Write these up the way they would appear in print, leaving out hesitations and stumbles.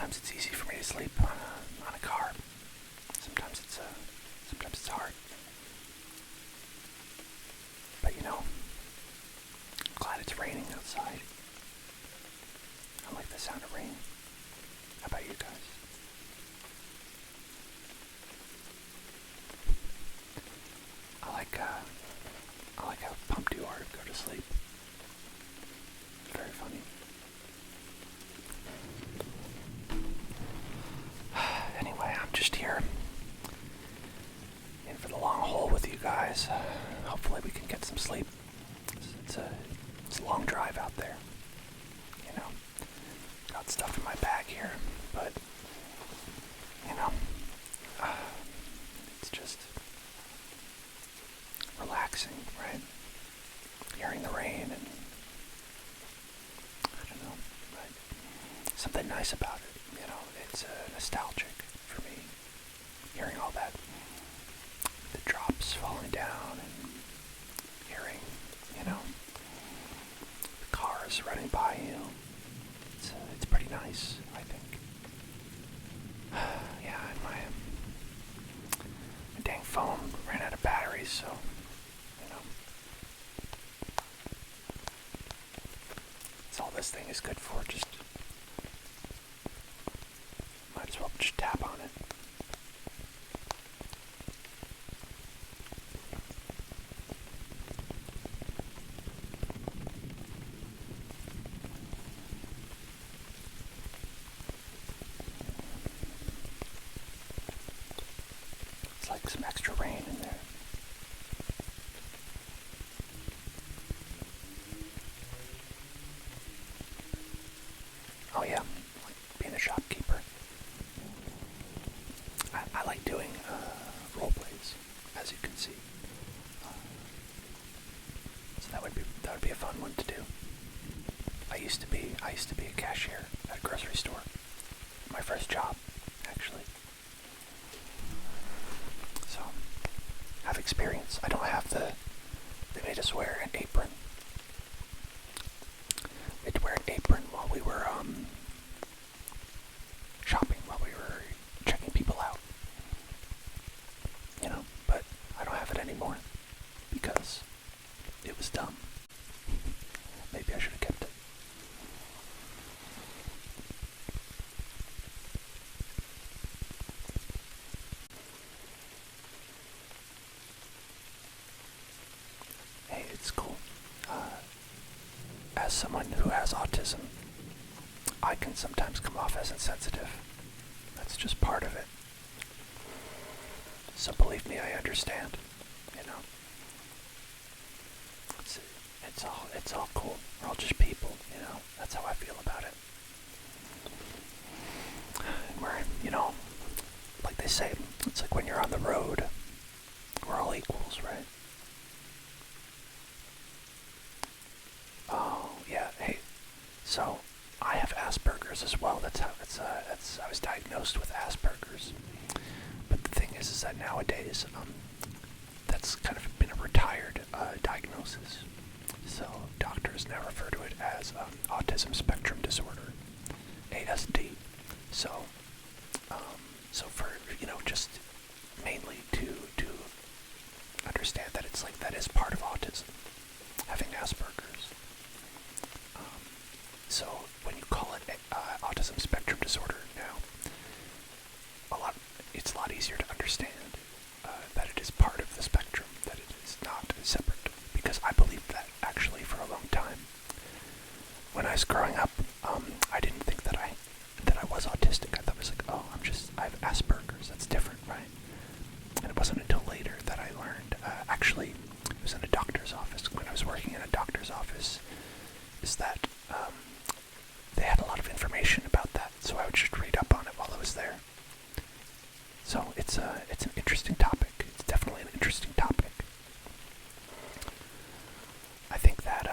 sometimes it's easy for me to sleep on a car. Sometimes it's hard. But I'm glad it's raining outside. I like the sound of rain. How about you guys? I like how pumped you are to go to sleep. It's very funny. Anyway, I'm just here in for the long haul with you guys. Hopefully we can get some sleep. It's a long drive out there. Got stuff in my bag here, but it's just relaxing, right? Hearing the rain and I don't know, right? Something nice about it, it's nostalgic for me. Hearing all that, the drops falling down and hearing, the cars running by you. It's pretty nice, I think. Yeah, and my dang phone ran out of batteries, so that's all this thing is good for. Just might as well just tap on it. It's like some extra rain in there. Oh yeah, like being a shopkeeper. I like doing role plays, as you can see. So that would be a fun one to do. I used to be a cashier at a grocery store. My first job, actually. So, have experience. I don't have they made us wear an apron. We had to wear an apron while we were shopping, while we were checking people out. But I don't have it anymore because it was dumb. Maybe I should have kept it. Hey, it's cool. As someone who has autism, I can sometimes come off as insensitive. That's just part of it. So believe me, I understand. It's all cool. We're all just people. That's how I feel about it. And we're, like they say, it's like when you're on the road, we're all equals, right? Oh yeah. Hey, so I have Asperger's as well. I was diagnosed with Asperger's. But the thing is that nowadays, that's kind of been a retired diagnosis. So doctors now refer to it as autism spectrum disorder, ASD. So for just mainly to understand that it's like that is part of autism, having Asperger's. So when you call it autism spectrum disorder now, it's a lot easier to understand that it is part of the spectrum, that it is not separate. Because I believed that actually for a long time. When I was growing up, I didn't think that I was autistic. I thought it was like, oh, I have Asperger's. That's different, right? And it wasn't until later that I learned. Actually, it was in a doctor's office. When I was working in a doctor's office, is that they had a lot of information about that, so I would just read up on it while I was there. So it's an interesting topic. It's definitely an interesting topic. I think that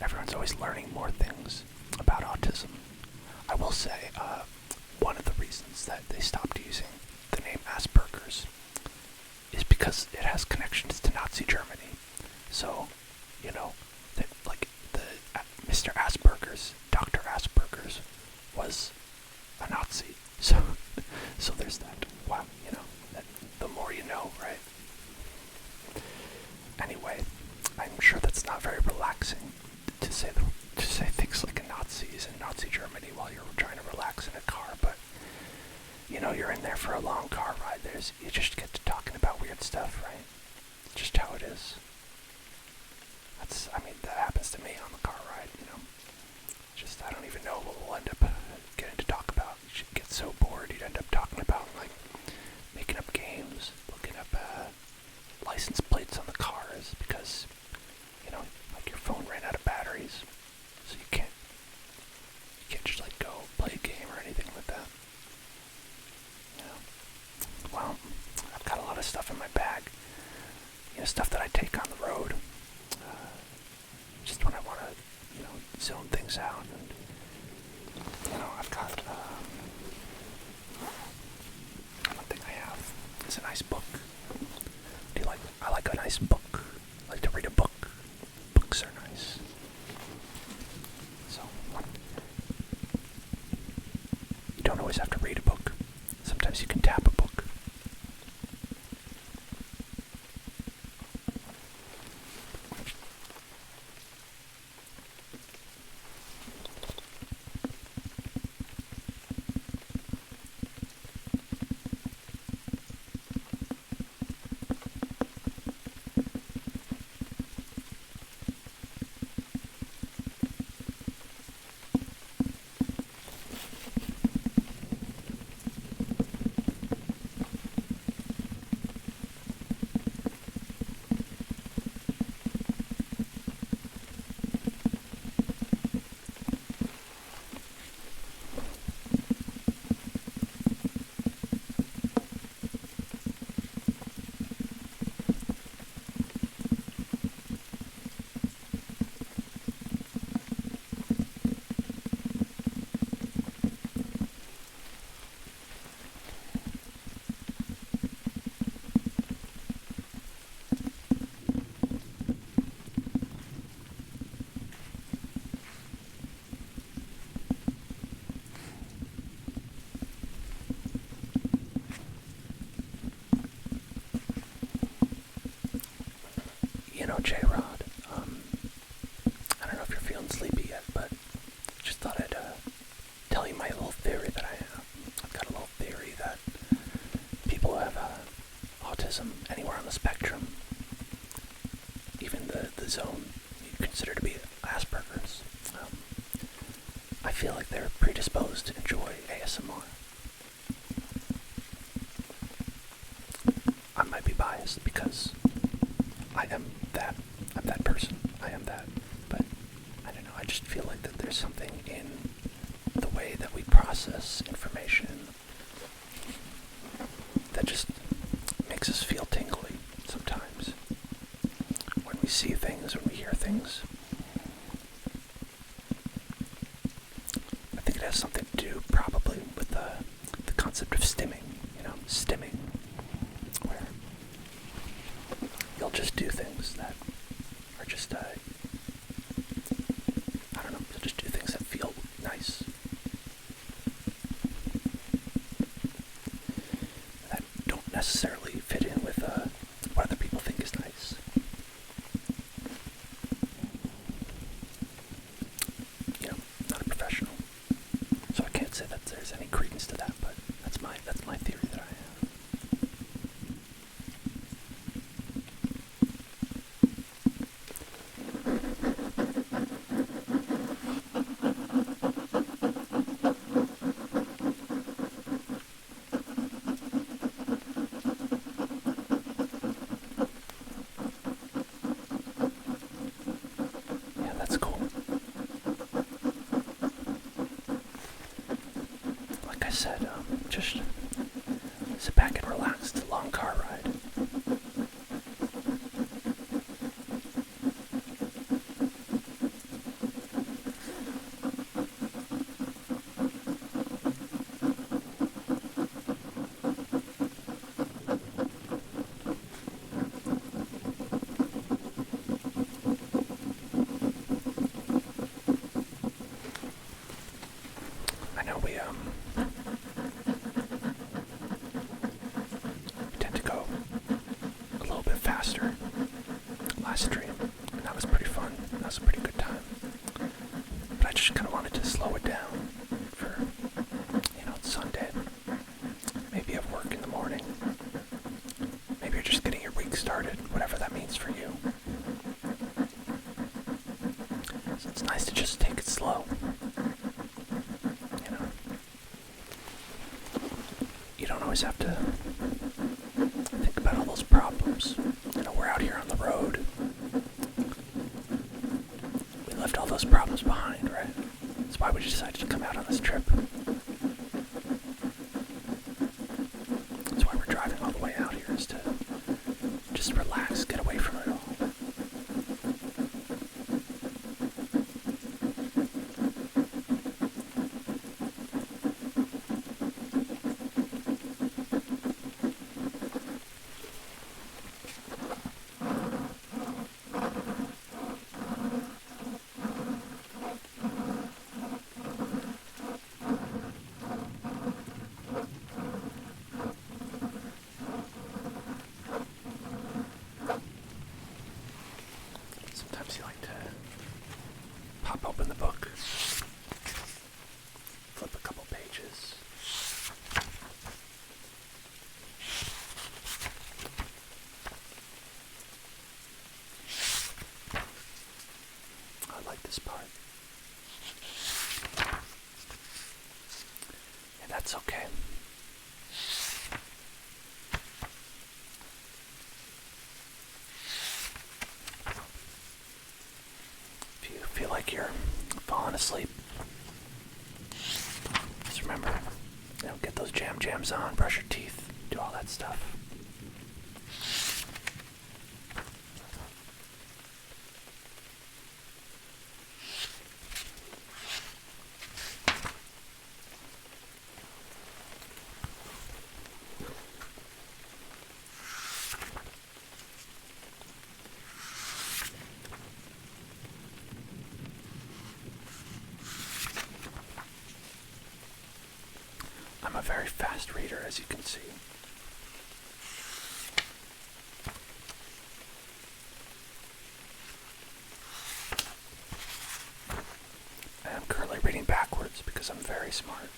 everyone's always learning more things about autism. I will say one of the reasons that they stopped using the name Asperger's is because it has connections to Nazi Germany. So, that like the Mr. Asperger's, Dr. Asperger's. Nazi Germany while you're trying to relax in a car, but you're in there for a long car ride. You just get to talking about weird stuff, right? It's just how it is. That happens to me on the car ride, Just, I don't even know what we'll end up getting to talk about. You should get so bored, you'd end up talking about, making up games, looking up, license plates on the cars, because, your phone ran out of batteries, so you can't just, go play a game or anything like that. Well, I've got a lot of stuff in my bag, stuff that I take on the road, just when I want to, zone things out, and, I've got, one thing I have is a nice book. I like a nice book. I like to read a book. Books are nice. So, you don't always have to read a book. Sometimes you can tap a book. J-Rod, I don't know if you're feeling sleepy yet, but just thought I'd tell you my little theory that I have. I've got a little theory that people who have autism anywhere on the spectrum, even the zone you consider to be Asperger's, I feel like they're predisposed to enjoy ASMR. I might be biased because I'm that person. I am that. But I don't know, I just feel like that there's something in the way that we process information that just makes us feel tingly sometimes. When we see things, when we hear things. I think it has something to do probably with the concept of stimming, stimming, where you'll just do things that are just, I don't know, you'll just do things that feel nice. That don't necessarily fit in with what other people think is nice. Not a professional. So I can't say that there's any credence to that, but that's my theory that I have. Yeah, that's cool. Like I said, just sit back and relax. It's a long car ride. I know we tend to go a little bit faster last stream, and that was pretty fun. That was a pretty good time. But I just kind of wanted to slow it down to think about all those problems. We're out here on the road. We left all those problems behind, right? That's why we decided to come out on this trip. That's why we're driving all the way out here, is to just relax, get away from it all. Sometimes you like to pop open the book, flip a couple pages. I like this part. And that's okay. If you feel like you're falling asleep, just remember, get those jams on, brush your teeth, do all that stuff. I'm a very fast reader, as you can see. I am currently reading backwards because I'm very smart.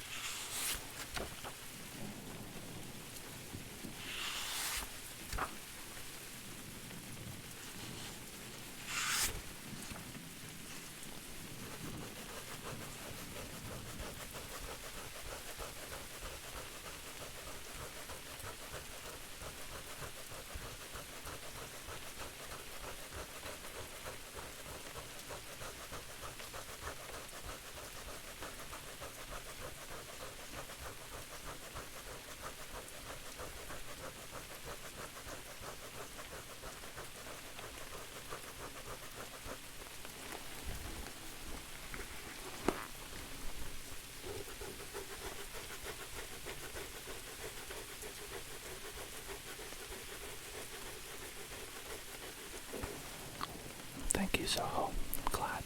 Thank you, Soho. I'm glad.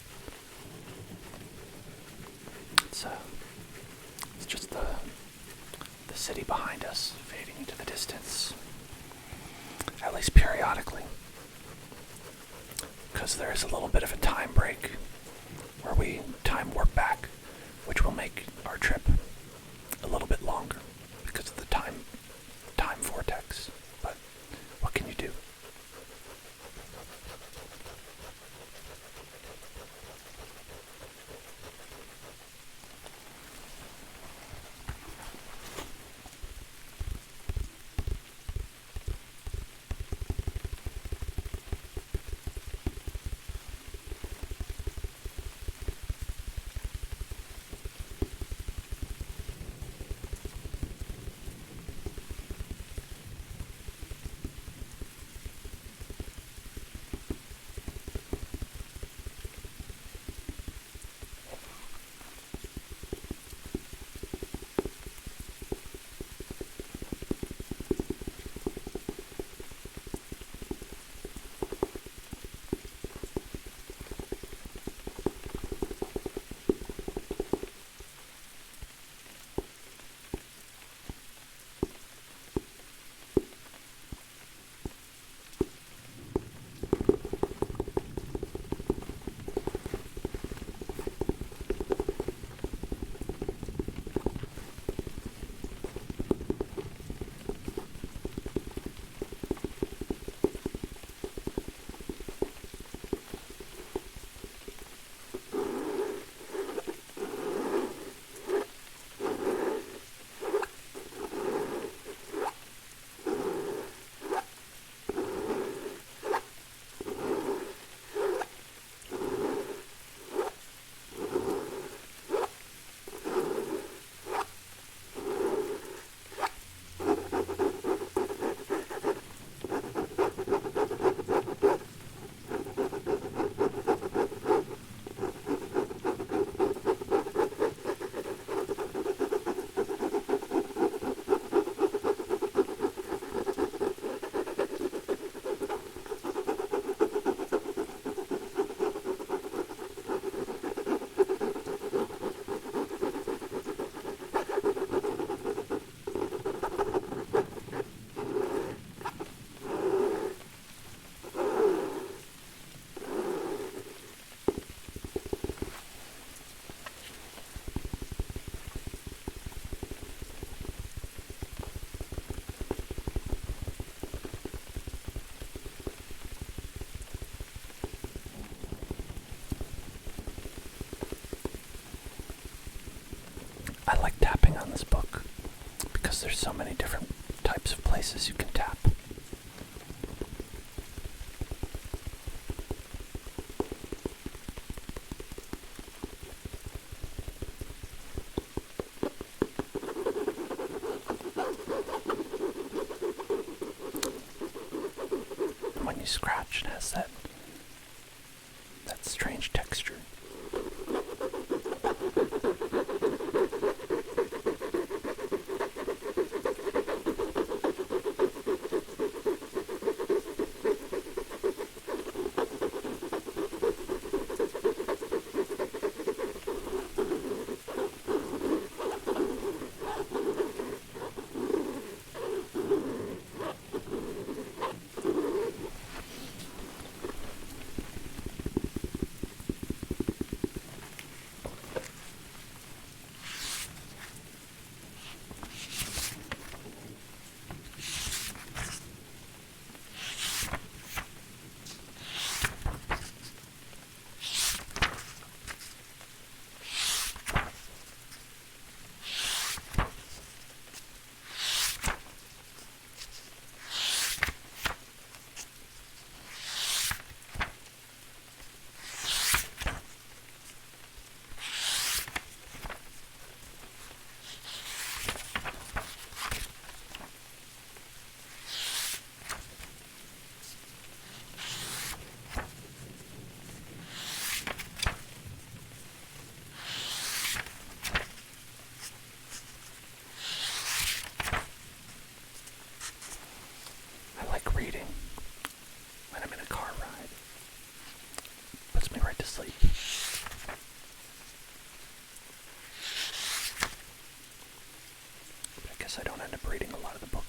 It's just the city behind us fading into the distance, at least periodically, because there is a little bit of a time break where we time warp back, which will make our trip a little bit longer because of the time vortex. But what can you do? on this book because there's so many different types of places you can tap. And when you scratch, it has that strange texture. Reading when I'm in a car ride puts me right to sleep. But I guess I don't end up reading a lot of the book.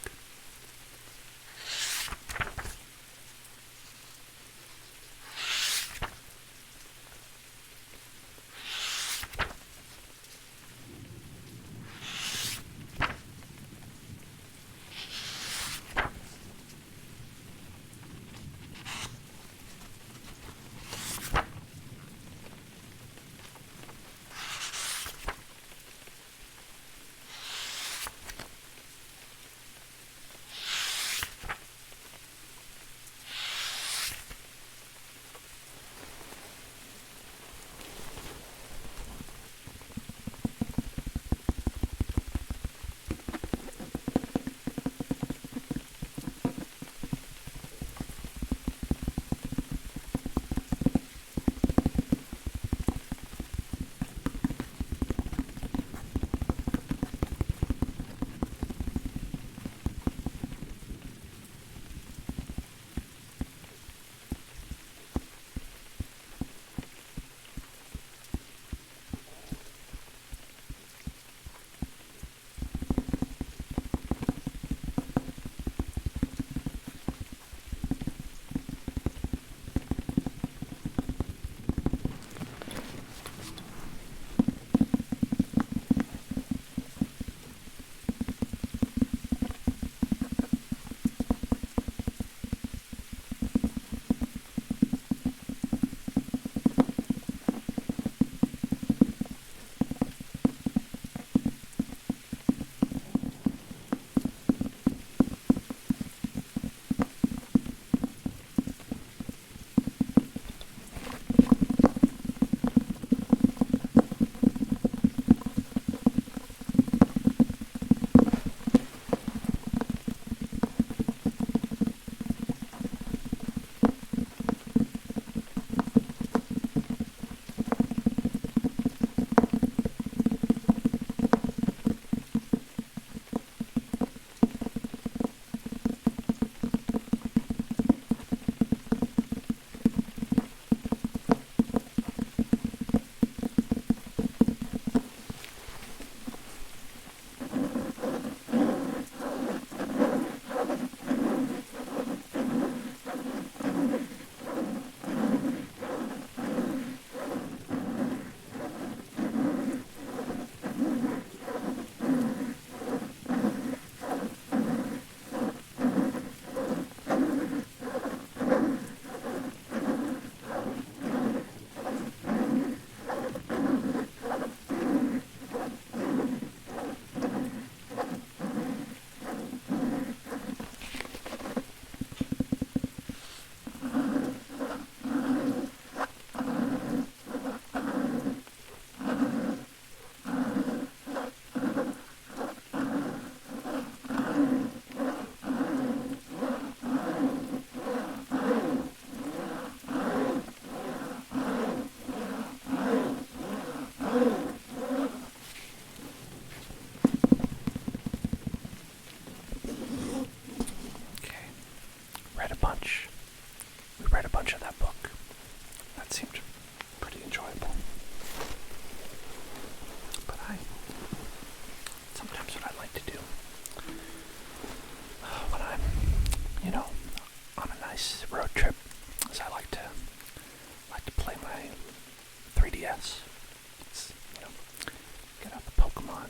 them on,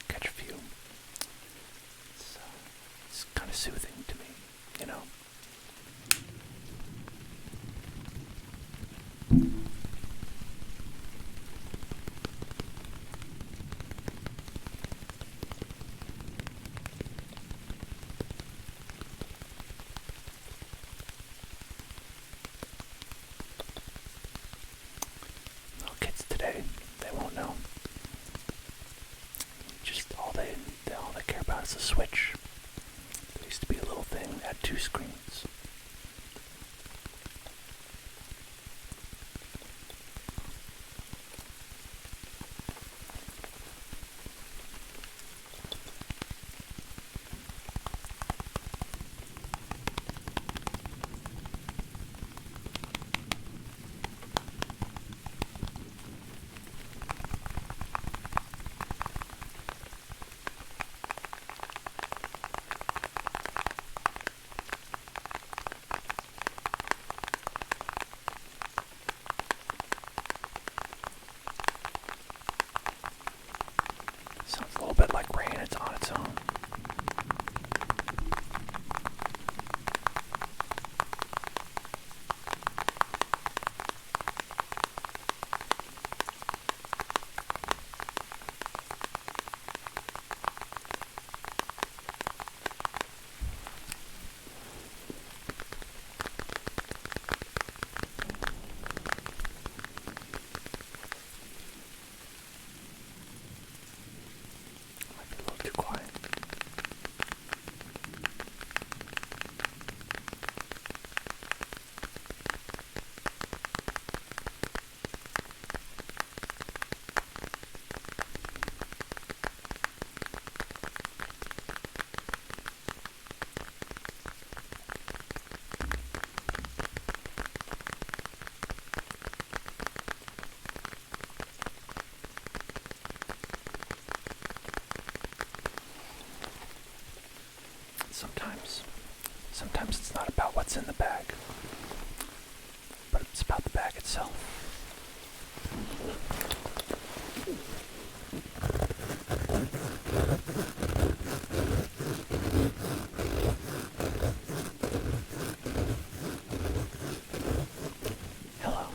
catch a few. It's kind of soothing to me, you know. Well, kids today, they won't know. Just all they care about is a Switch. There used to be a little thing that had 2 screens. Sounds a little bit like rain. It's on its own. Might be a little too quiet. Sometimes it's not about what's in the bag, but it's about the bag itself. Hello.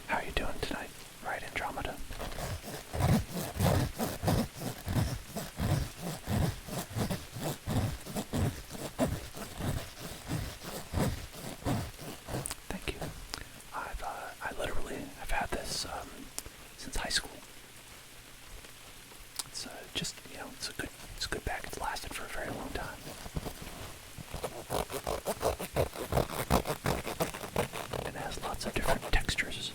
How are you doing tonight, right, Andromeda? Thank you. I've had this since high school. It's just, it's a good bag. It's lasted for a very long time. And it has lots of different textures.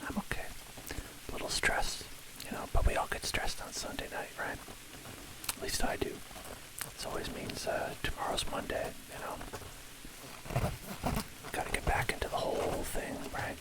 I'm okay. A little stressed, but we all get stressed on Sunday night, right? At least I do. It always means tomorrow's Monday, Gotta get back into the whole thing, right?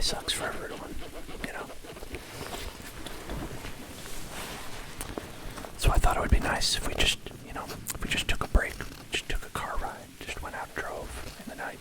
sucks for everyone, you know. So I thought it would be nice if we just, if we just took a break, just took a car ride, just went out and drove in the night.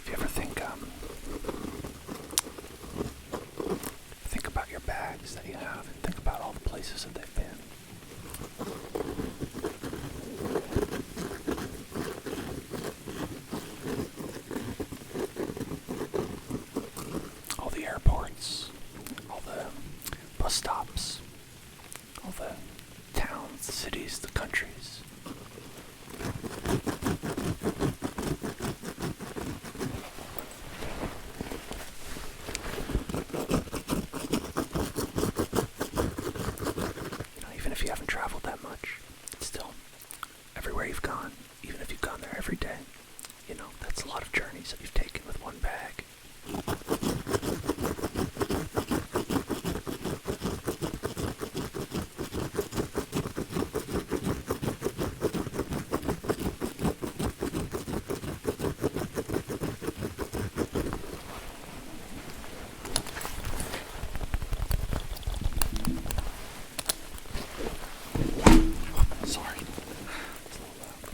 If you ever think about your bags that you have, and think about all the places that they've been. All the airports, all the bus stops, all the towns, the cities, the countries. Even if you haven't traveled that much, still, everywhere you've gone, even if you've gone there every day, that's a lot of journeys that you've taken with one bag. Sorry. It's a little loud.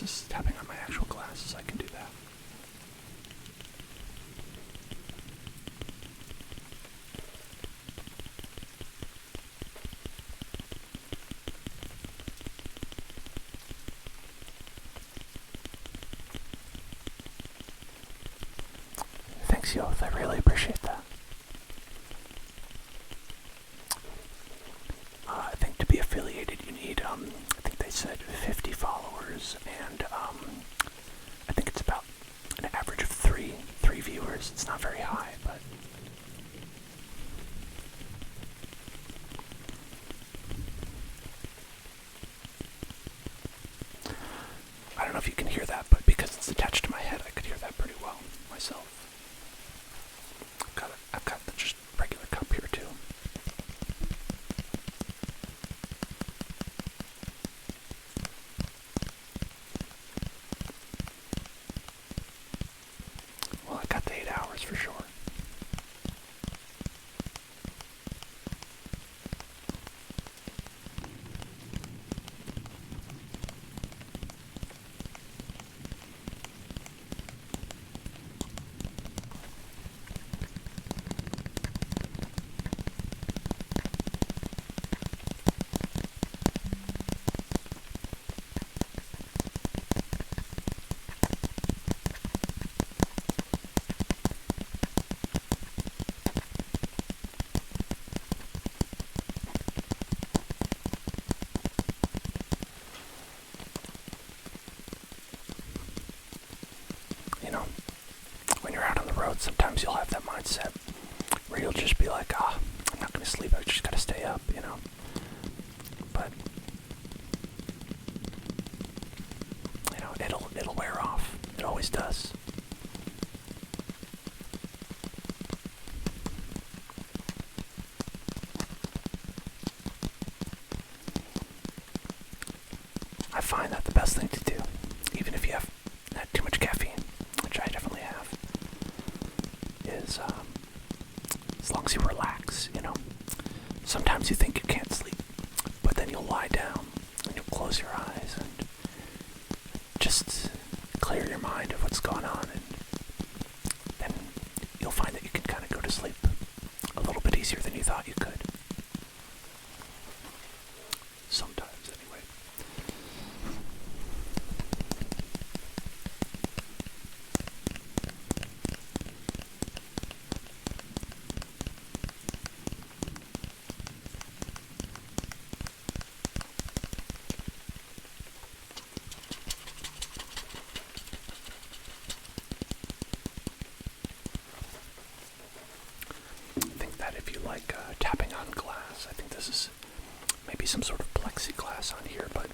glasses, tapping on my actual glasses, I can do that. Thanks, Yoth. I really appreciate that. I think to be affiliated, you need, I think they said 50 followers, and I think it's about an average of three viewers. It's not very high, but I don't know if you can hear that, but because it's attached to my head, I could hear that pretty well myself. I've got the just regular cup here too. Well, I got the 8 hours for sure. You know, when you're out on the road, sometimes you'll have that mindset where you'll just be like, I'm not going to sleep, I just got to stay up, you know. But, you know, it'll wear off. It always does. I find that the best thing to do, even if you have had too much caffeine, which I definitely have, is as long as you relax, you know. Sometimes you think you can't sleep, but then you'll lie down and you'll close your eyes and just clear your mind of what's going on, and then you'll find that you can kind of go to sleep a little bit easier than you thought you could. Sometimes, anyway. I think that if you like tapping on glass, I think this is maybe some sort of plexiglass on here, but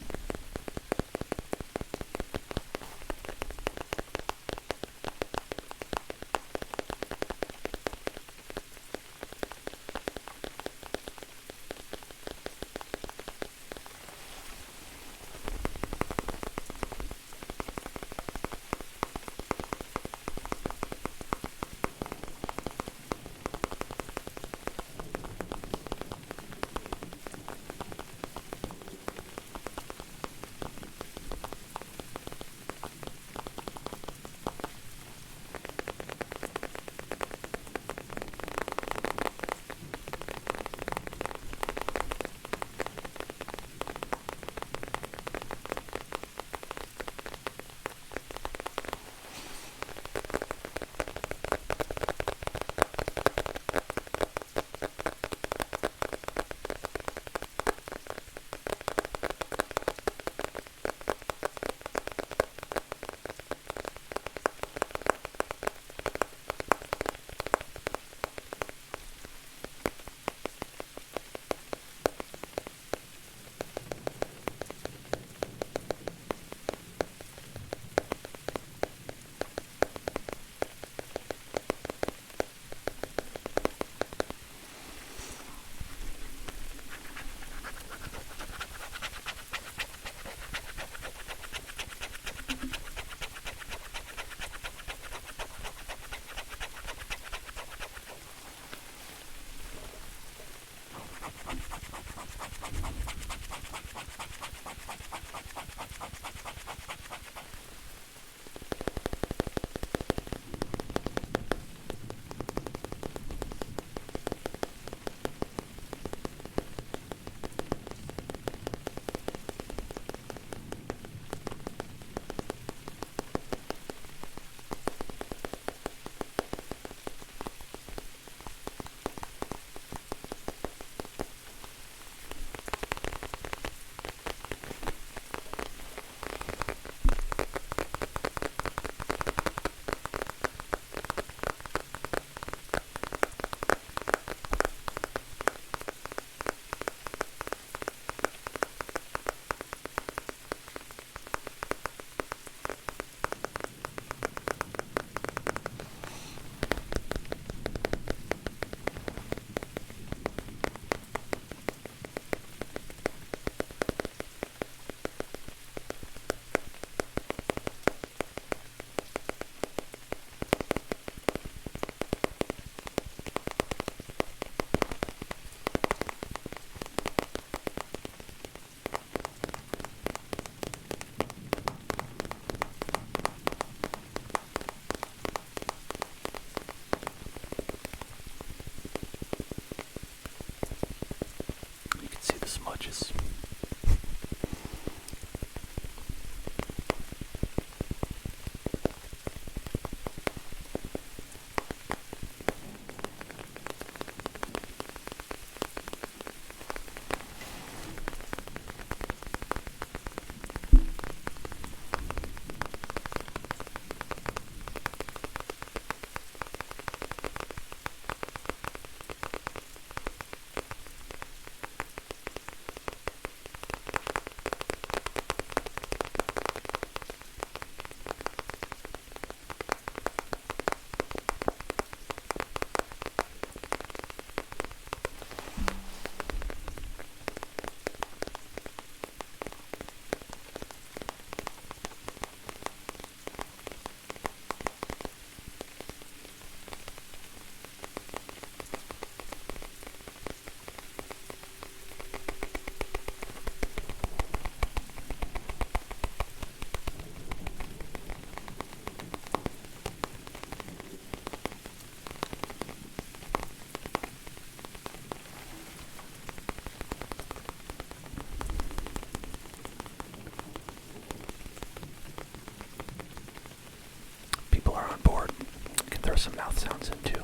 throw some mouth sounds in too.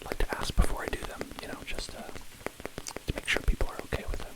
I'd like to ask before I do them, just to make sure people are okay with it.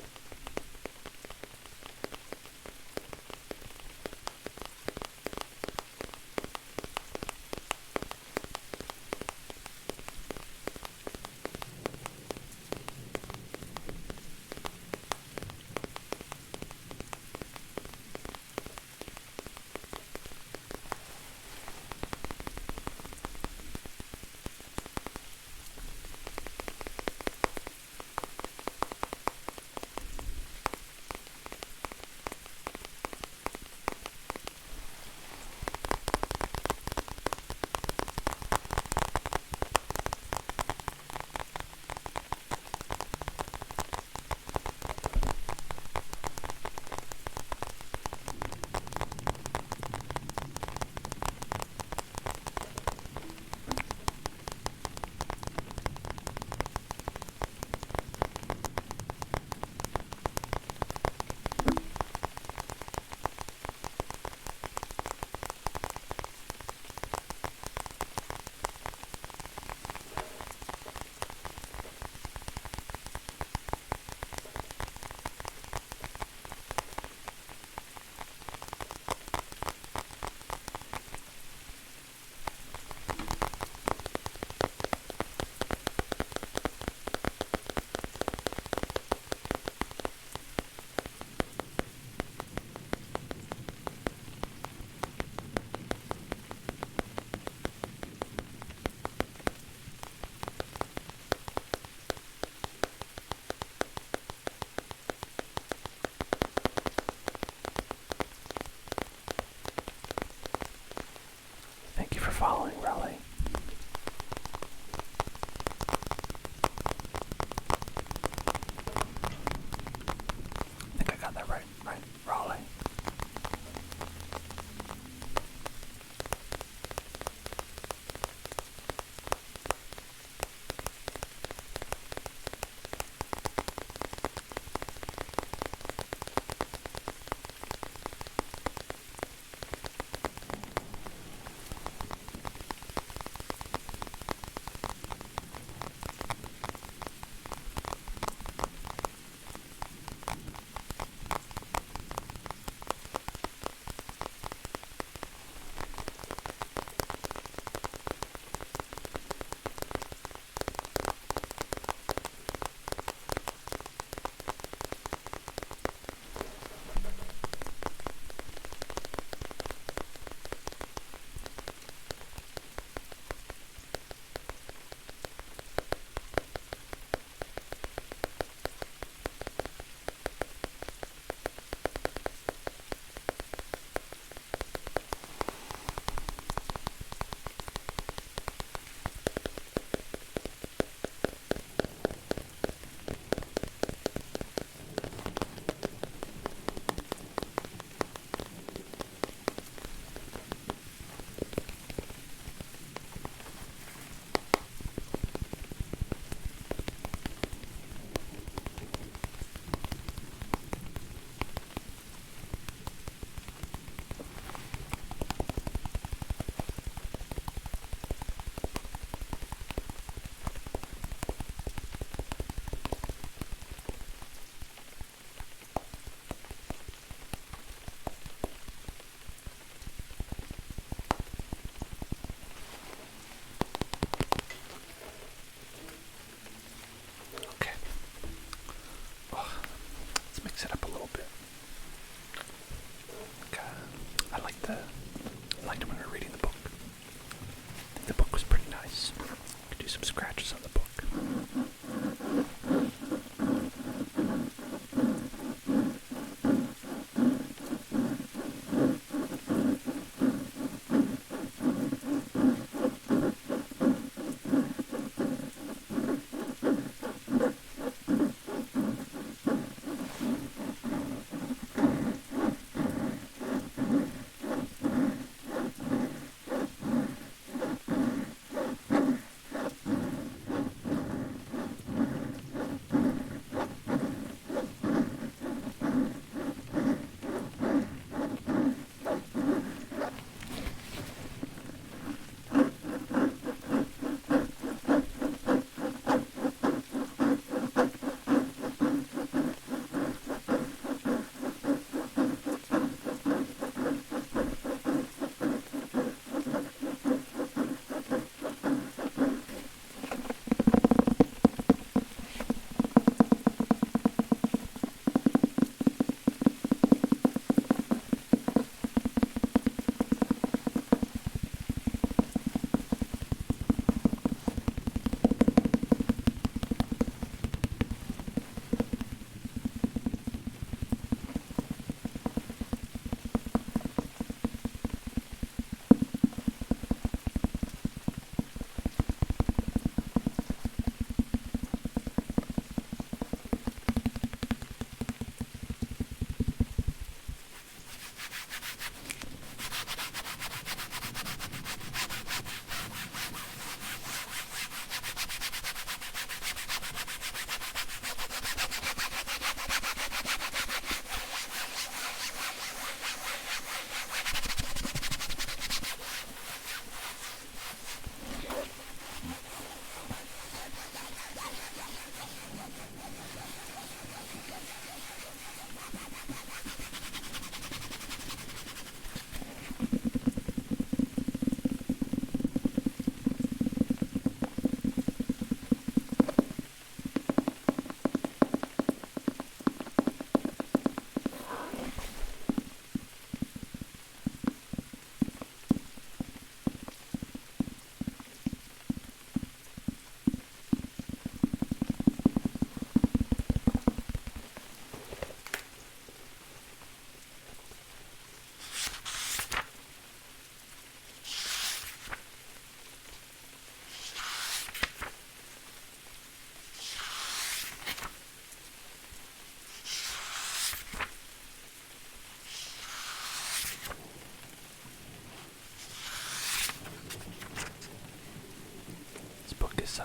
is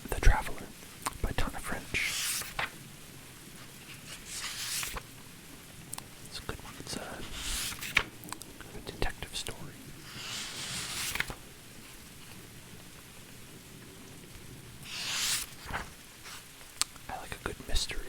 The Traveler by Tana French. It's a good one. It's a detective story. I like a good mystery.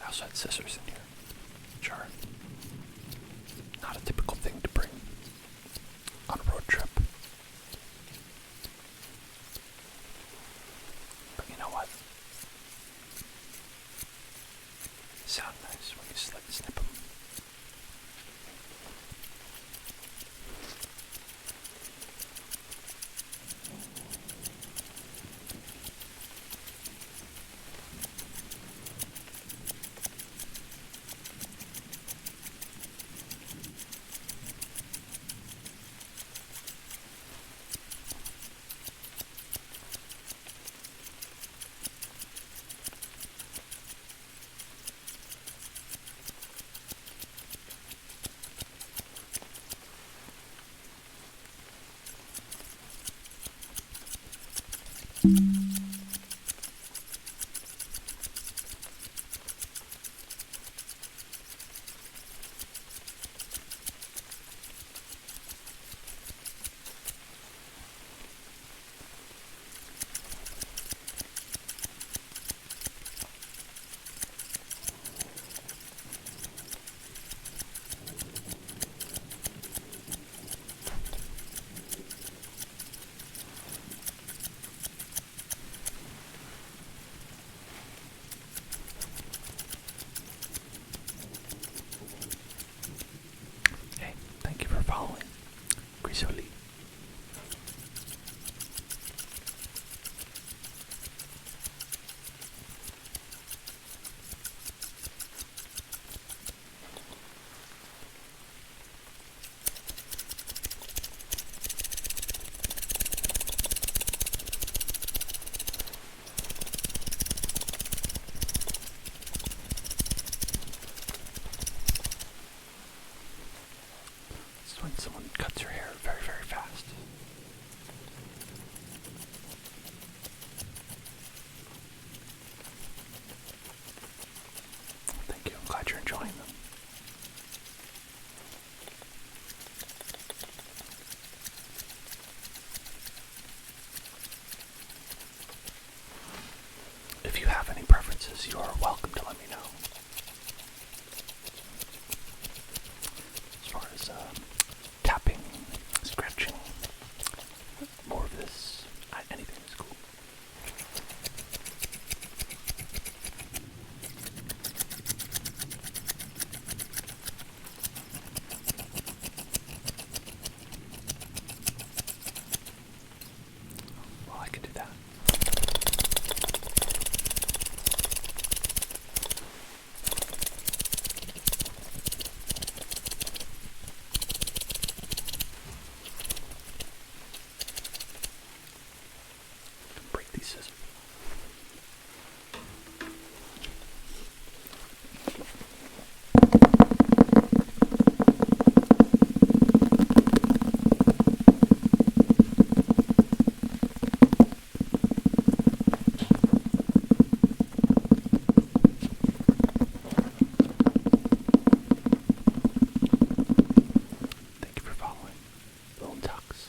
I also had scissors in here, which are not a typical thing to bring on a road trip. But you know what? Sound nice when you snip them. you have any preferences, you are welcome to let me know. As far as tapping, scratching, more of this, anything is cool. Well, I can do that. Break these scissors. Thank you for following Lone Tux.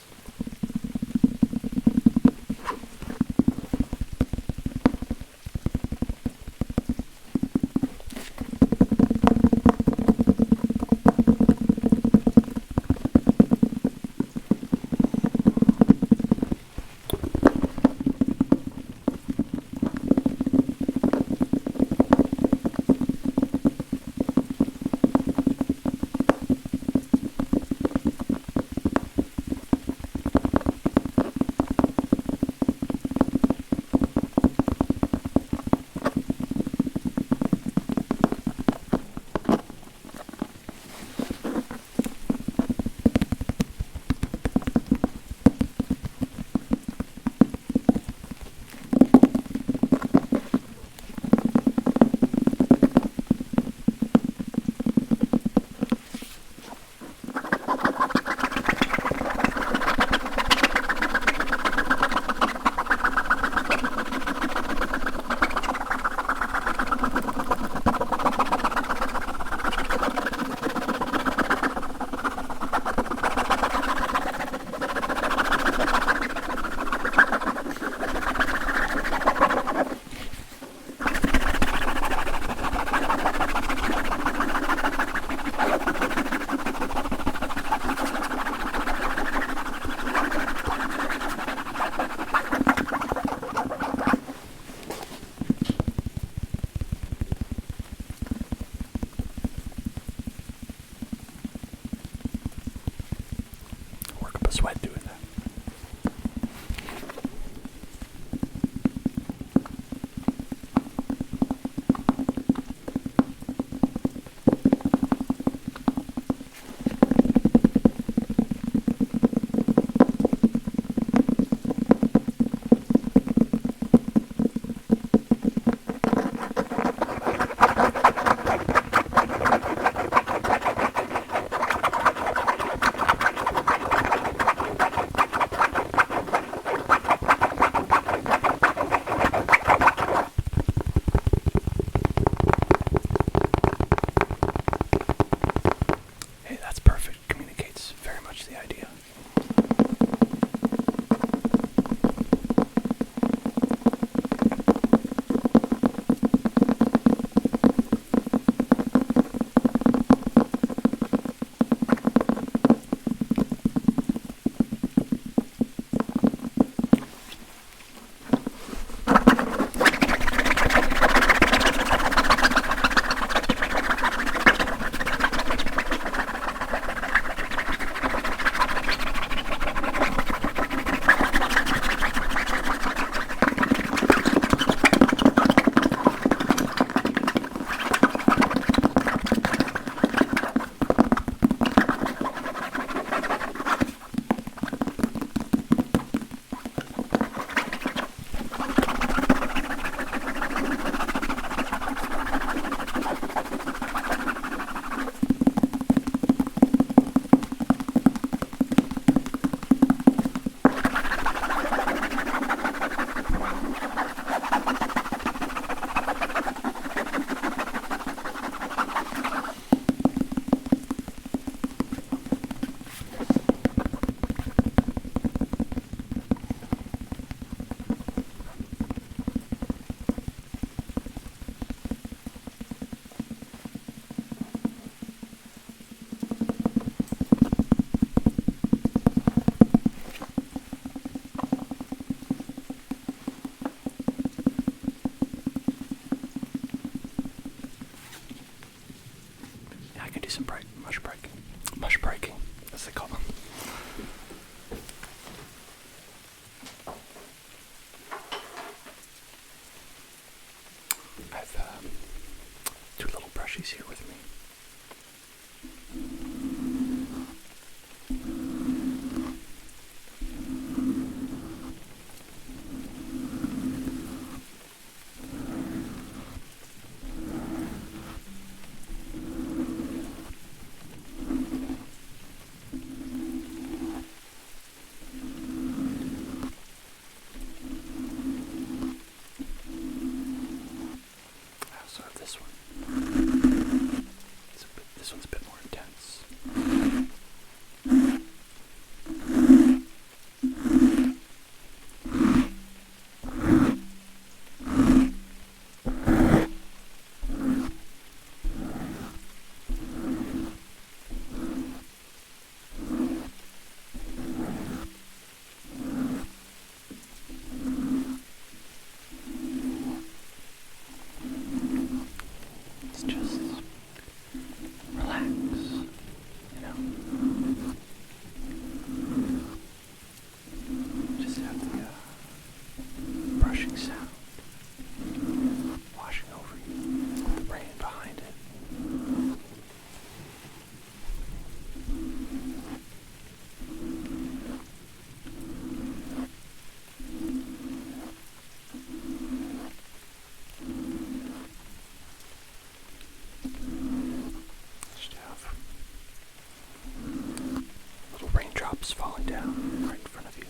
I've two little brushies here with me. I also have this one. This one's a bit more intense. It's just relax, you know. Just have the brushing sound washing over you, with the rain behind it. Just have little raindrops falling down right in front of you.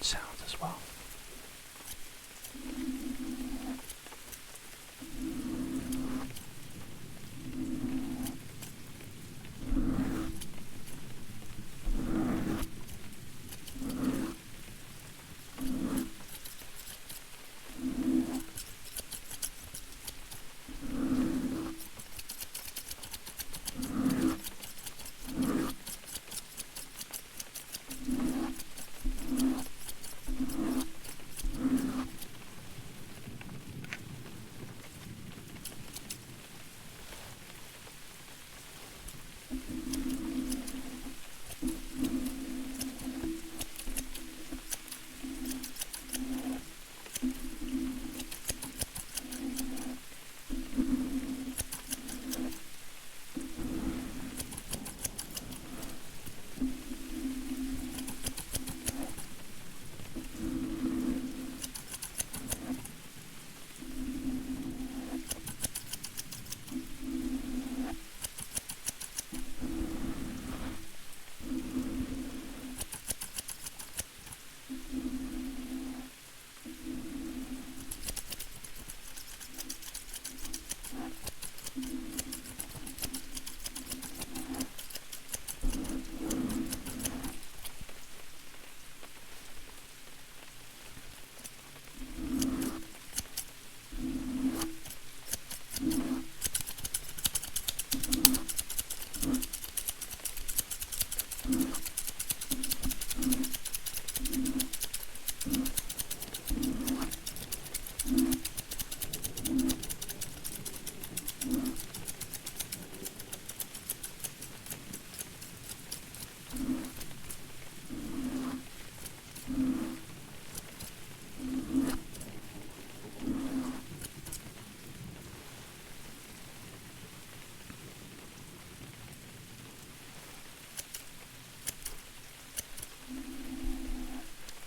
sounds as well.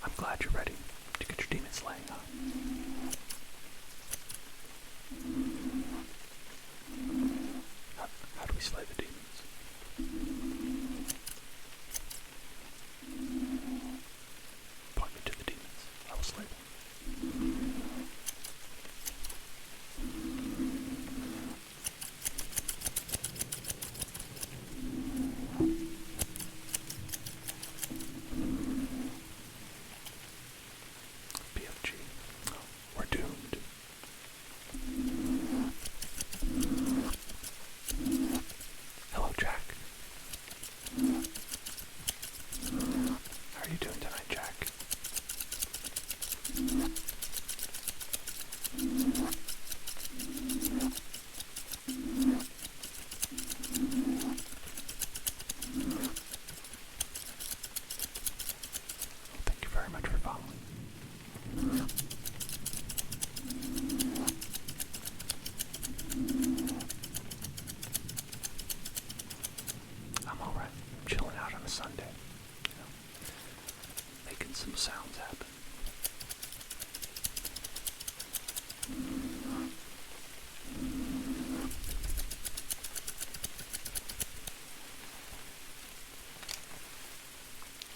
I'm glad you're ready to get your demon slaying on. How do we slay the demons? Point me to the demons. I will slay them. BFG. Oh, we're doomed. Hello, Jack. How are you doing tonight, Jack? Thank you very much for following. I'm alright. Chilling out on a Sunday. You know, making some sounds happen.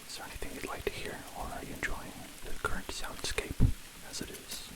Is there anything you'd like to hear, or are you enjoying the current soundscape as it is?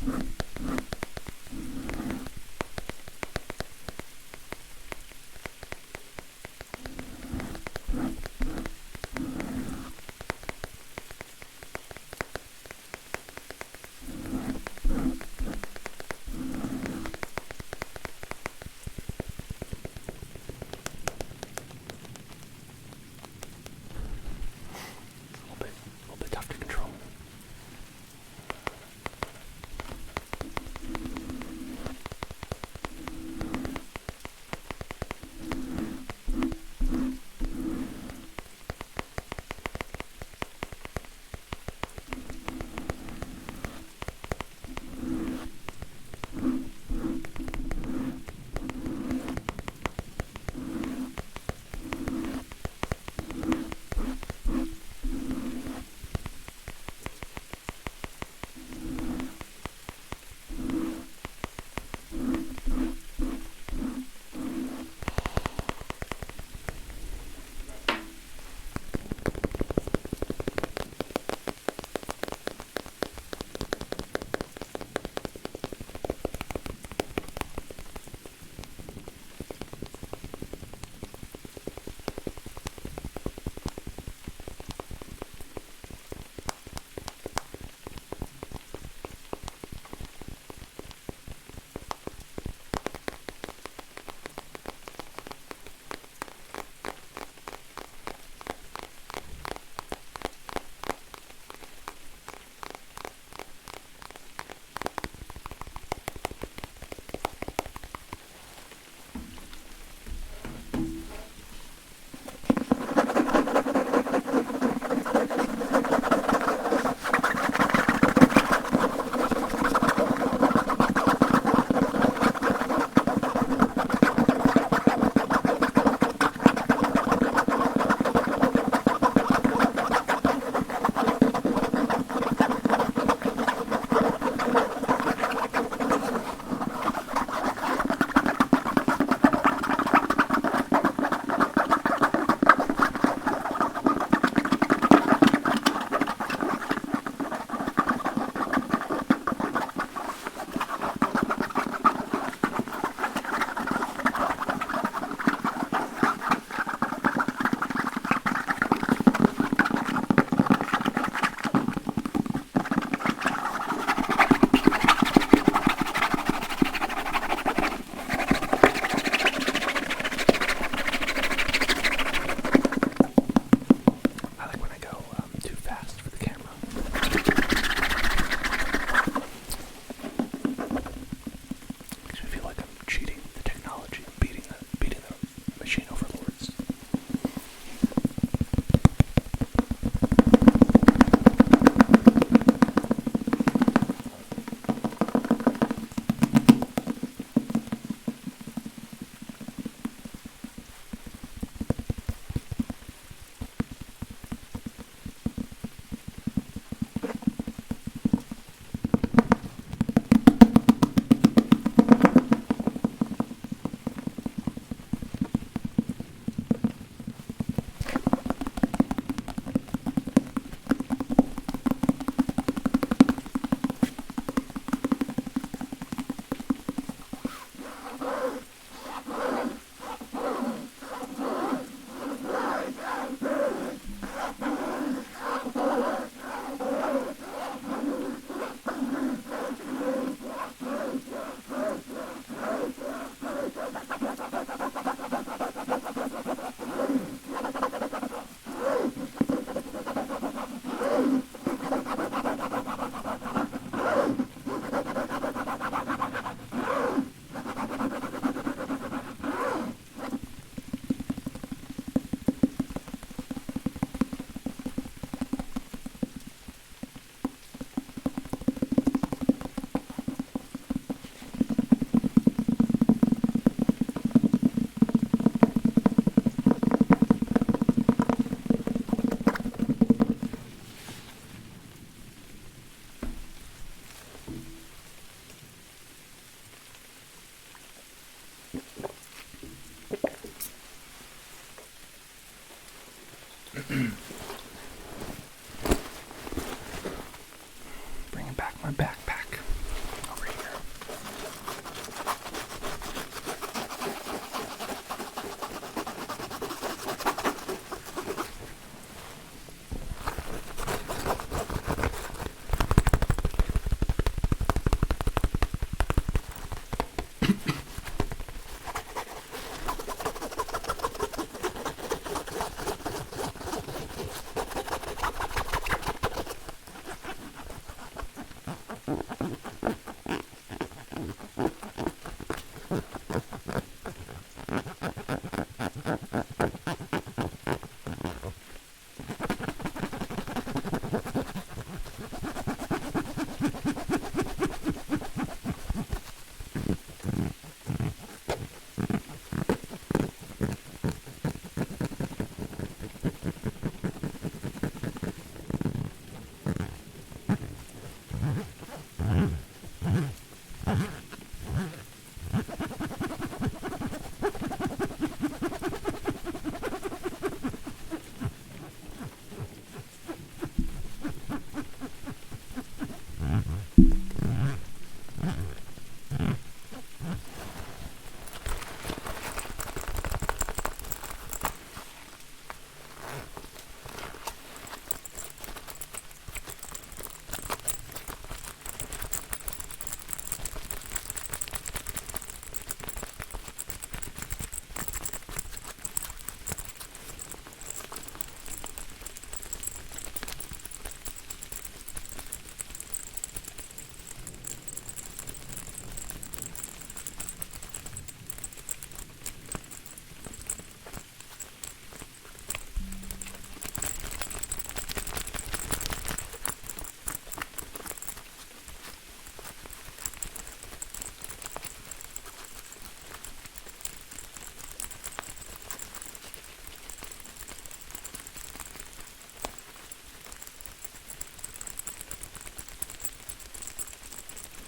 A little bit tough to control.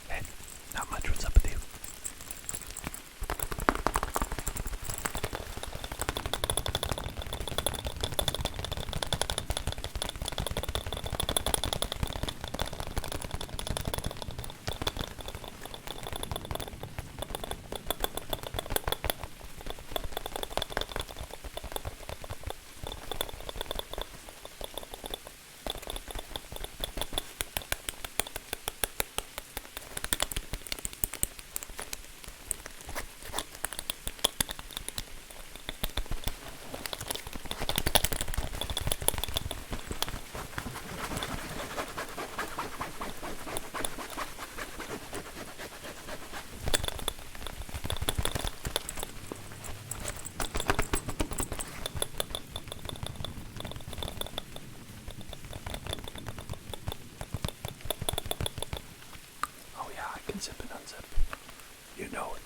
Hey, not much. What's up with you? Oh yeah, I can zip and unzip. You know it.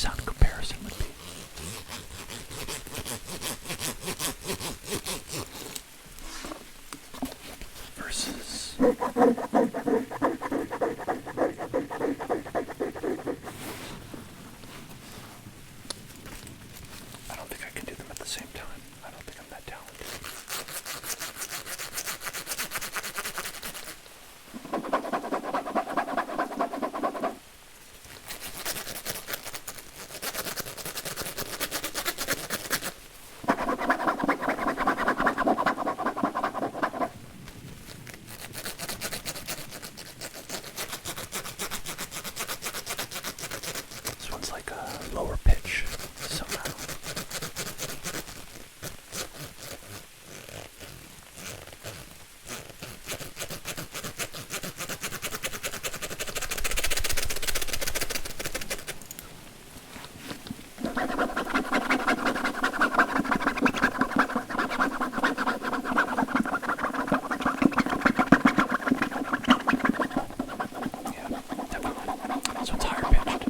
sound comparison would be. Versus I don't think I can do them at the same time. I don't think I'm that talented. This one's like a lower pitch somehow. Yeah, definitely. This one's higher pitched.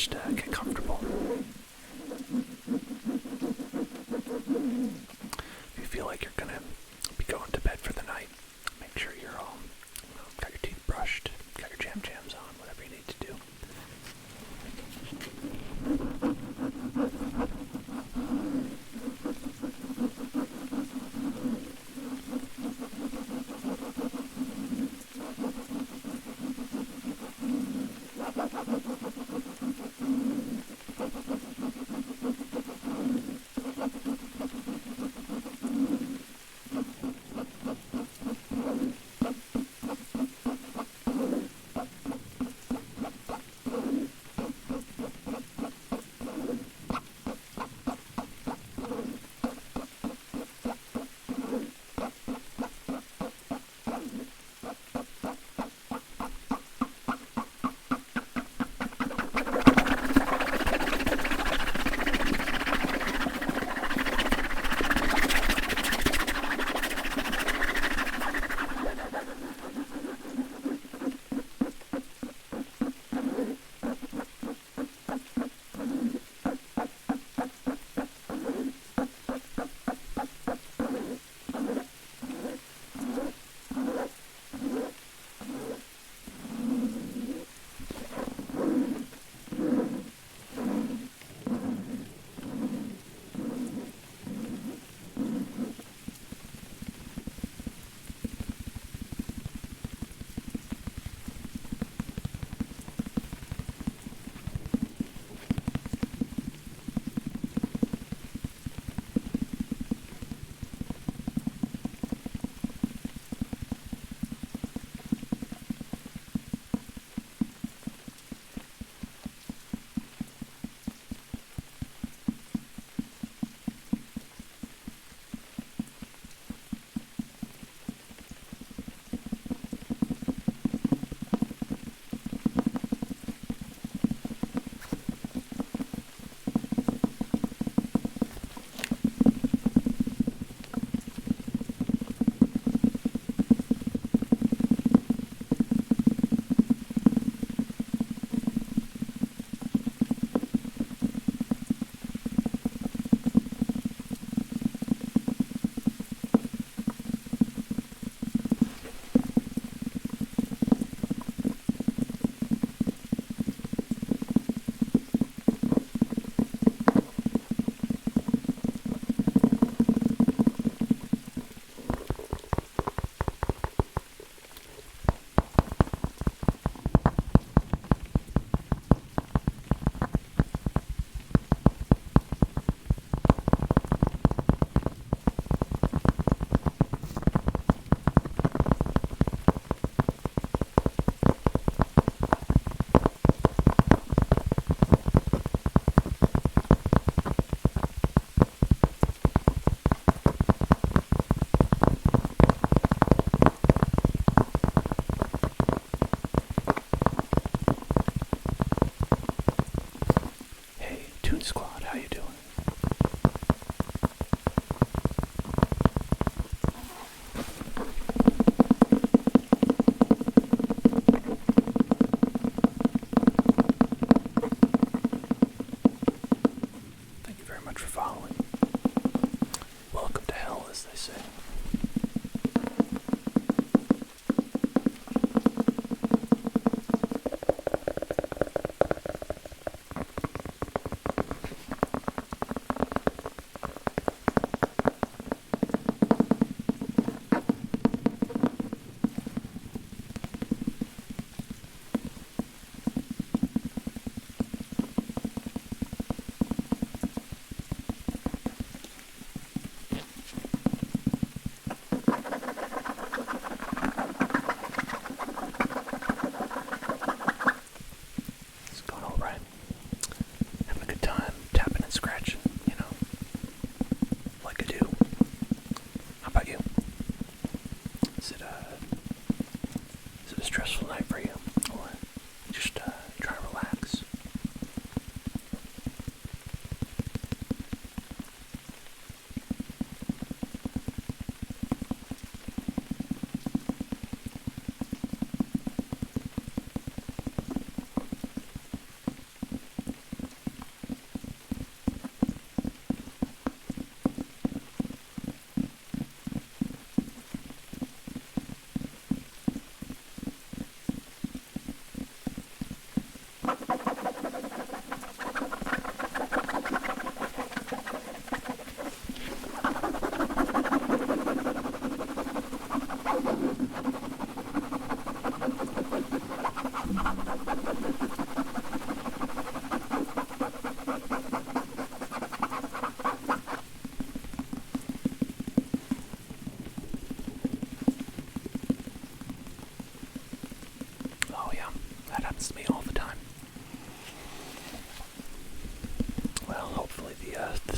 just get comfortable. If you feel like you're gonna be going to bed for the night, make sure you're all, got your teeth brushed, got your jams on, whatever you need to do.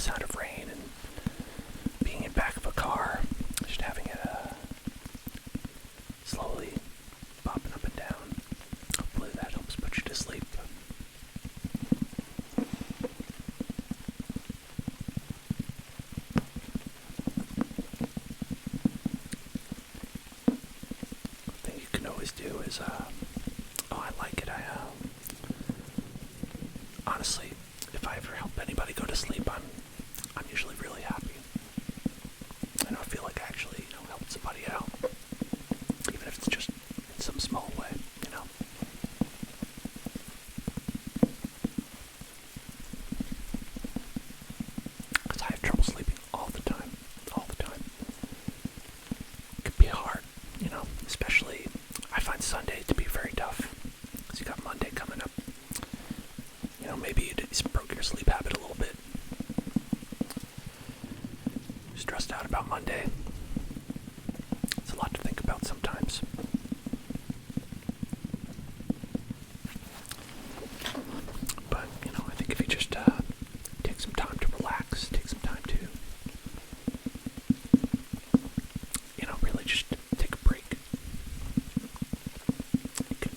sound of rain and being in back of a car, just having it slowly bopping up and down. Hopefully that helps put you to sleep. Thing you can always do is, I like it. Honestly, if I ever help anybody go to sleep, I'm usually really happy. And I feel like I actually, helped somebody out, even if it's just in some small way, Because I have trouble sleeping all the time. It can be hard, especially I find Sunday to be very tough, because you got Monday coming up. Maybe you broke your sleep habit a little bit. Stressed out about Monday. It's a lot to think about sometimes. But, I think if you just take some time to relax, take some time to, really just take a break. You can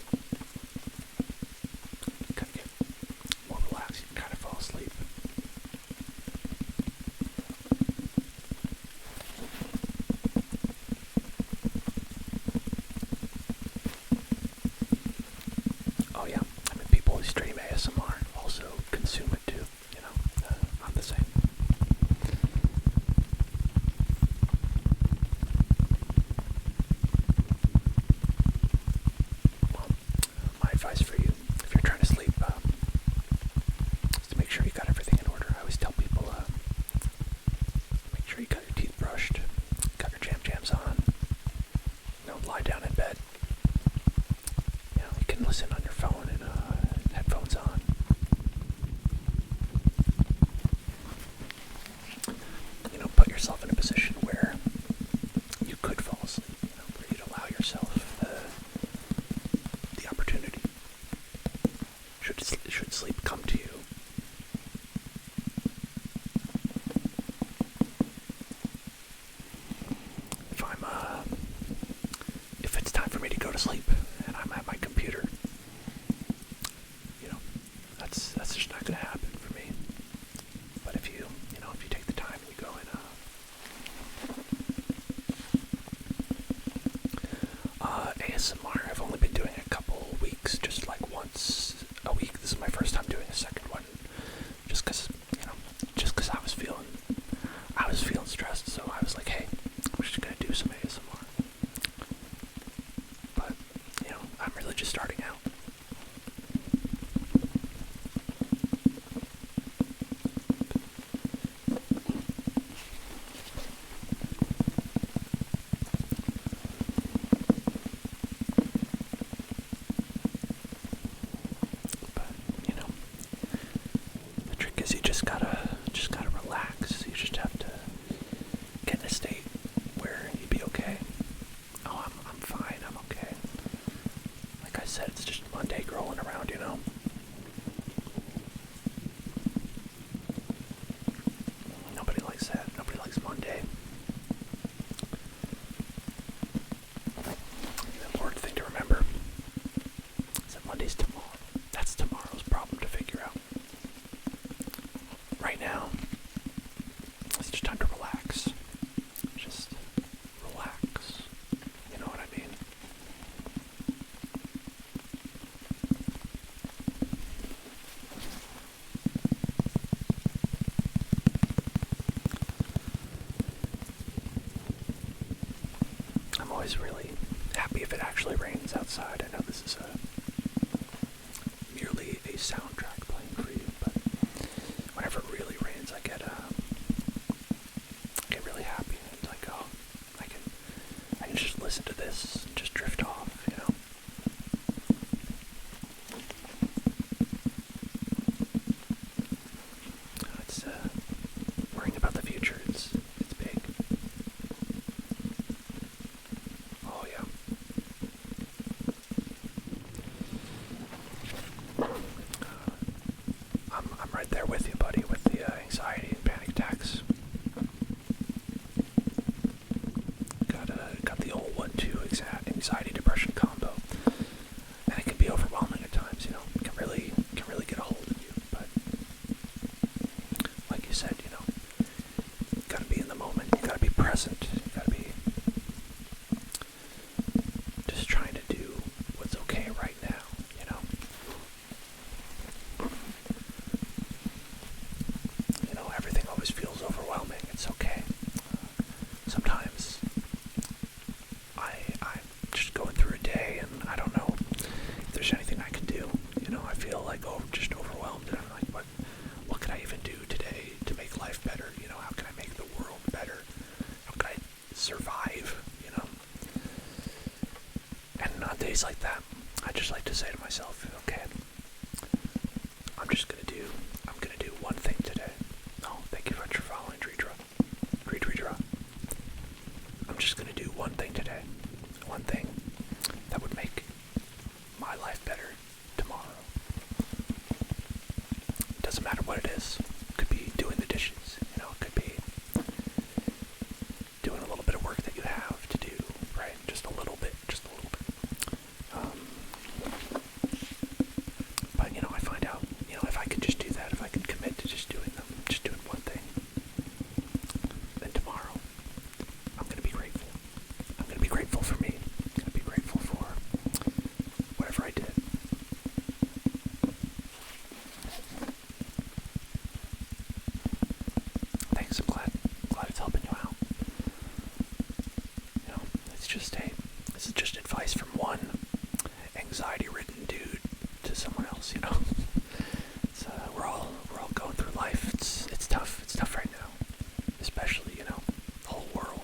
kind of get more relaxed, you can kind of fall asleep. Oh yeah, people who stream ASMR also consume it too, I'm the same. Well, my advice for you, if you're trying to sleep, is to make sure you got everything in order. I always tell people, make sure you got your teeth brushed, got your jams on, lie down in bed. You can listen on your phone and headphones on. Put yourself in a position where you could fall asleep, where you'd allow yourself the opportunity. Should sleep come to you. If it's time for me to go to sleep and I'm at my computer, that's just not going to happen for me. But if you take the time and you go and ASMR, I've only been doing a couple weeks, just like once a week. This is my first time doing a second one, just because I was feeling stressed, so I was like, hey, I'm just gonna do some ASMR. But I'm really just starting out. The trick is you just gotta relax. You just have to get in a state where you'd be okay. Oh, I'm fine. I'm okay. Like I said, it's just Monday rolling around, Nobody likes that. Nobody likes Monday. The important thing to remember is that Monday's tomorrow. That's tomorrow's problem to figure out. Right now, it's just time to relax. Just relax. You know what I mean? I'm always really happy if it actually rains outside. I know this is merely a soundtrack playing for you, but whenever it really rains, I get really happy. It's like, oh, I can just listen to this and just drift off, It's worrying about the future. It's big. Oh yeah. I'm right there with you, buddy, with the anxiety and panic attacks. say to myself, okay, I'm gonna do one thing today. Oh, thank you very much for following, Dreedra. I'm just gonna do one thing today. One thing that would make my life better tomorrow. It doesn't matter what it is. It could be doing the dishes, it could be doing a little bit of work that you have to do, right? Just a little bit. But, I find out, if I could just do that, if I could commit to just doing one thing, then tomorrow, I'm going to be grateful. I'm going to be grateful for me. I'm going to be grateful for whatever I did. Thanks, I'm glad it's helping you out. This is just advice from one anxiety-ridden dude to someone else, It's, we're all going through life. It's tough. It's tough right now, especially, the whole world.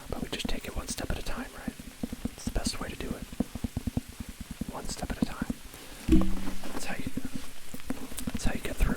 But we just take it one step at a time, right? It's the best way to do it. One step at a time. That's how you get through.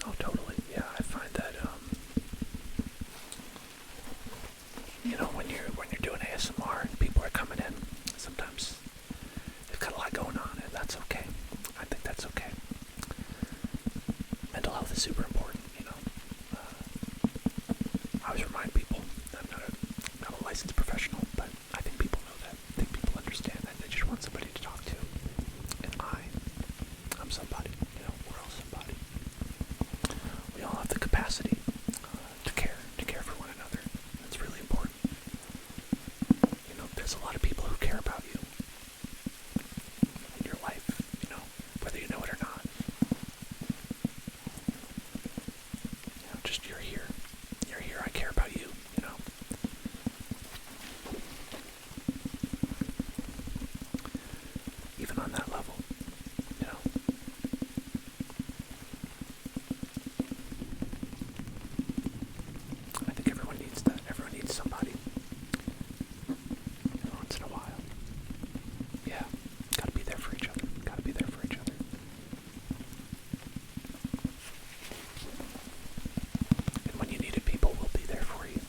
Oh, totally. Yeah, I find that when you're doing ASMR and people are coming in, sometimes they've got a lot going on, and that's okay. I think that's okay. Mental health is super important, I always remind people that I'm not a licensed professional, but I think people know that. I think people understand that. They just want somebody to talk to. And I'm somebody. We're all somebody. We all have the capacity to care for one another. That's really important. There's a lot of people who care about you in your life, whether you know it or not. Just you're here. You're here, I care about you, Even on that level, I think everyone needs that. Everyone needs somebody. Every once in a while. Yeah, gotta be there for each other. Gotta be there for each other. And when you need it, people will be there for you.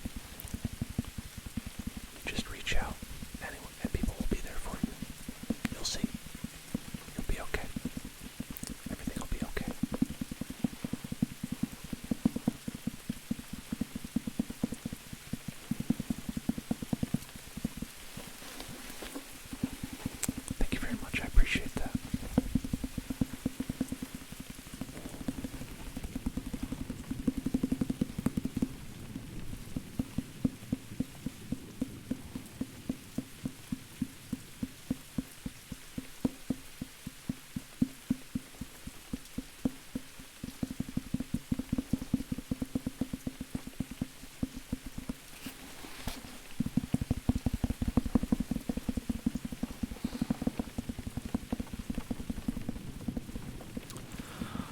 Just reach out, and people will be there for you. You'll see. You'll be okay. Everything will be okay. Thank you very much. I appreciate that.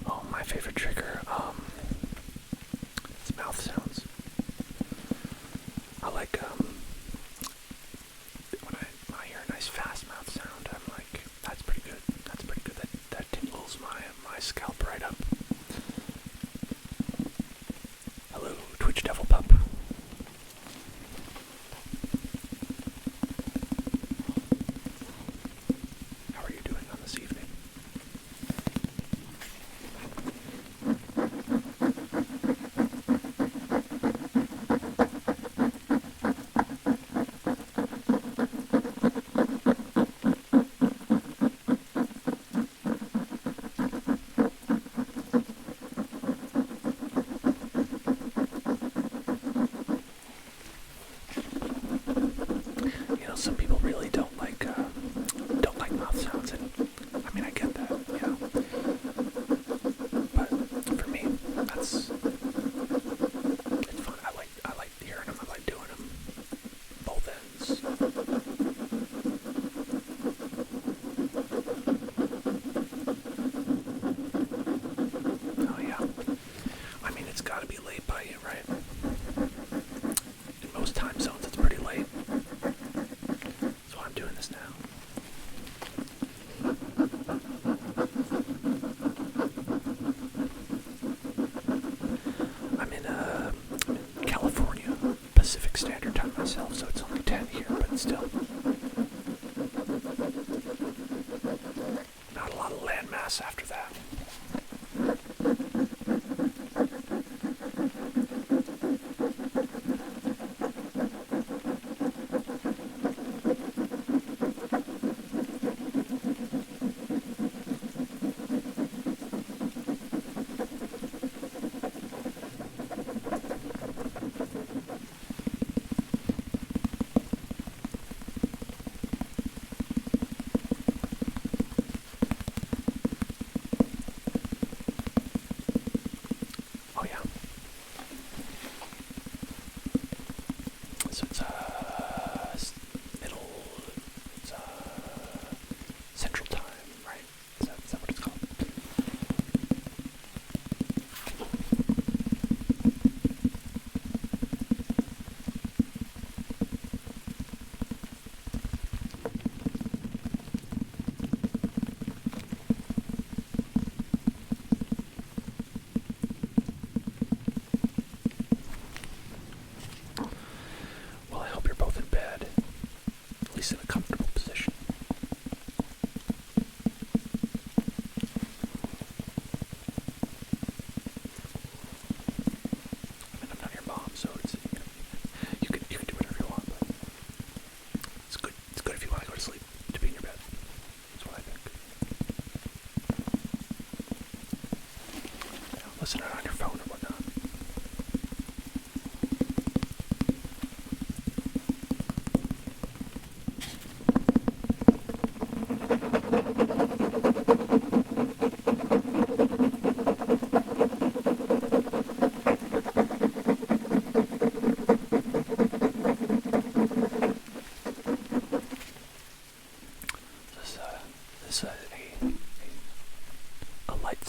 Oh, my favorite trigger, it's mouth sounds. I like, when I hear a nice fast mouth sound, I'm like, that's pretty good. That's pretty good. That tingles my scalp right up. Hello, Twitch Devil Pup. How are you doing on this evening?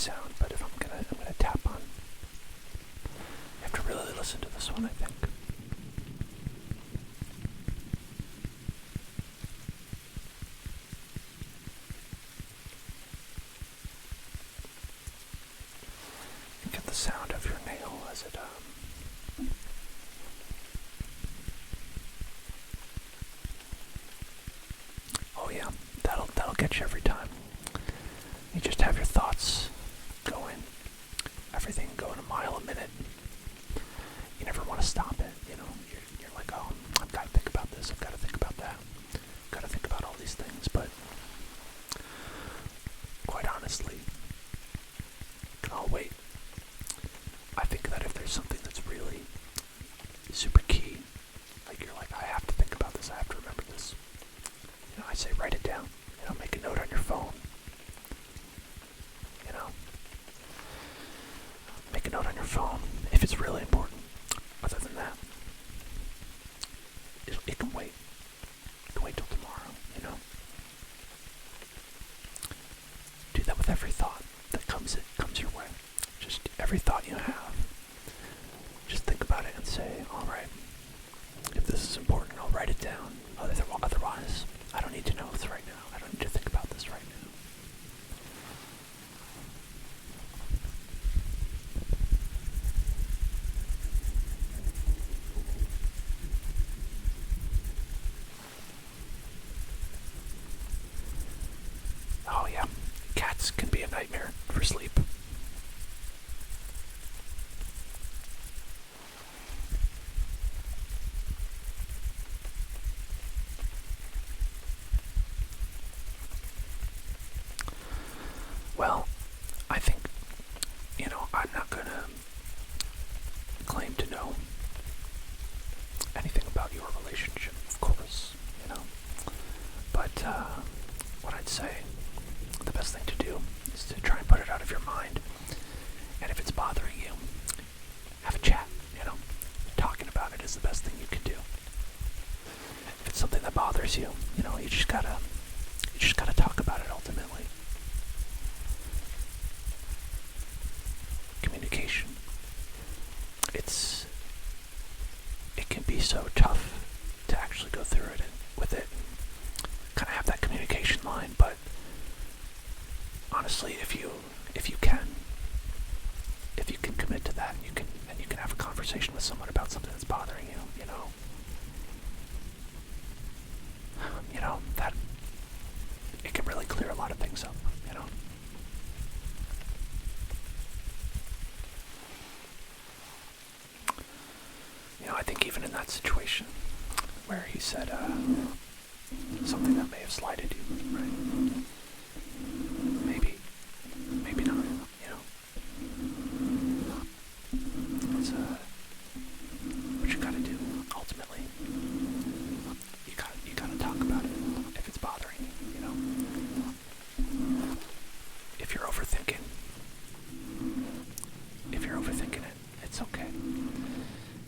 sound, but if I'm gonna tap on. You have to really listen to this one, I think. Get the sound of your nail as it oh yeah, that'll get you every time. You just have your thoughts going, everything going a mile a minute. You never want to stop it, you know. You're like, oh, I've got to think about this, I've got to think about that, I've got to think about all these things, but quite honestly, it can all wait. I think that if there's something that's really super key, like you're like, I have to think about this, I have to remember this, you know, I say write it down, you know, make a note on your phone, you know, make a note on your phone if it's really important. Other than that, it can wait. It can wait till tomorrow, you know. Do that with every thought that comes your way. Just every thought you have, just think about it and say, alright, if this is important, I'll write it down. Otherwise, I don't need to know this right now. I don't need to think about this right now. Oh yeah, cats can be a nightmare for sleep. Well, I think, you know, I'm not gonna claim to know anything about your relationship, of course, you know, but what I'd say, the best thing to do is to try and put it out of your mind, and if it's bothering you, have a chat, you know. Talking about it is the best thing you can do. If it's something that bothers you, you know, you just gotta talk about it ultimately. Communication. It can be so tough to actually go through it with it, kind of have that communication line, but honestly, if you can commit to that, and you can have a conversation with someone about something that's bothering you, you know, that it can really clear a lot of things up, you know. You know, I think even in that situation where he said something that may have slighted you, right? Maybe not, you know. It's what you gotta do. Ultimately, you gotta talk about it if it's bothering you, you know. If you're overthinking it, it's okay.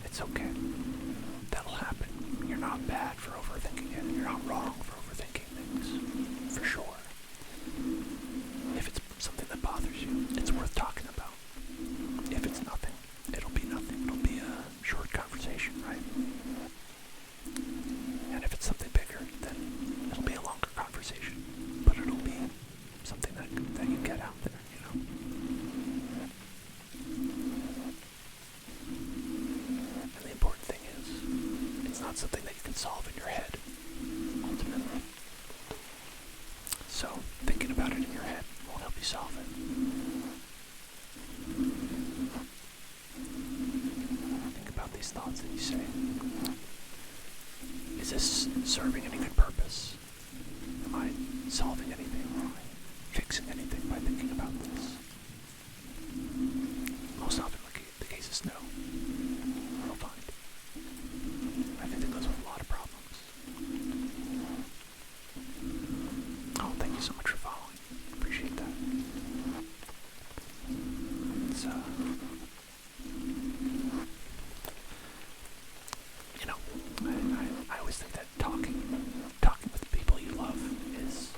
It's okay. That'll happen. You're not bad for overthinking it. You're not wrong for overthinking things, for sure. If it's something that bothers you, it's worth talking about. If it's nothing, it'll be nothing. It'll be a short conversation, right? And if it's something bigger, then it'll be a longer conversation. But it'll be something that you get out there, you know? And the important thing is, it's not something that you can solve in your head, ultimately. So, thinking about it in your head won't help you solve it. Think about these thoughts that you say. Is this serving any good purpose? Am I solving anything? Am I fixing anything by thinking about this? Most often the case is no. You'll find. I think that goes with a lot of problems. Oh, thank you so much for following. Appreciate that. It's, you know, I always think that talking with the people you love is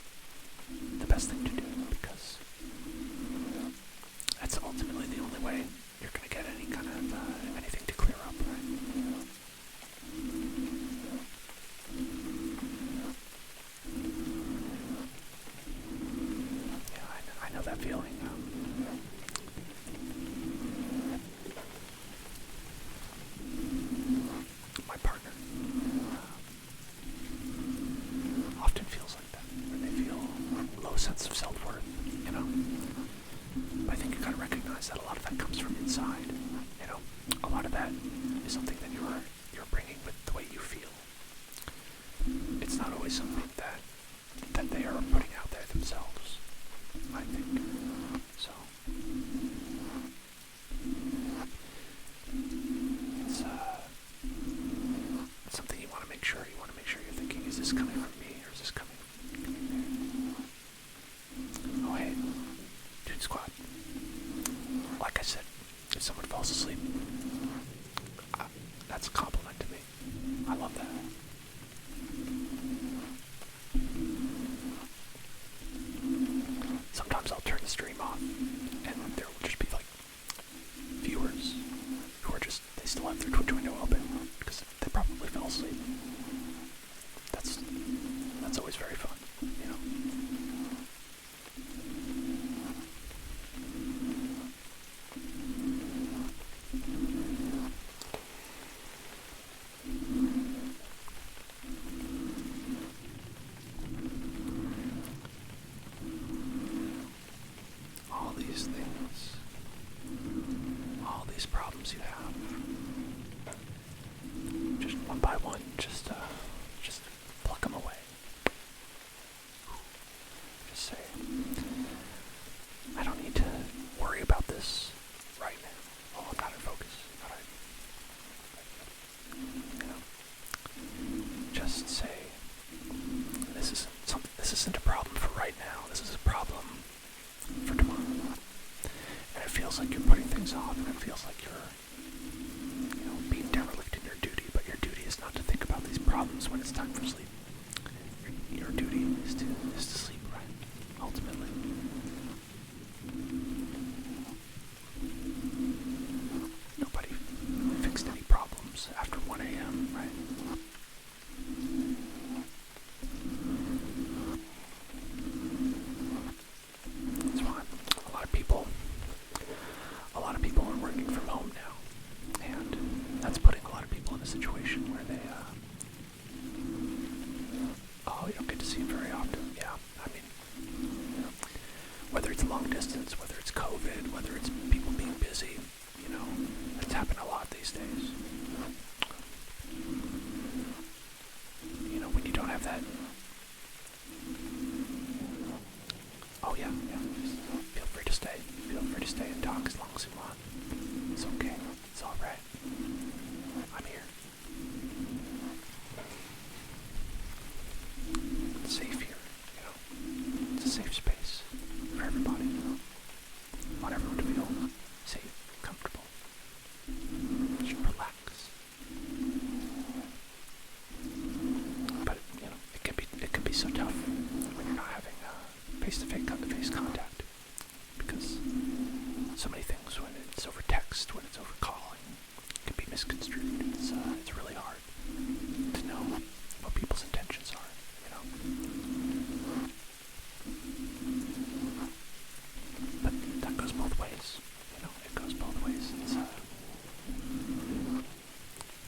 realize that a lot of that comes from inside. You know, a lot of that is something that you're bringing with the way you feel. It's not always something that they are putting out there themselves, I think. So it's something you want to make sure. You want to make sure you're thinking, is this coming from me or is this coming there? Oh hey, Dude Squad. Like I said, if someone falls asleep, that's a compliment to me. I love that. Sometimes I'll turn the stream off, and there will just be like viewers who are just, they still have their Twitch window open because they probably fell asleep. That's always very fun, you know. All these things, all these problems you have, just one by one, just pluck them away. Just say, I don't need to worry about this right now. Oh, I'm not in focus. Alright. You know, just say, this isn't a problem for right now. This is a problem for tomorrow. And it feels like you're putting things off, and it feels like you're, you know, being derelict in your duty, but your duty is not to think about these problems when it's time for sleep. Your duty is to sleep, right? Ultimately. Nobody fixed any problems after 1 a.m., right? That's why a lot of people are working from home now, and that's putting a lot of people in a situation where they, oh, you don't get to see it very often. Yeah, I mean, you know, whether it's long distance, whether it's COVID, whether it's people being busy, you know, it's happening a lot these days. You know, when you don't have that. Oh yeah, just feel free to stay. Feel free to stay and talk as long as you want. It's okay. It's alright. I'm here. It's safe here, you know. It's a safe space for everybody. I want everyone to feel safe, comfortable. Just relax. But you know, it can be so tough when you're not having face-to-face contact, because so many things, when it's over text, when it's over calling, can be misconstrued. It's really hard to know what people's intentions are, you know. But that goes both ways, you know. It goes both ways.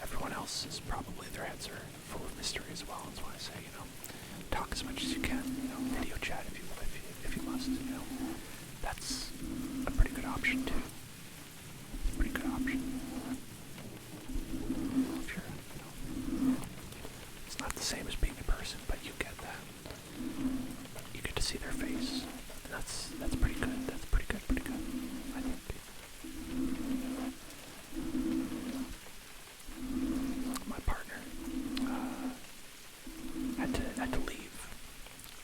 Everyone else is probably, their heads are full of mystery as well. That's why I say, you know, talk as much as you can, you know, video chat if you must, you know. That's a pretty good option too. Pretty good option. If you're, you know, it's not the same as being in person, but you get that. You get to see their face. And that's pretty good. That's pretty good, I think. My partner had to leave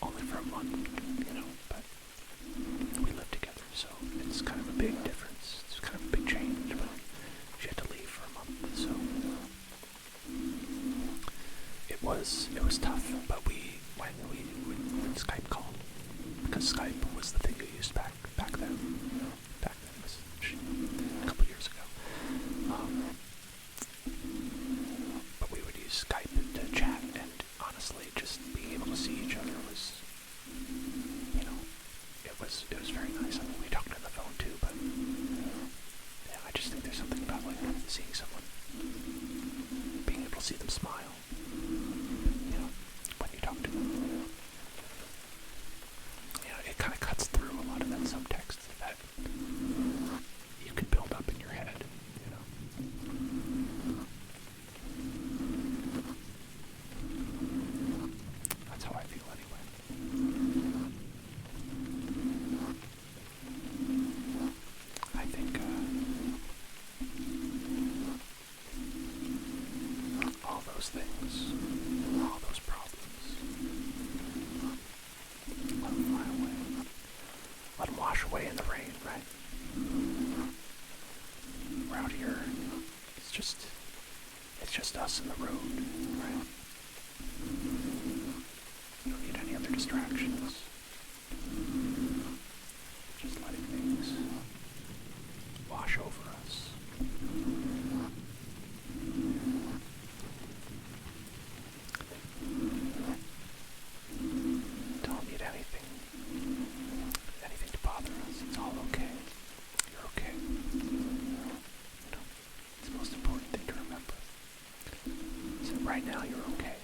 only for a month, you know, but we live together, so it's kind of a big difference. those things, all those problems, let them fly away. Let them wash away in the rain, right? We're out here. It's just us and the road, right? We don't need any other distractions. Just letting things wash over us. Don't need anything to bother us. It's all okay. You're okay. It's the most important thing to remember. So right now you're okay.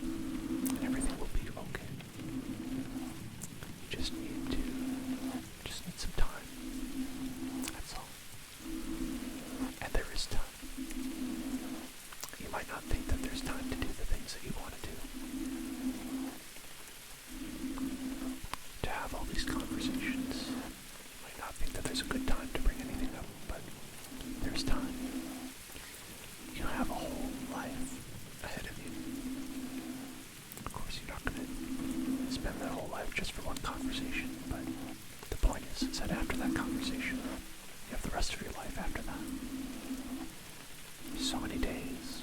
And everything will be okay. You just need some time. That's all. And there is time. You might not think that there's time to do the things that you want to do. To have all these conversations. You might not think that there's a good time to bring anything up, but there's time. You have a whole life ahead of you. Of course, you're not going to spend that whole life just for one conversation, but the point is that after that conversation, you have the rest of your life after that. So many days,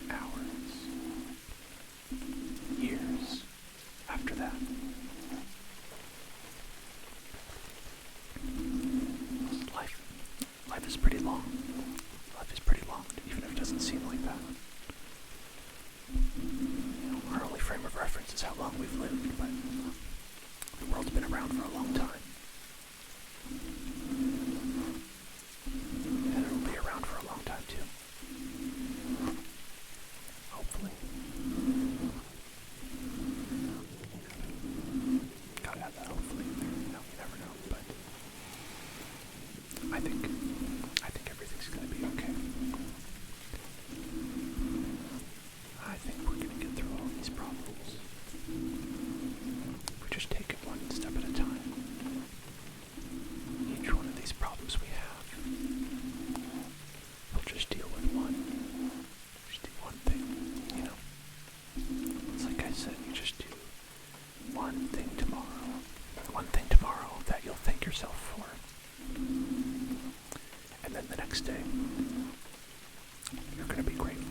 hours, years after that. Life is pretty long. Life is pretty long, even if it doesn't seem like that. Our only frame of reference is how long we've lived, but the world's been around for a long time. And it'll be around for a long time, too. Hopefully. Gotta have that hopefully in there. You never know, but I think everything's gonna be okay. I think we're gonna get through all these problems. We just take it one step at a time. Each one of these problems we have, we'll just deal with one. Just do one thing, you know. It's like I said, you just do one thing tomorrow. One thing tomorrow that you'll thank yourself for. And then the next day, you're going to be grateful.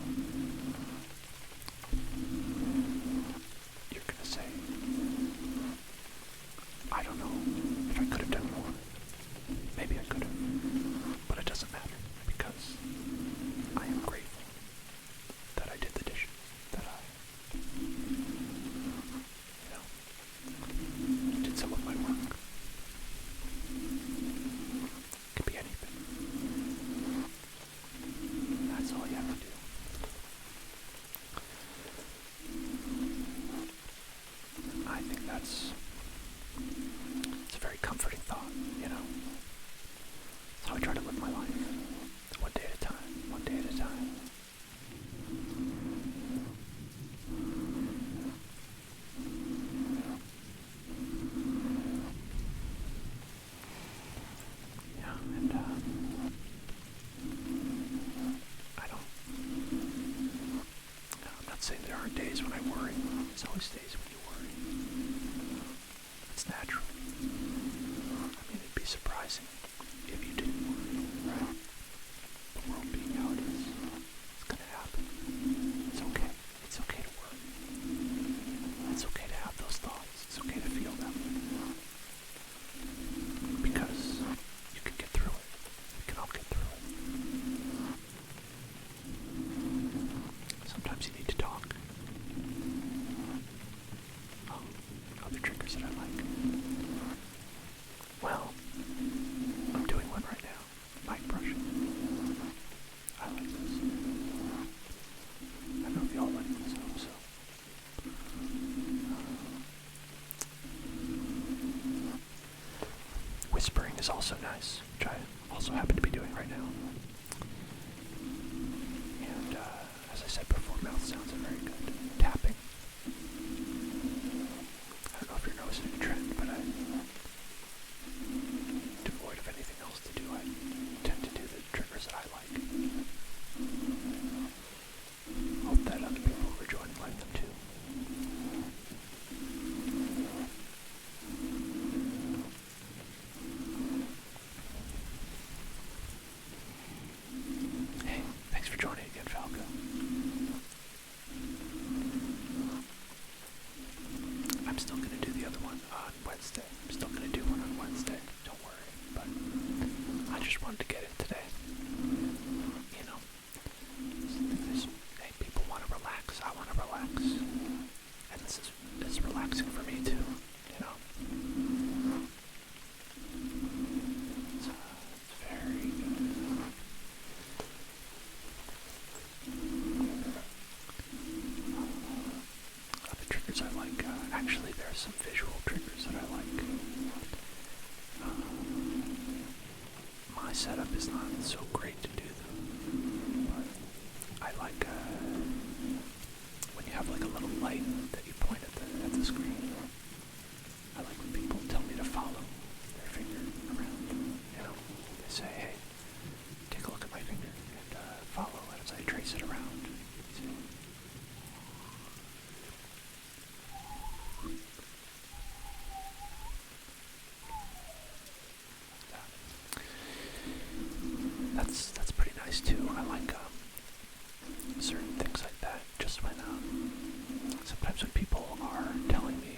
You're going to say, I don't know if I could have done more. Maybe I could have. But it doesn't matter because I am grateful that I did the dishes, that I, did some of my work. It could be anything. That's all you have to do. I think it's a very comforting thought, you know. That's how I try to live my life. One day at a time, one day at a time. Yeah, and I'm not saying there aren't days when I worry. There's always days when you worry. It's natural. I mean, it'd be surprising if you didn't worry, right? The world being how it is, it's gonna happen. It's okay. It's okay to worry. It's okay to have those thoughts. It's okay to feel them. Because you can get through it. We can all get through it. Sometimes you need to talk. Other triggers that I like. Well, I'm doing one right now. Mic brushing. I like this. I don't know if y'all like this. I hope so. Whispering is also nice, which I also happen to be doing right now. And as I said before, mouth sounds are very good. Tapping. I don't know if you're noticing a trend, but devoid of anything else to do, I tend to do the triggers that I like. Wednesday. I'm still going to do one on Wednesday, don't worry. But I just wanted to get in today. You know, hey, people want to relax. I want to relax. And this is relaxing for me too, you know. It's very good. Other triggers I like, actually there are some visual triggers that I like. My setup is not so great to do them, but I like when you have like a little light that you point at the screen. I like when people tell me to follow their finger around. You know, they say, hey, take a look at my finger and follow as I trace it around. See? That's pretty nice too. I like certain things like that. Just when sometimes when people are telling me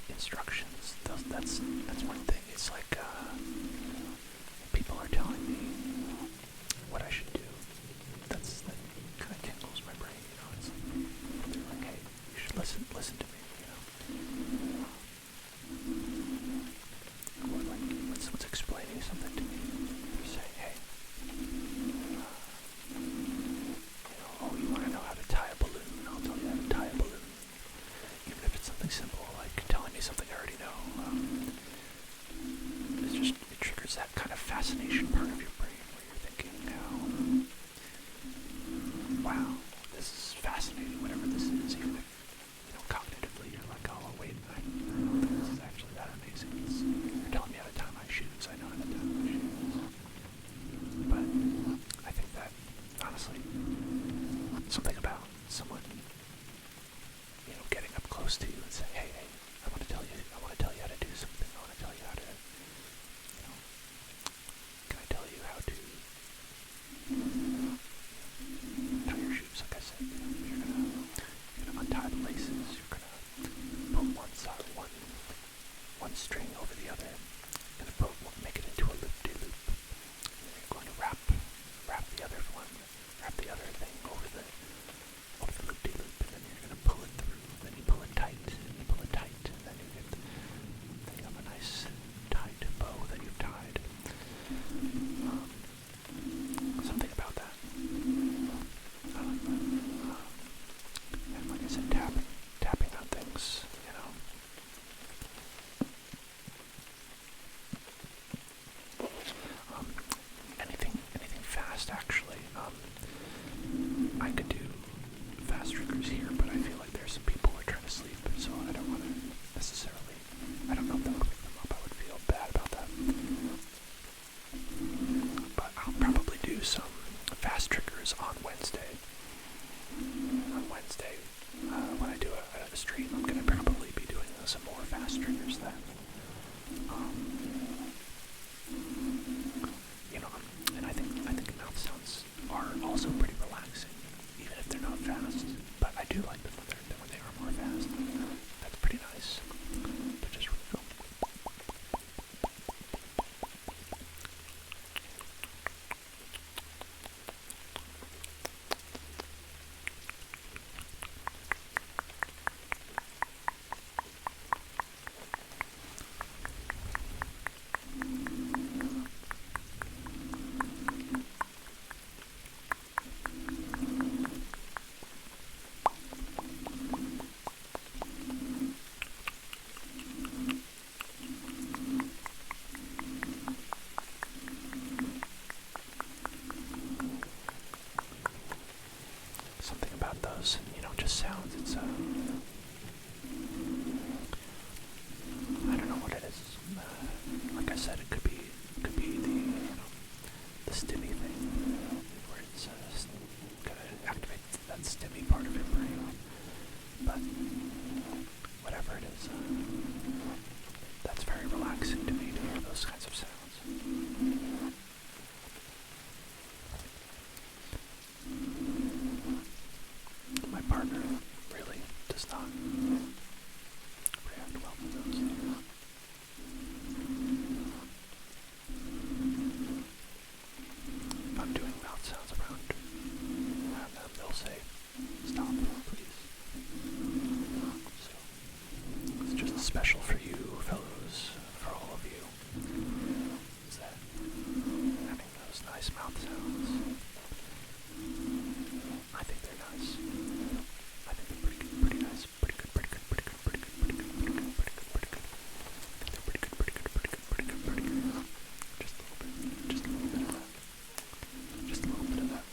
instructions, that's one thing. It's like people are telling me what I should do. That kind of tingles my brain. You know, it's they're like, hey, you should listen to me. You know. Or like when someone's explaining something to me, they say, hey, you know, oh, you want to know how to tie a balloon? I'll tell you how to tie a balloon. Even if it's something simple, like telling me something I already know. It triggers that kind of fascination part of your brain where you're thinking, wow, this is fascinating, whatever this is, even if, you know, cognitively you're like, oh, wait, I don't think this is actually that amazing. You're telling me how to tie my shoes, I know how to tie my shoes. But I think that, honestly, something about someone, you know, getting up close to you and saying, hey, I want to tell you how to do something. I want to tell you how to, you know, can I tell you how to tie your shoes? Like I said, you know, you're gonna untie the laces. You're gonna put one string over the other. You're gonna make it into a loop-de-loop. And then you're going to wrap the other one, wrap the other thing over the loop-de-loop, and then you're gonna pull it through. Then you pull it tight, and you pull it tight, and then you have a nice tight bow that you've tied. Something about that. I like that. And like I said, tapping on things, you know. Anything fast, actually. I could do fast triggers here, but I feel like there's some people who are trying to sleep, so I don't want to necessarily, I don't know if that would wake them up. I would feel bad about that. But I'll probably do some fast triggers on Wednesday. When I do a stream, I'm going to probably be doing some more fast triggers then. You know, and I think mouth sounds are also pretty relaxing, even if they're not fast. But I do like them when they are more fast. That's pretty nice. To just go. special for you fellows, for all of you, is that having those nice mouth sounds. I think they're nice. I think they're pretty nice. Pretty good. They're pretty good. Just a little bit of that. Just a little bit of that.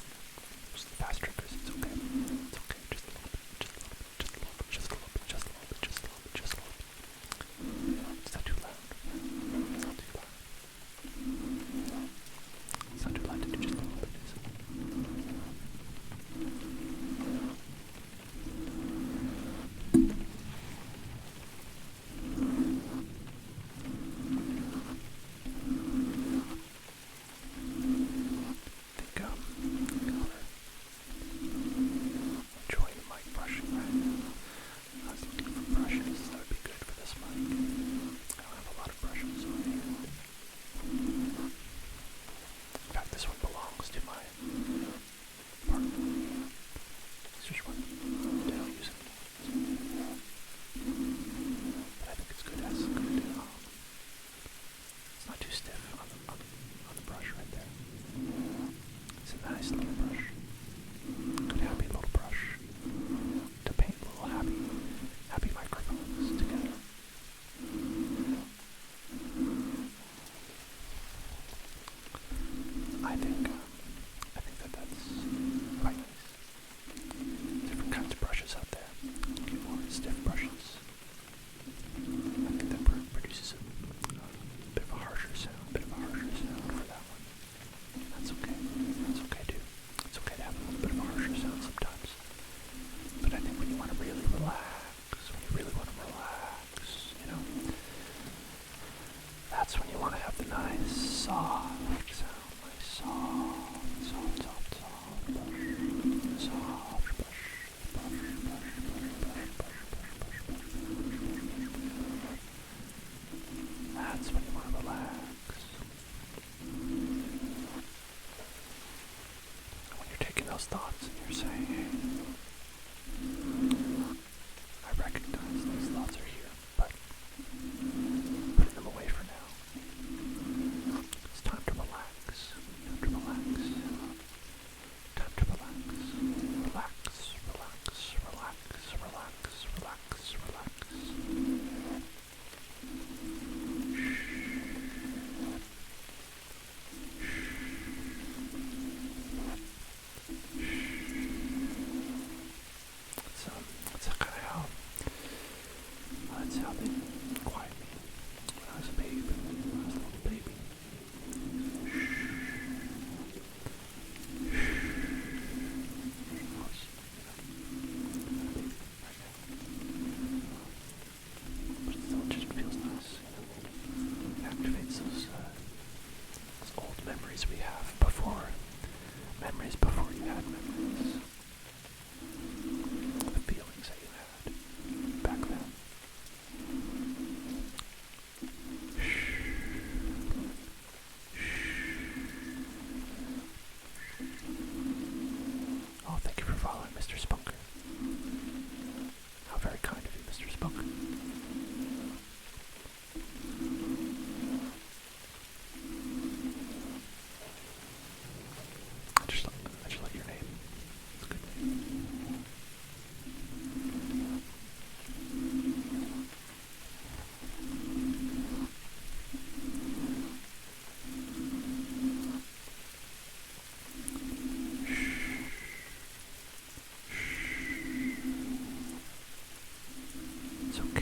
Just the fast triggers, it's okay. It's okay, just a little bit. It's not too loud. It's not too loud to do just a little bit, is it? Enjoying the mic brushing right now. I was looking for brushes that would be good for this mic. I don't have a lot of brushes on hand. In fact, this one belongs to my partner. It's just one. They don't use it. But I think it's good. It has good. It's not too stiff on the brush right there. It's a nice little brush. Good happy little brush to paint little happy microphones together. I think that's quite nice. Different kinds of brushes out there. Get more stiff brushes. I think that produces a bit of a harsher sound for that one. That's okay. That's okay too. It's okay to have a little bit of a harsher sound sometimes. But I think when you want to really relax, that's when you want to have the nice soft sound, nice soft brush, soft brush. That's when you want to relax. When you're taking those thoughts and you're saying, hey, I recognize those thoughts are here, but putting them away for now. It's time to relax. Time to relax. Time to relax. Relax. That's how they quiet me when I was a baby, when I was a little baby. But it still just feels nice, It activates those old memories we have before you had memories. The feelings that you had back then. Oh, thank you for following, Mr. Spunker. How very kind of you, Mr. Spunker. I just like your name. It's a good name. It's okay.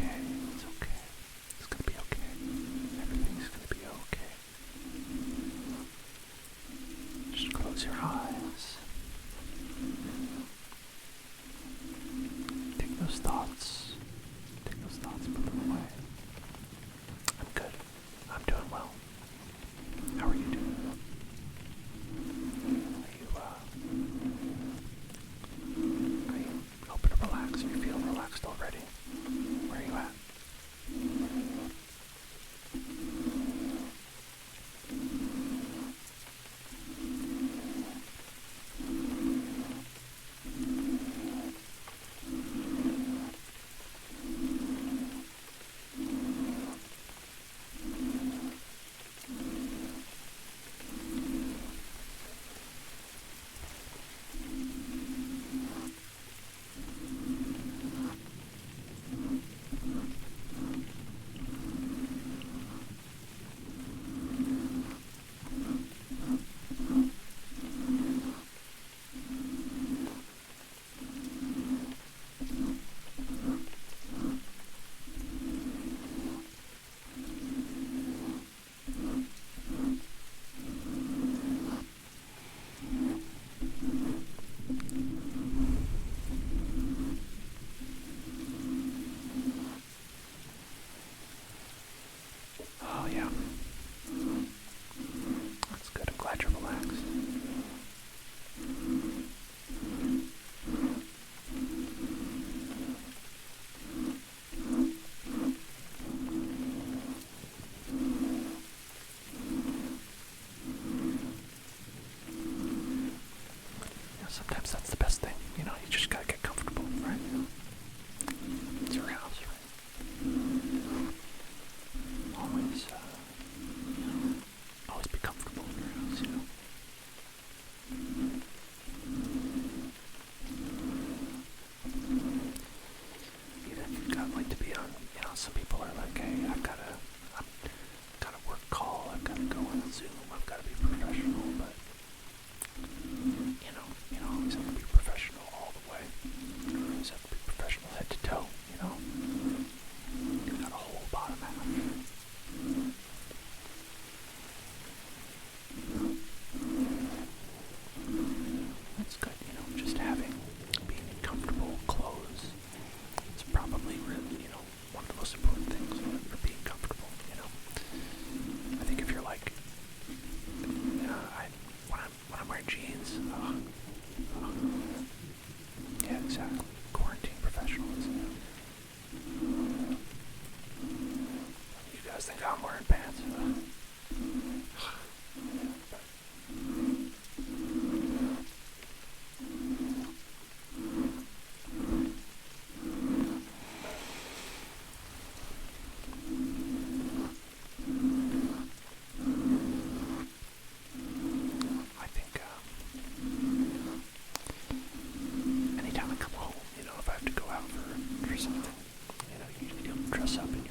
dress up in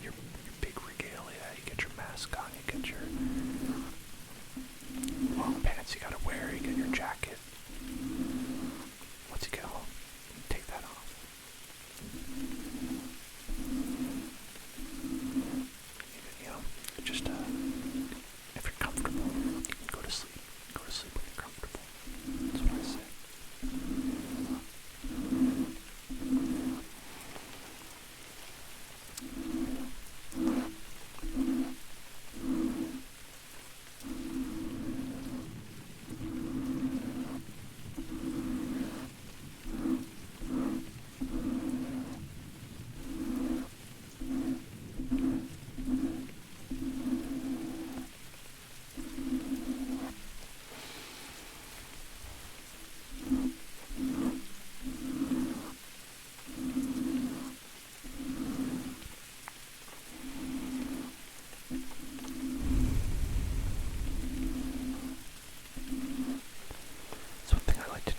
your big regalia. You get your mask on. You get your long pants you gotta wear. You get your jacket. Once you get home, take that off. You know, just if you're comfortable, you can go to sleep. Go to sleep when you're comfortable. That's what I say.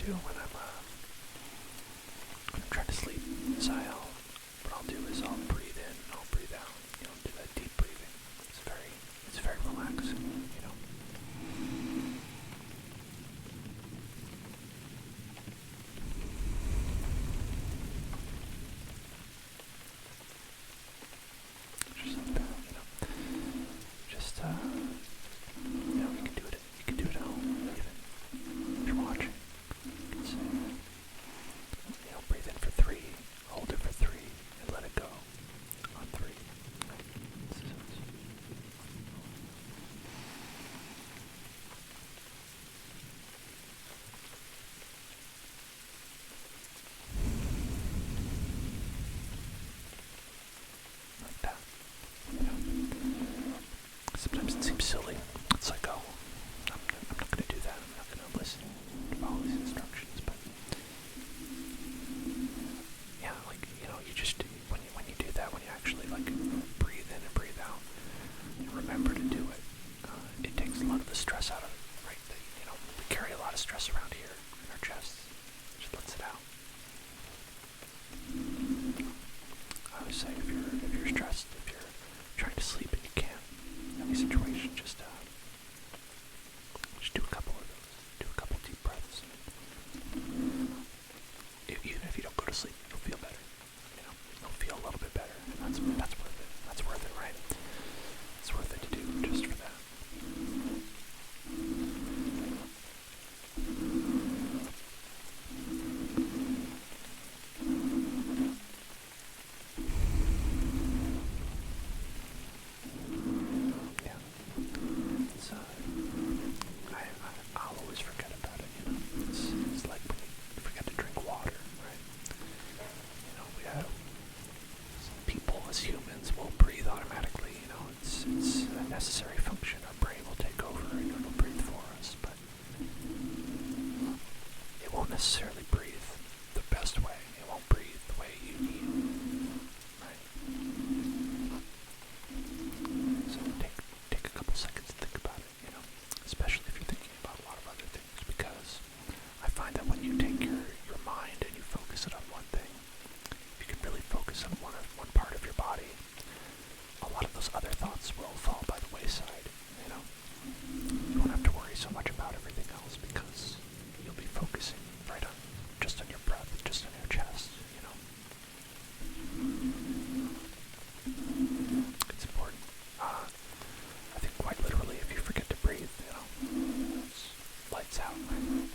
When I'm trying to sleep, is what I'll do is I'll breathe in and I'll breathe out. You know, do that deep breathing. It's very relaxing. You know. Just like that. You know. Just you know, you can do it. You can do it at home. Even if you're watching. You know, breathe in for 3, hold it for 3, and let it go on 3. Like that. You know, sometimes it seems silly. It's like, oh, I'm not going to do that. I'm not going to listen to all these instructions, but yeah, like, you know, you just, when you do that, when you actually, like, breathe in and breathe out, and remember to do it, it takes a lot of the stress out of it, right? You know, we carry a lot of stress around here in our chests. Just lets it out. I always say, if you're stressed, if you're trying to sleep and you can't, in any situation, just do a couple of those. Do a couple deep breaths. Even if you don't go to sleep, you'll feel better. You know, you'll feel a little bit better, and that's worth it. That's worth it, right? It's worth it to do just for that. Yeah. It's I'll always forget about it. You know, it's like when you forget to drink water, right? You know, we have people as humans will breathe automatically. You know, it's a necessary function. Our brain will take over and it'll breathe for us, but it won't necessarily breathe the best way. It won't breathe the way you need, right? So take a couple seconds to think about it. You know, especially if you're thinking about a lot of other things, because I find that when you take your mind and you focus it on one thing, you can really focus on one part of your body, a lot of those other thoughts will fall by the wayside, you know. You won't have to worry so much about everything else because you'll be focusing right on, just on your breath, just on your chest, you know. It's important. I think quite literally, if you forget to breathe, you know, it's lights out, right?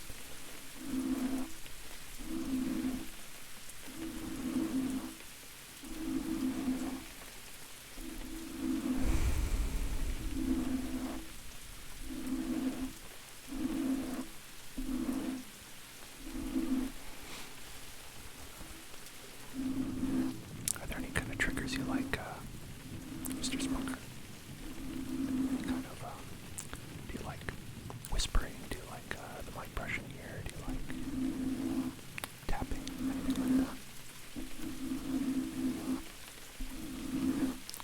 Are there any kind of triggers you like, Mr. Smoker? Kind of, do you like whispering? Do you like the mic brushing here? Do you like tapping? Anything like that?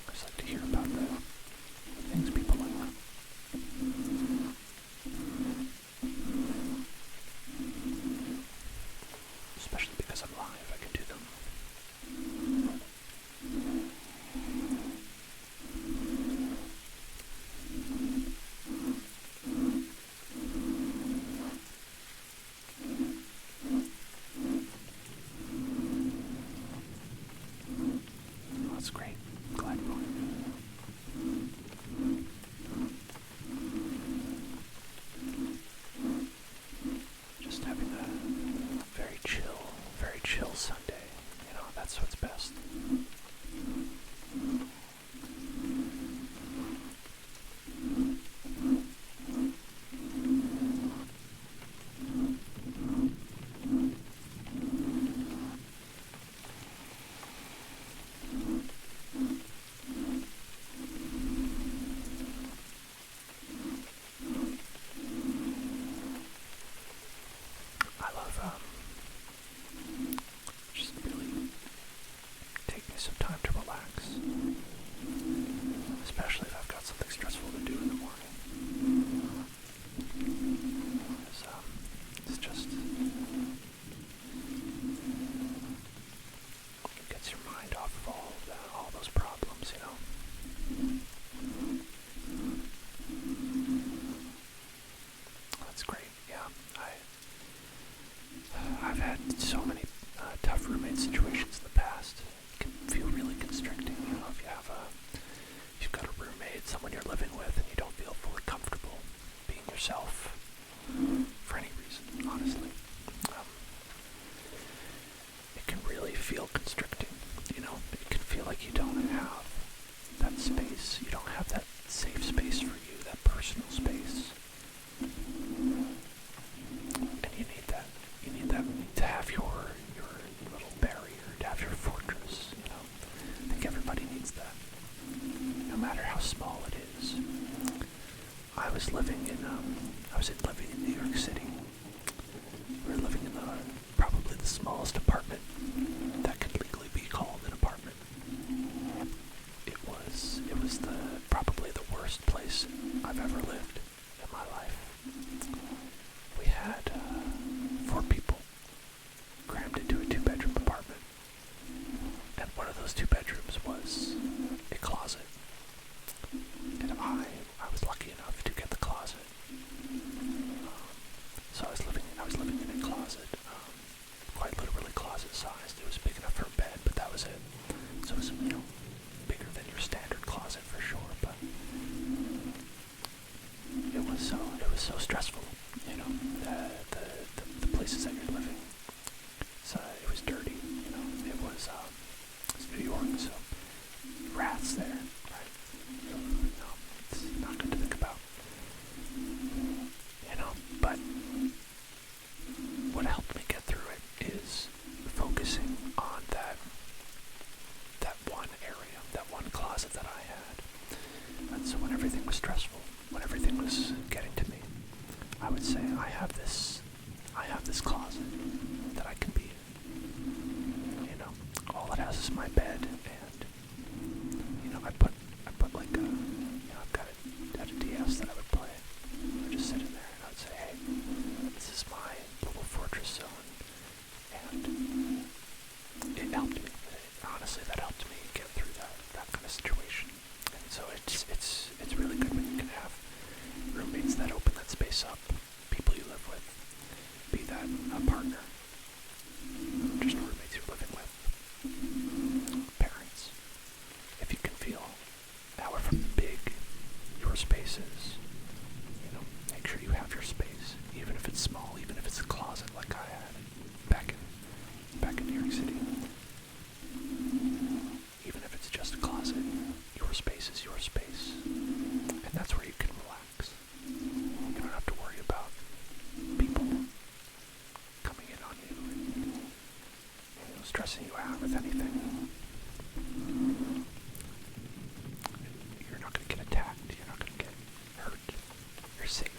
I just like to hear about the things people like. Especially because I'm live, I can do them. matter how small it is. I was living in New York City. We were living in probably the smallest apartment that could legally be called an apartment. It was probably the worst place I've ever lived in my life. We had 4 people crammed into a 2-bedroom apartment, and one of those 2 bedrooms was a closet. And I was lucky enough to get the closet. So I was living in a closet, quite literally closet sized. It was big enough for a bed, but that was it. So it was, bigger than your standard closet for sure, but it was so stressful, the places that you're living. So it was dirty, it was New York, so rats there, right? It's not good to think about, but what helped me get through it is focusing on that one area, that one closet that I had. And so when everything was stressful, when everything was getting to me, I would say, I have this closet that I can be in. All it has is my bed, and I put like I've got a DS that I would play. I would just sit in there and I would say, hey, this is my little fortress zone, and it helped me. Honestly, that helped me get through that kind of situation. And so it's really good when you can have roommates that open that space up, people you live with, be that a partner, just roommates you're living with, parents. If you can feel however big your space is, make sure you have your space, even if it's small, even if it's a closet like I had back in New York City. Even if it's just a closet, your space is your space. And that's where you can relax. You don't have to worry about people coming in on you and stressing you out with anything. You're not going to get attacked. You're not going to get hurt. You're safe.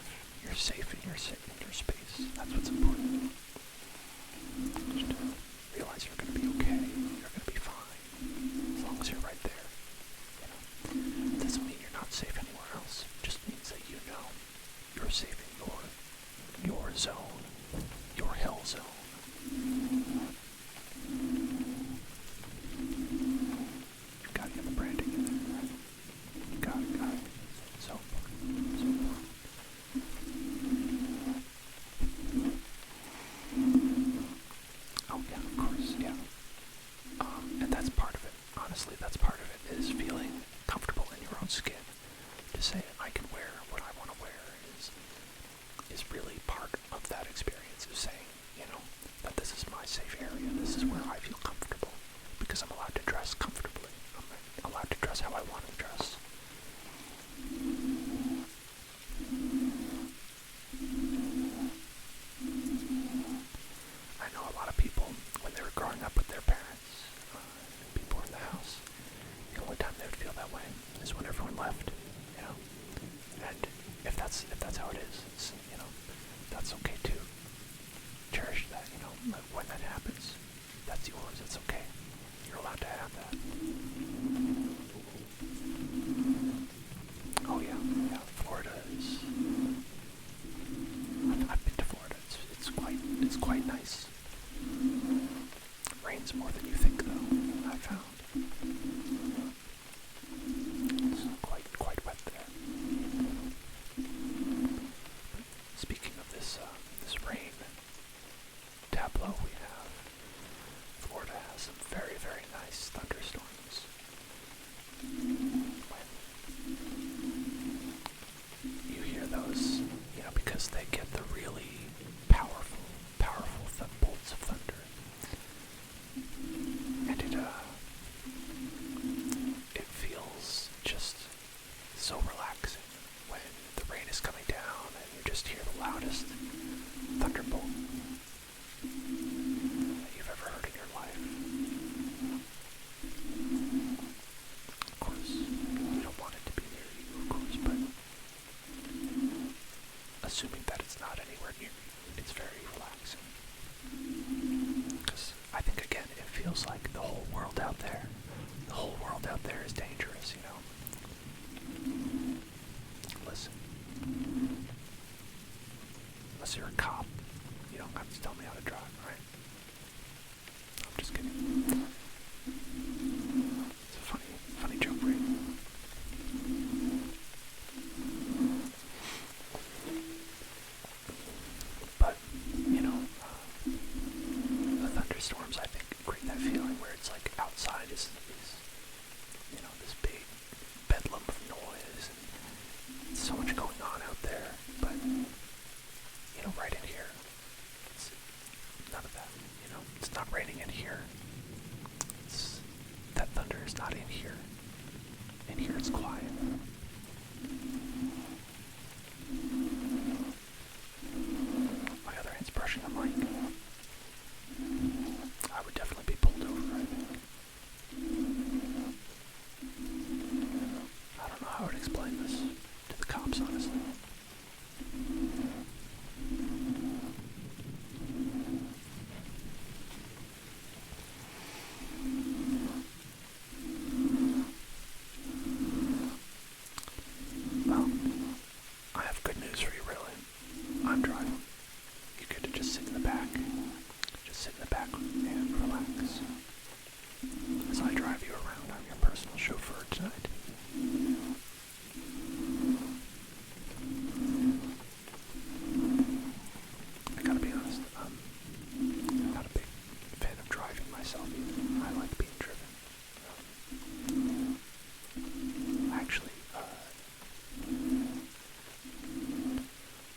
You're safe and you're safe in your space. That's what's important. Just realize you're going to be okay. You're going to be fine. As long as you're right there. It doesn't mean you're not safe anywhere else. It just means that you're safe in your zone, your hell zone. You gotta get the branding in there, right? Got it. So important. Oh yeah, of course, yeah. And that's part of it. Honestly, that's part of it, is feeling comfortable in your own skin. To say I can wear what I want to wear is really part of that experience of saying, that this is my safe area. This is where I feel comfortable because I'm allowed to dress comfortably. I'm allowed to dress how I want to dress. I know a lot of people, when they were growing up with their parents, people in the house, the only time they would feel that way is when everyone left, And if that's how it is, that's okay too. Cherish that, when that happens, that's yours, it's okay. You're allowed to have that. Oh yeah, Florida is... I've been to Florida, it's quite nice. Rains more than you think though, I found. It's quite wet there. Speaking of this rain tableau we have, Florida has some very, very nice thunderstorms. world out there is dangerous, you know. Listen. Unless you're a cop, you don't have to tell me how to drive, right? I'm just kidding. It's a funny joke, right? But, you know, the thunderstorms, I think, create that feeling where it's like outside is you know, this big bedlam of noise and so much going on out there, but, you know, right in here, it's none of that, you know, it's not raining in here, that thunder is not in here. In here it's quiet. My other hand's brushing a mic. I would definitely be pulled over, I think. I don't know how I would explain this to the cops, honestly. Well, I have good news for you, really. I'm driving. You get to just sit in the back. Just sit in the back and relax. As I drive you around, I'm your personal chauffeur tonight. I gotta be honest, I'm not a big fan of driving myself either. I like being driven. Actually,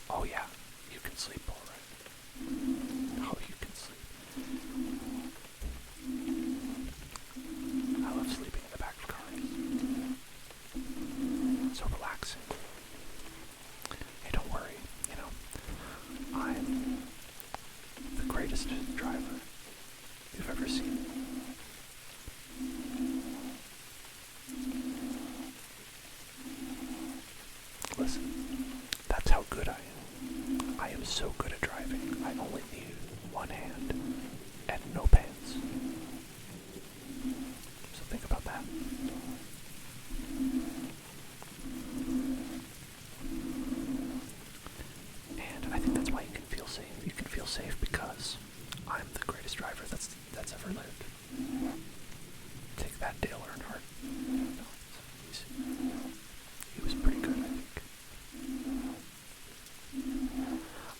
oh yeah, you can sleep alright. Oh, you can sleep. I love sleeping in the back of cars. So relaxing. Hey, don't worry, you know, I'm the greatest driver you've ever seen. Listen, that's how good I am. I am so good at driving, I only need one hand and no pants. So think about that. And I think that's why you can feel safe. You can feel safe because I'm the greatest driver that's ever lived. Take that, Dale Earnhardt. No, he was pretty good, I think.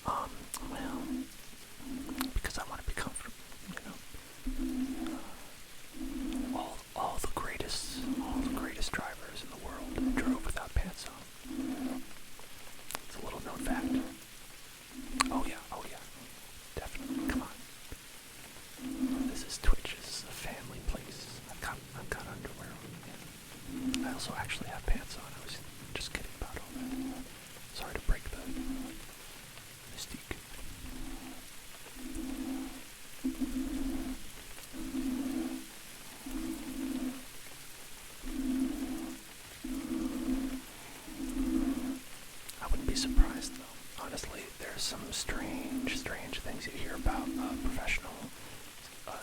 Well, because I want to be comfortable, you know. All the greatest drivers in the world drove without pants on. It's a little known fact. Oh yeah, definitely. Come on. This is Twitch. This is a family place. I've got underwear on. Yeah. I also actually have pants on. I was just kidding about all that. Sorry to break the mystique. I wouldn't be surprised though. Honestly, there's some strange things you hear about professional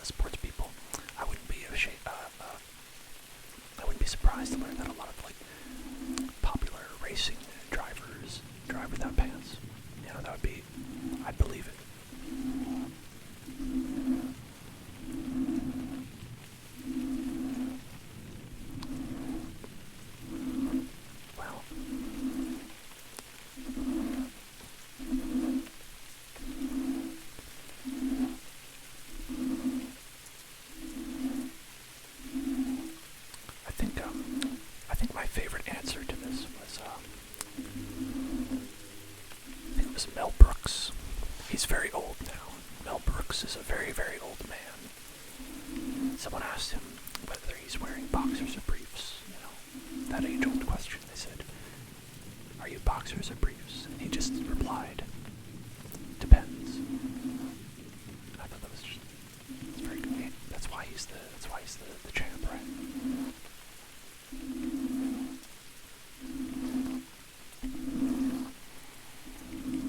sports people. I wouldn't be surprised to learn that a lot of like popular racing drivers drive without pants. You know, that would be, I'd believe it. Well, I think my favorite answer to this was, I think it was Mel Brooks. He's very old now. Mel Brooks is a very, very old man. Someone asked him whether he's wearing boxers or briefs, you know, that age-old question. They said, "Are you boxers or briefs?" And he just replied, "Depends." I thought that was just, it's very good. That's why he's the champ, right?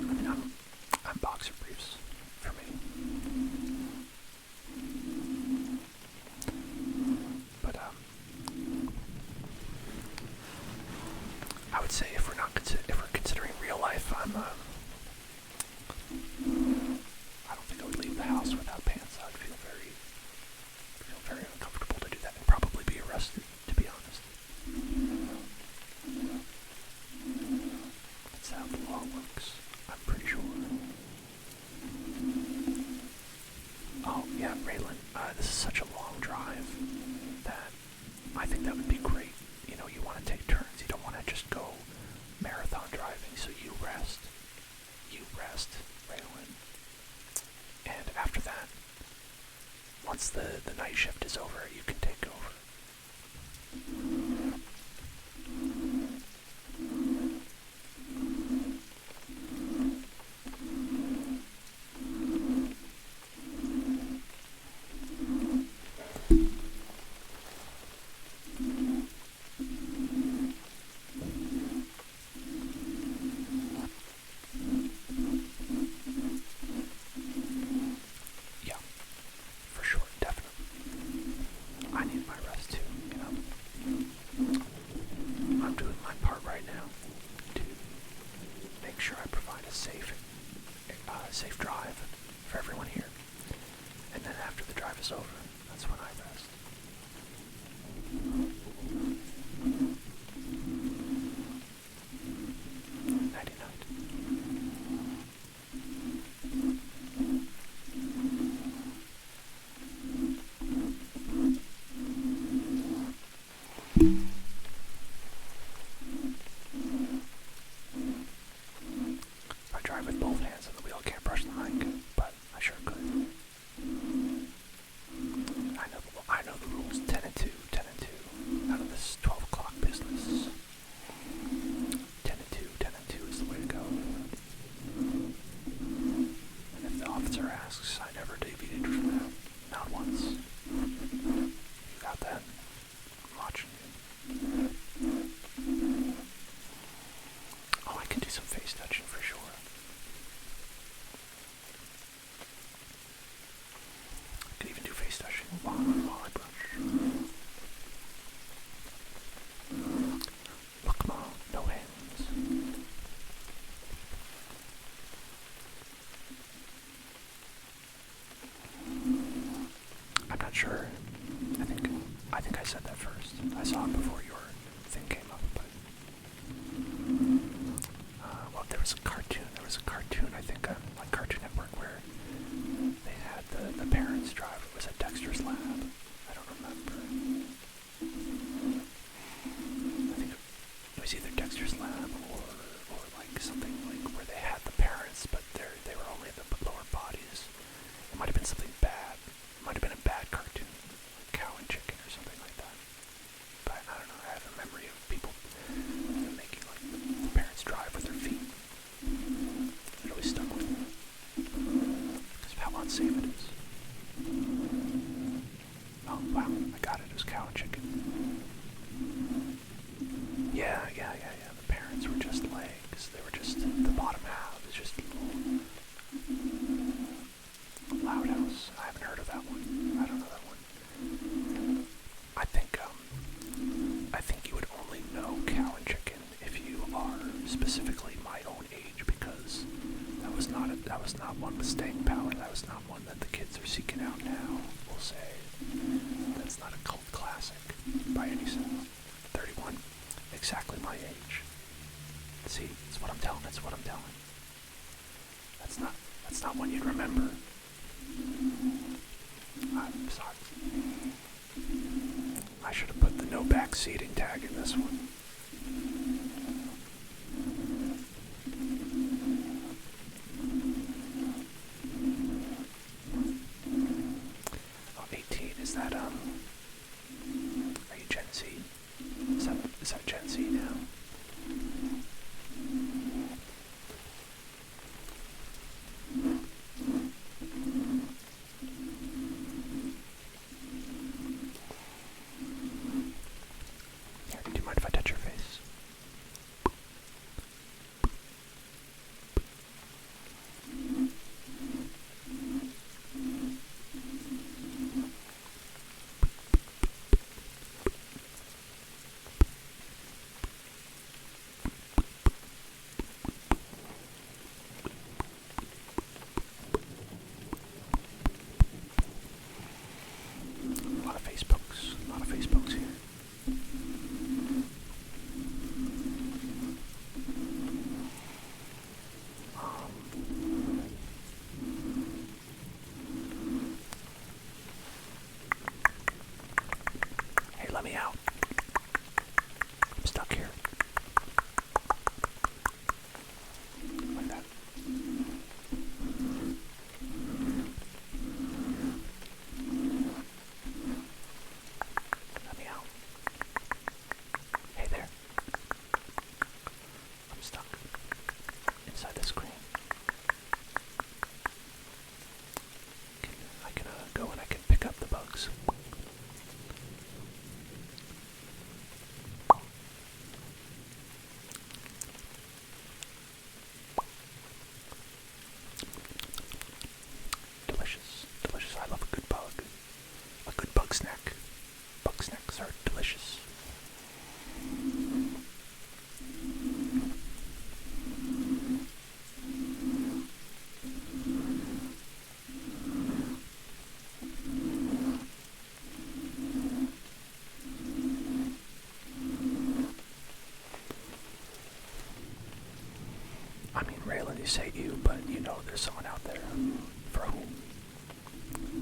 I mean, I'm boxer briefs for me. But would say if we're considering real life, I don't think I would leave the house without pants. I'd feel very uncomfortable to do that and probably be arrested, to be honest. That's how the law works, I'm pretty sure. Oh, yeah, Raylan, this is such a long drive that I think that would be great. You know, you want to take turns. You don't want to just go marathon driving, so you rest. You rest, Raylan. And after that, once the night shift is over, you can take over. Safe drive for everyone here. And then after the drive is over, that's when I rest. Nighty night. I drive with both hands on the wheel, can't brush the mic, but I sure could. I know the rules, 10 and 2, 10 and 2, out of this 12 o'clock business. 10 and 2, 10 and 2 is the way to go. And if the officer asks, I never deviated from that, not once. You got that? I'm watching you. Oh, I can do some face touching for sure. I can even do face touching while I brush. Look, Mom, no hands. I'm not sure. I think I said that first. I saw it before your thing came up, but well, there was a cartoon, I think, on like Cartoon Network where they had the parents drive. It was at Dexter's Lab. I don't remember. I think it was either Dexter's Lab or like something like where they had the parents, but they were only the lower bodies. It might have been something bad. It might have been a bad cartoon, like Cow and Chicken or something like that. But I don't know. I have a memory of people making like the parents drive with their feet. It always stuck with me because of how unsafe it is. Oh wow, I got it. It was Cow and Chicken. Yeah. The parents were just legs. They were just the bottom half. It's just Loud House. I haven't heard of that one. I don't know that one. I think you would only know Cow and Chicken if you are specifically my own age, because that was not one with staying power. That was not one that the kids are seeking out now. We'll say that's not a cult classic by any sense. 31, exactly my age. See, it's what I'm telling. It's what I'm telling. That's not one you'd remember. I'm sorry. I should have put the no back seating tag in this one. Oh, 18, is that, are you Gen Z? Is that Gen Z now? Here, do you mind if I touch your say ew, but you know there's someone out there for whom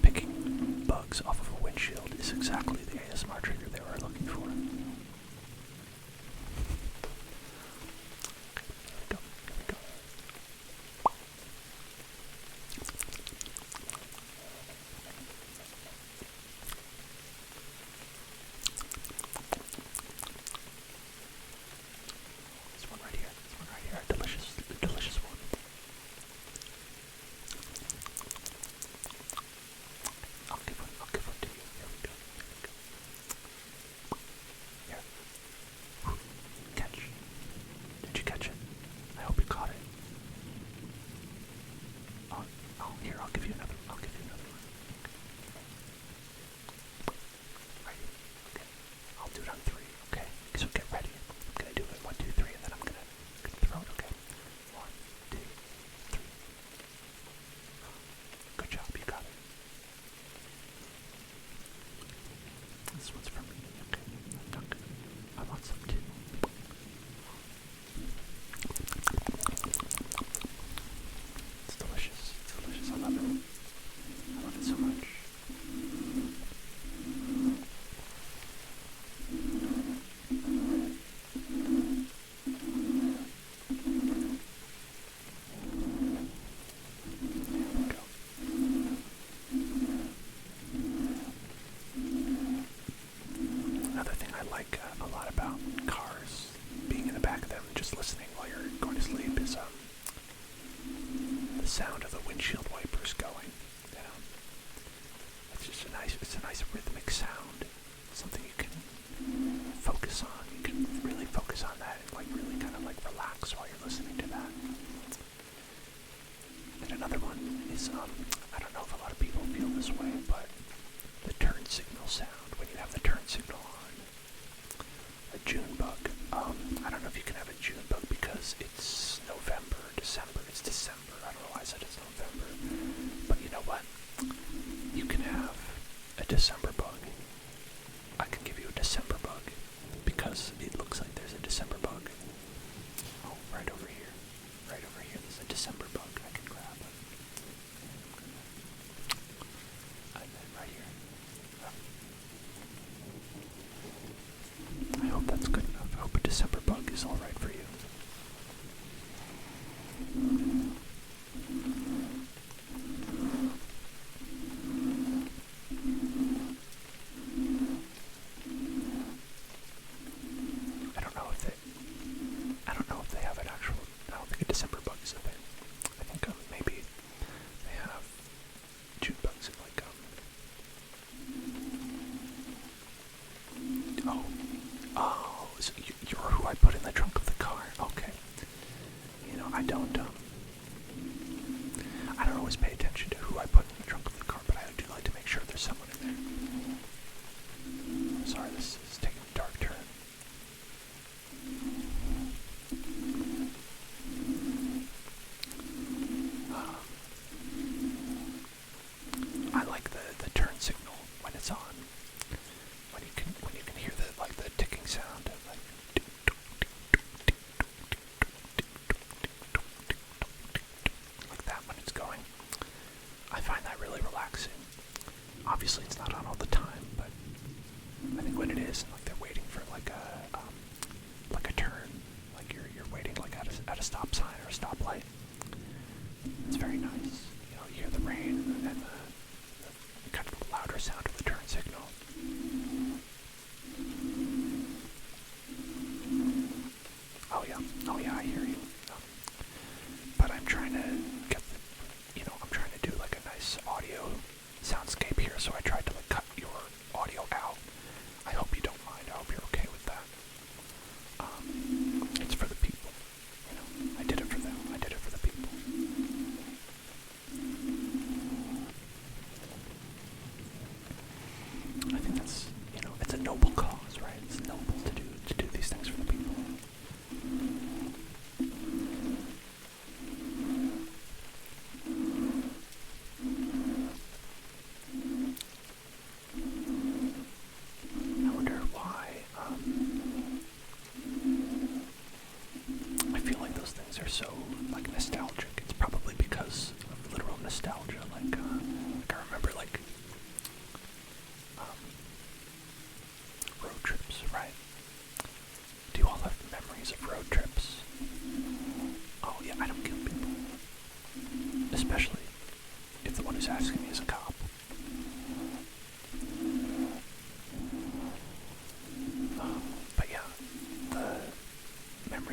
picking bugs off of a windshield is exactly the ASMR trigger they were looking for. Here we go. This one right here. A delicious one. I'll give one to you. Here we go. Here. Catch. Did you catch it? I hope you caught it. Here, I'll give you another one. Right. Okay. I'll do it on 3, okay? So get ready. I'm gonna do it 1, 2, 3, and then I'm gonna throw it, okay? 1, 2, 3. Good job, you got it. This one's for me, okay? I want some too. It's delicious. I love it. I love it so much. Another thing I like a lot about cars, being in the back of them, just listening while you're going to sleep, is the sound of the windshield wipers going. You know, it's a nice rhythmic sound. Something you can focus on. You can really focus on that and like really kind of like relax while you're listening to that. And another one is I don't know if a lot of people feel this way, but the turn signal sound when you have the turn signal on. A June bug. I don't know if you can have a June bug because it's November, December. It's December. I don't know why I said it's November. But you know what? You can have a December bug. I can give you a December bug because it looks like there's a December bug. Oh, right over here. There's a December bug I can grab.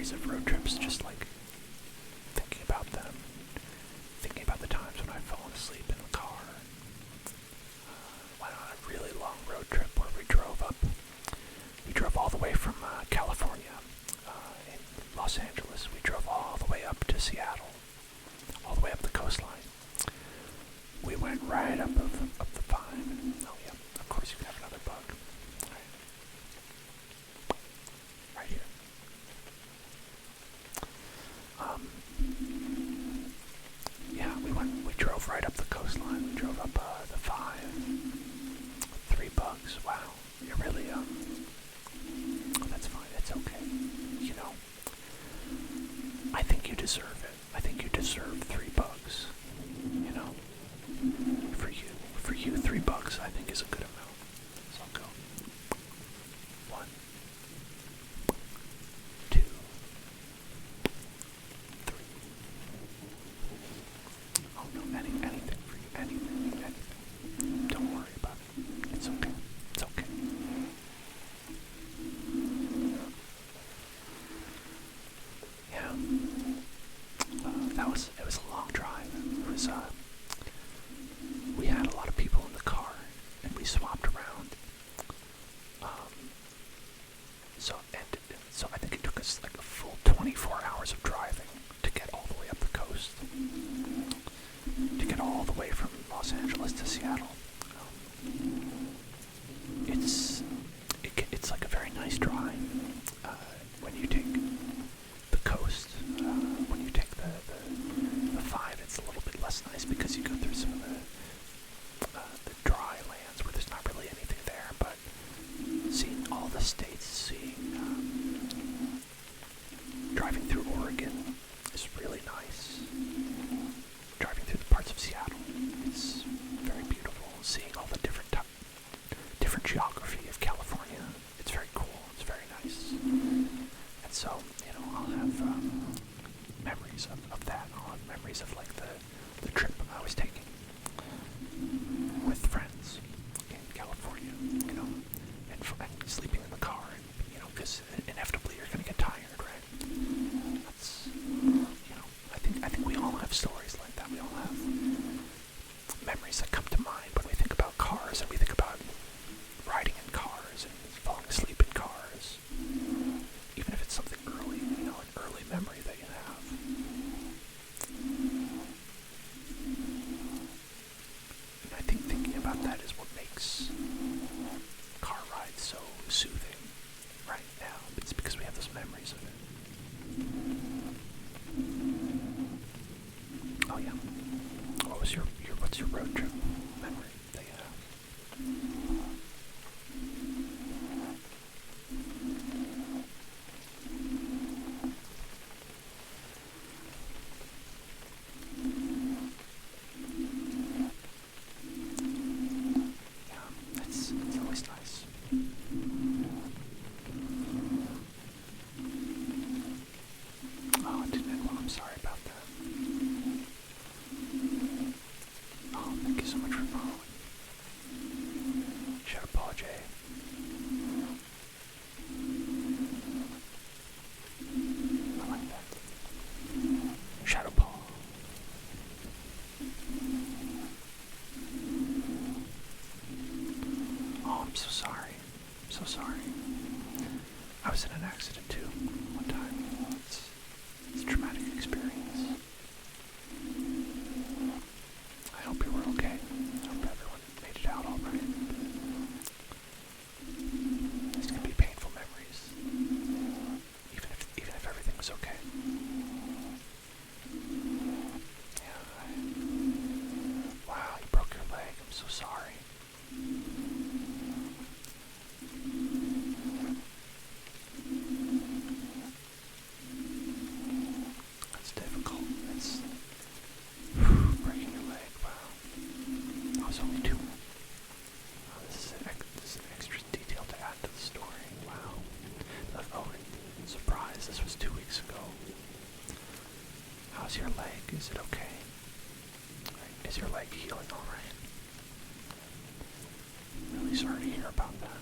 memories of road trips, just like thinking about them, thinking about the times when I've fallen asleep in the car. Went on a really long road trip where we drove all the way from California, in Los Angeles. We drove all the way up to Seattle, all the way up the coastline. We went right up the 5. Oh yeah, of course you can have another bug. Right here. Yeah, we drove right up the coastline. We drove up the 5. 3 bugs. Wow. It really, that's fine. It's okay. You know, I think you deserve it. I think you deserve 3 bugs. You know, for you, 3 bugs I think is a good amount. So I'll go 1, 2, 3. Oh no, anything for you, anything. Don't worry about it. It's okay. It's okay. Yeah. It was a long drive. It was, we had a lot of people in the car, and we swapped around. So I think it took us like a full 24 hours of driving to get all the way up the coast, to get all the way from Los Angeles to Seattle. It's like a very nice drive when you take the coast. When you take the 5, it's a little bit less nice because you go through some of the dry lands where there's not really anything there. But seeing all the states, driving through Oregon is really nice. Driving through the parts of Seattle, it's very beautiful. Seeing all the different geography of California, it's very cool. It's very nice. And so, you know, I'll have memories of that. I'll have memories of like the trip I was taking with friends in California, you know, and sleeping in the car, and, you know, because inevitably you're going to get tired, right? That's, you know, I think we all have stories like that. We all have memories that come to mind when we think about cars, and we think about riding in cars and falling asleep in cars, even if it's something early, you know, an early memory that you have. And I think thinking about that is what makes car rides so soothing right now. It's because we have those memories of it. Oh yeah. What's your road trip memory that you have? Yeah, it's always nice. Oh, it didn't end well. I'm sorry about that. Oh, thank you so much for following. Shadow Paw J. I like that. Shadow Paw. Oh, I'm so sorry. I'm so sorry. I was in an accident too one time. It's a traumatic experience. I hope you were okay. I hope everyone made it out all right. These can be painful memories, even if everything was okay. Yeah. Wow, you broke your leg. I'm so sorry. That's difficult. That's breaking your leg. Wow. That was only 2. Oh, this is an extra detail to add to the story. Wow. Oh, and surprise, this was 2 weeks ago. How's your leg? Is it okay? Is your leg healing all right? Really sorry to hear about that.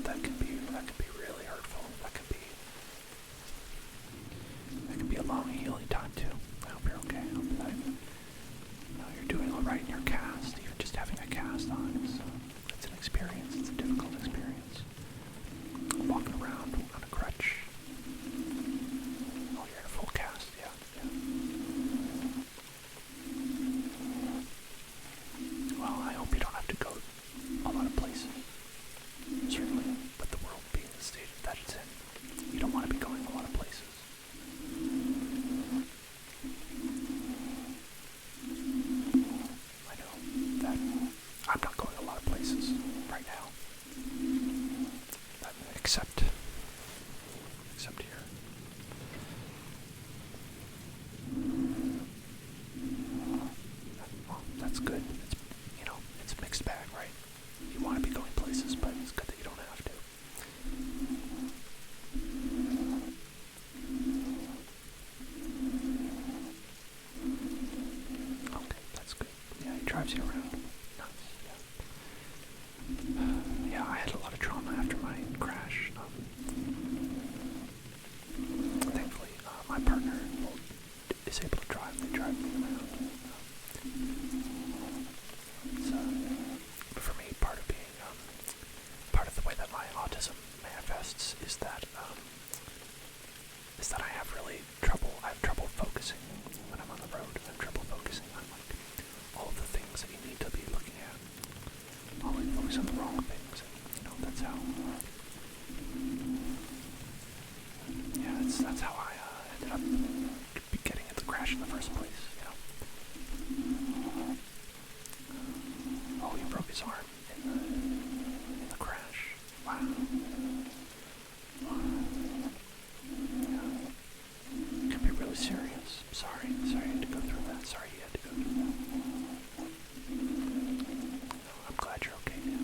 that can be really hurtful. That can be a long healing time too. I hope you're okay. I hope that you're doing all right in your cast. Even just having a cast on it's an experience. It's a difficult experience. Walking around on a crutch. Oh, you're in a full cast. Yeah. Well, I hope you don't have to go a lot of places. Certainly, with the world being the state that it's in, you don't want to be going a lot of places. I know that I'm not going a lot of places right now. Except here. Well, that's good. It's a mixed bag, right? You want to be going places, but it's good that you don't have to. Okay, that's good. Yeah, he drives you around. Nice, yeah. Yeah, I had a lot of trauma after my crash. Thankfully, my partner is able to drive. They drive me around. For me, part of the way that my autism manifests is that I have trouble focusing when I'm on the road. I have trouble focusing on all of the things that you need to be looking at. Always focus on the wrong things, and that's how. Yeah, that's how I ended up getting in the crash in the first place. Oh, he broke his arm in the crash. Wow. Yeah. It can be really serious. Sorry you had to go through that. I'm glad you're okay now.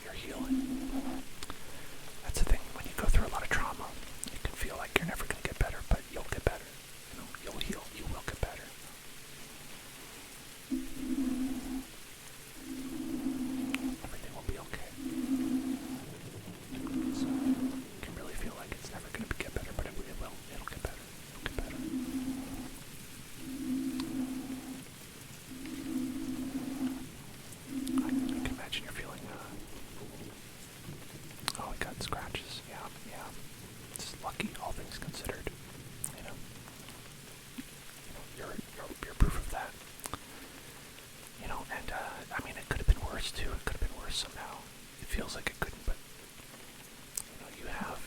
You're healing. That's the thing, when you go through a lot of trauma, it can feel like you're never going to get better, but you'll get better. You'll heal. You will get better. Everything will be okay. So, you can really feel like it's never going to get better, but it will. It'll get better. It'll get better. I can imagine you're feeling, oh, we got scratches. Yeah. It's lucky, all things considered. You're proof of that. And I mean, it could have been worse too. It could have been worse somehow. It feels like it couldn't, but you have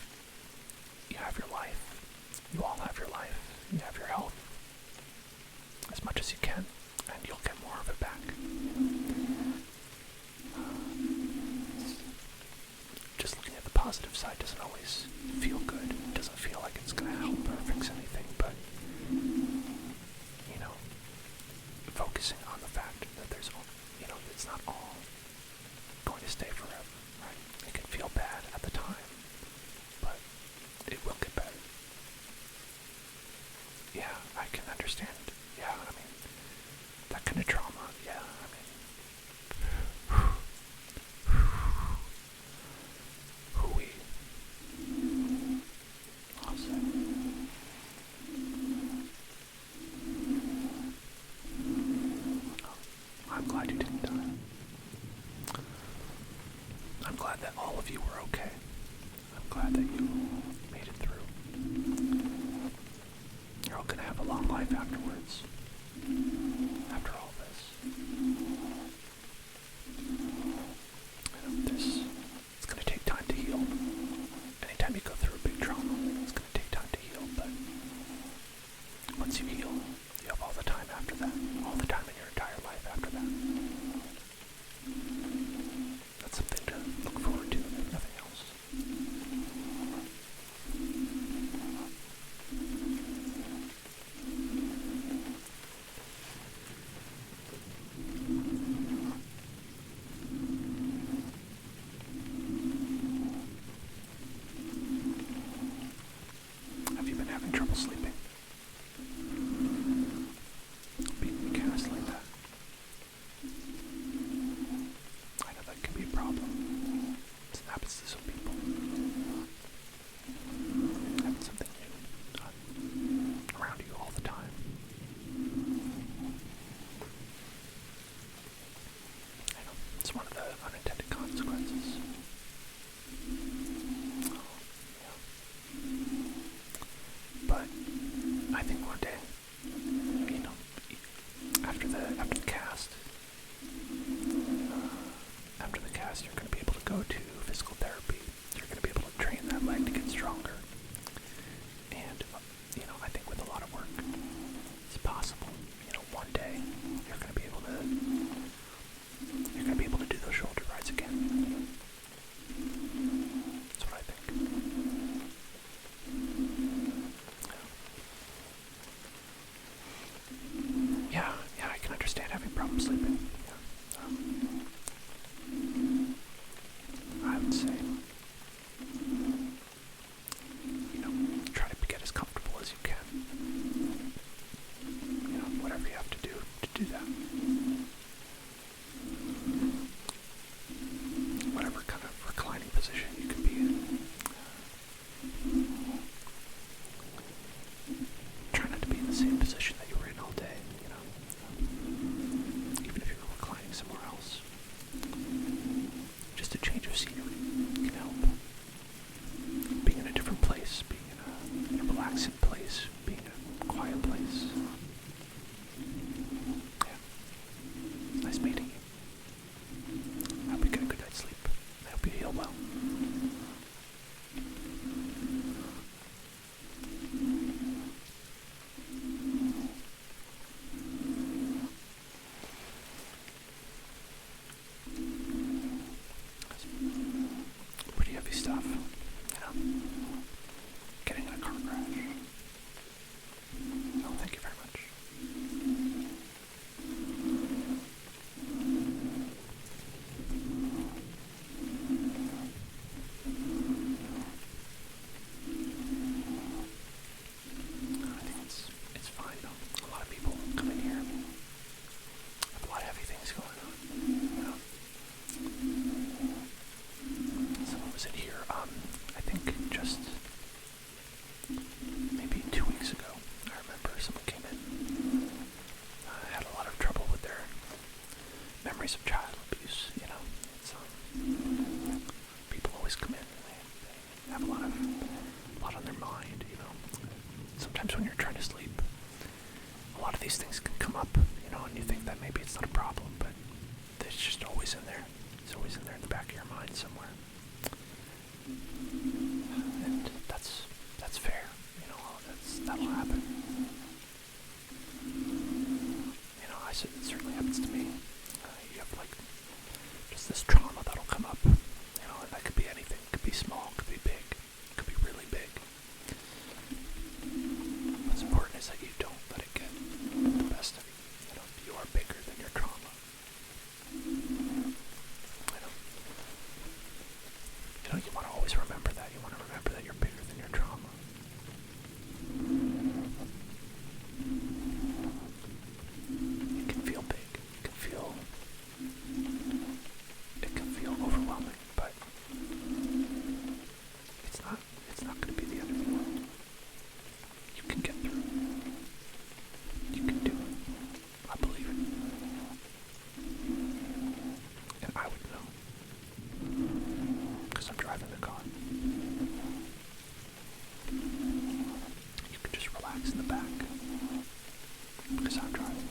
your life. You all have your life. You have your health. As much as you can, and you'll get more of it back. Just looking at the positive side doesn't always feel good. It doesn't feel like it's going to help or fix anything, but focusing on the fact that there's, it's not all going to stay forever, right? It can feel bad at the time, but it will get better. Yeah, I can understand. Yeah, I mean, that kind of trauma, yeah, I mean, hooey. I'll say. I'm glad you didn't die. I'm glad that all of you were okay. I'm glad that you made it through. You're all going to have a long life afterwards. After all this. It's going to take time to heal. Anytime you go through a big trauma, it's going to take time to heal, but once you heal, you have all the time after that. All the time in your entire life after that. That's something to look forward to, if nothing else. problem sleeping. I would say, try to get as comfortable as you can. Whatever you have to do that. Whatever kind of reclining position you can be in. Try not to be in the same position that you were in all day, even if you're reclining somewhere else. Just a change of scenery can help. Being in a different place, being in a relaxing place, being in a quiet place. Yeah. Nice meeting you. I hope you get a good night's sleep. I hope you heal well. Pretty heavy stuff, getting in a car crash. Oh, thank you very much. I think it's fine though. A lot of people come in here, have a lot of heavy things going on, Someone was in here, I think just maybe 2 weeks ago. I remember someone came in, had a lot of trouble with their memories of child abuse, It's, people always come in and they have a lot on their mind, Sometimes when you're trying to sleep, a lot of these things can come up, and you think that maybe it's not a problem, but it's just always in there. It's always in there in the back of your mind somewhere. And that's fair, that'll happen. It certainly happens to me. You have just this trauma that'll come up, and that could be anything. It could be small, it could be big, it could be really big. What's important is that you don't let it get the best of you. You are bigger than your trauma. You want to always remember that. You want to remember that you're bigger than your trauma. It can feel big. It can feel overwhelming, but it's not going to be the end of the world. You can get through it. You can do it. I believe it. And I would know. Because I'm driving the car. You can just relax in the back. Because I'm driving.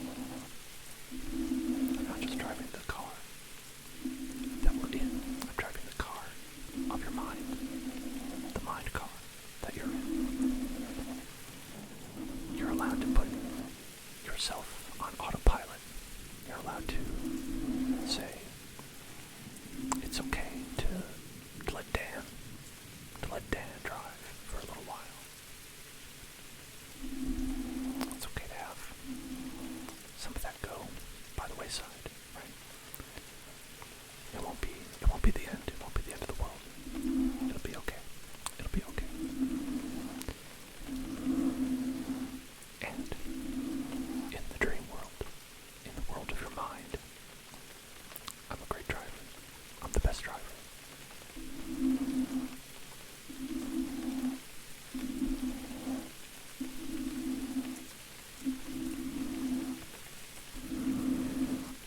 I'm not just driving the car that we're in. I'm driving the car of your mind. The mind car that you're in. You're allowed to put yourself on autopilot. You're allowed to say, it's okay to let Dan drive for a little while. It's okay to have some of that go by the wayside, right? It won't be the end. It won't be the end of the world. It'll be okay. It'll be okay. And in the dream world, in the world of your mind, I'm a great driver. I'm the best driver.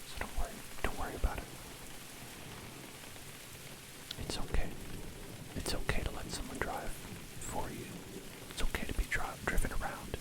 So don't worry about it. It's okay. It's okay to let someone drive for you. It's okay to be driven around.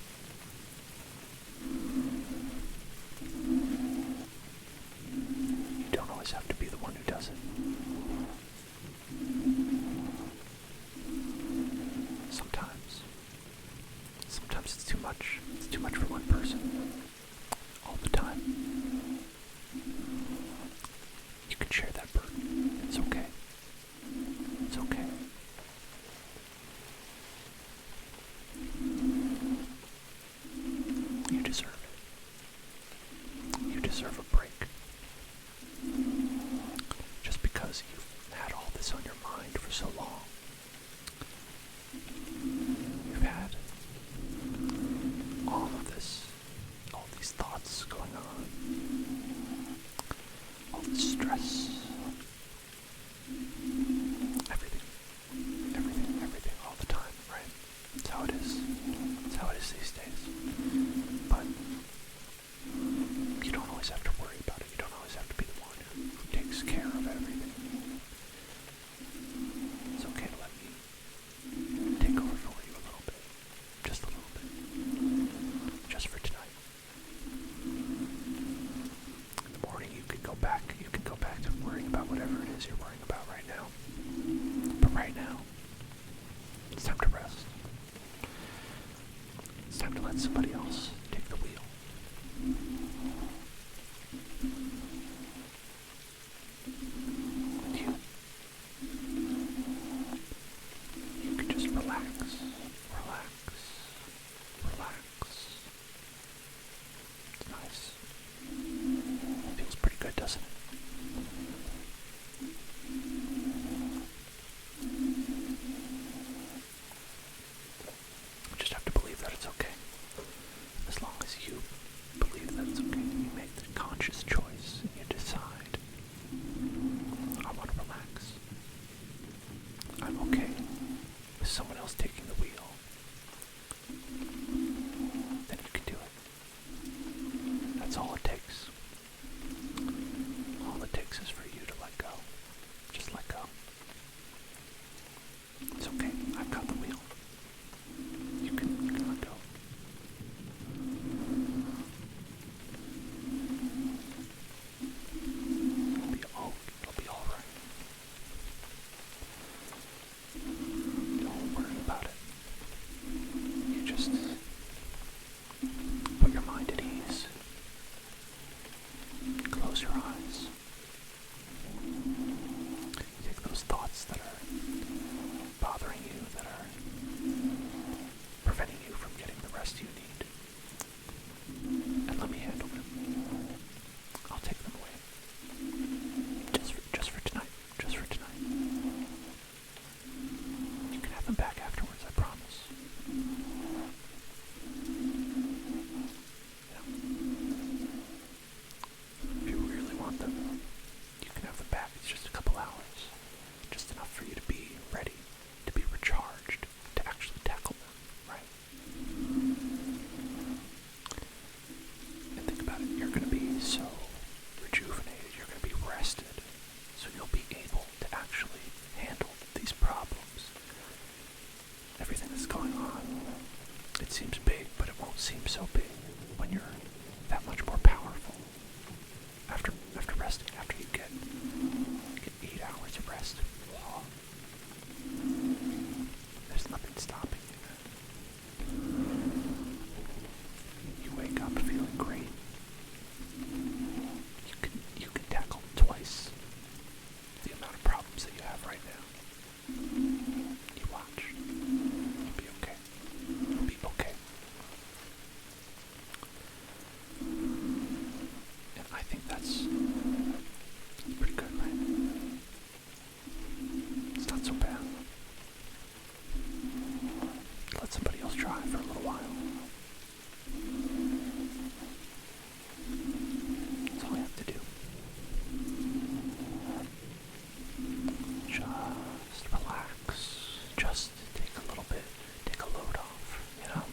stress. Everything, all the time, right? That's how it is. That's how it is these days. But you don't always have to worry about it. You don't always have to be the one who takes care of everything. It's okay to let me take over for you a little bit. Just a little bit. Just for tonight. In the morning you can go back to worrying about whatever it is you're worrying about right now. But right now, it's time to rest. It's time to let somebody else take the wheel. And you can just relax. It's nice. It feels pretty good, doesn't it? You just have to believe that it's okay. As long as you believe that it's okay, you make the conscious choice and you decide, I want to relax. I'm okay with someone else taking the wheel. Then you can do it. That's all it takes. All it takes is for you to let go. Just let go. It's okay. I've got the wheel. You can let go. It'll be all right. Don't worry about it. You just put your mind at ease. Close your eyes. Take those thoughts that are bothering you, that are preventing you from getting the rest you need, and let me handle them. I'll take them away. Just for tonight. Just for tonight. You can have them back afterwards, I promise. If you really want them, you can have them back. It's just a couple hours. Just enough for you to be ready, to be recharged, to actually tackle them, right? And think about it. You're going to be so rejuvenated. You're going to be rested. So you'll be able to actually handle these problems. Everything that's going on, it seems big, but it won't seem so big when you're that much more powerful. After resting, after you get 8 hours of rest, wow. There's nothing stopping you. You wake up feeling great. You can tackle twice the amount of problems that you have right now. You watch. You'll be okay. You'll be okay. And I think that's pretty good, right? It's not so bad. Let somebody else try for a little while. That's all you have to do. Just relax. Just take a little bit, take a load off, you know?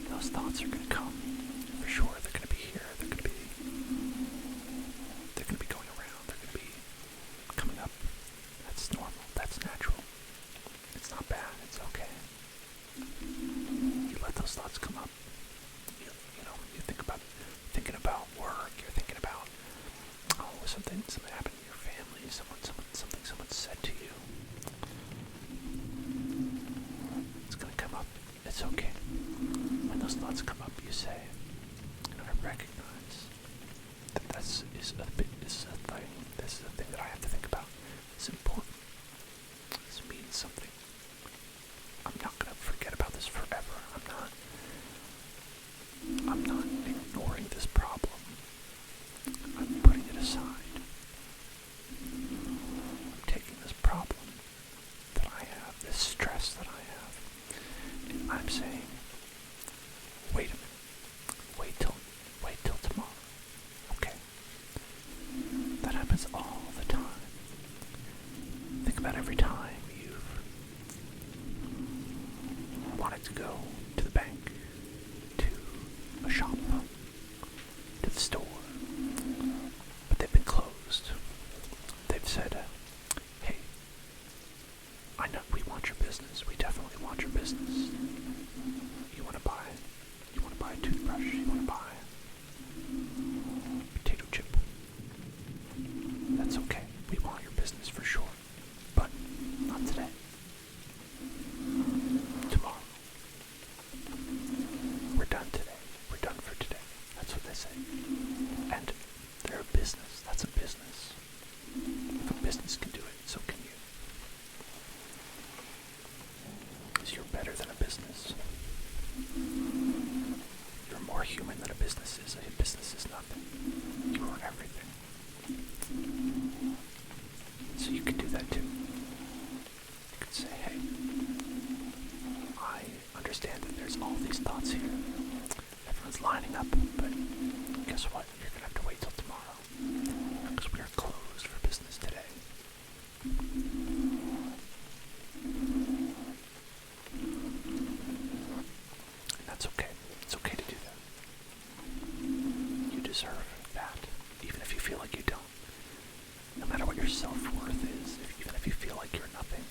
Those thoughts are going to come. For sure, they're going to be here. They're going to be going around. They're going to be coming up. That's normal. That's natural. It's not bad. It's okay. You let those thoughts come up. You thinking about work. You're thinking about, something happened in your family. Something someone said to you. It's gonna come up. It's okay. When those thoughts come up, you say, I recognize that this is a thing. This is a thing that I have to think about. It's important. This means something. I'm not gonna forget about this forever. I'm not ignoring this problem. I'm putting it aside. deserve that, even if you feel like you don't. No matter what your self-worth is, even if you feel like you're nothing,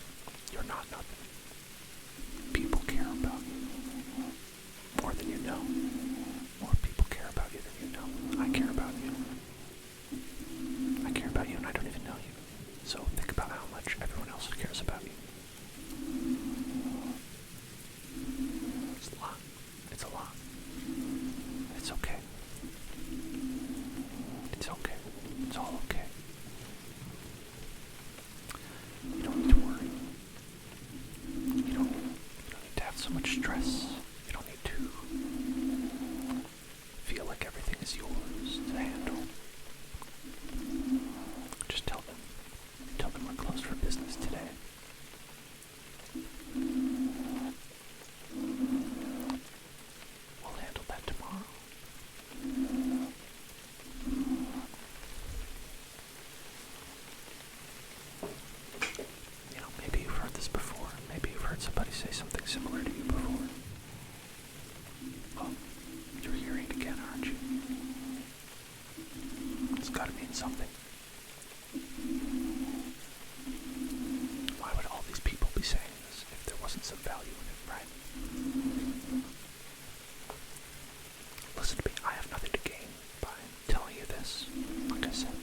you're not nothing. People care about you more than you know. More people care about you than you know. I care about you. I care about you and I don't even know you. So think about how much everyone else cares about you. It's a lot. It's a lot. It's okay. It's okay. It's all okay. You don't need to worry. You don't need to have so much stress. You don't need to feel like everything is yours to handle. Just tell them we're closed for business today. We'll handle that tomorrow. You know, maybe you've heard this before. Maybe you've heard somebody say something similar to you before. Well, you're hearing it again, aren't you? It's gotta mean something. Why would all these people be saying this if there wasn't some value in it, right? Listen to me, I have nothing to gain by telling you this, like I said.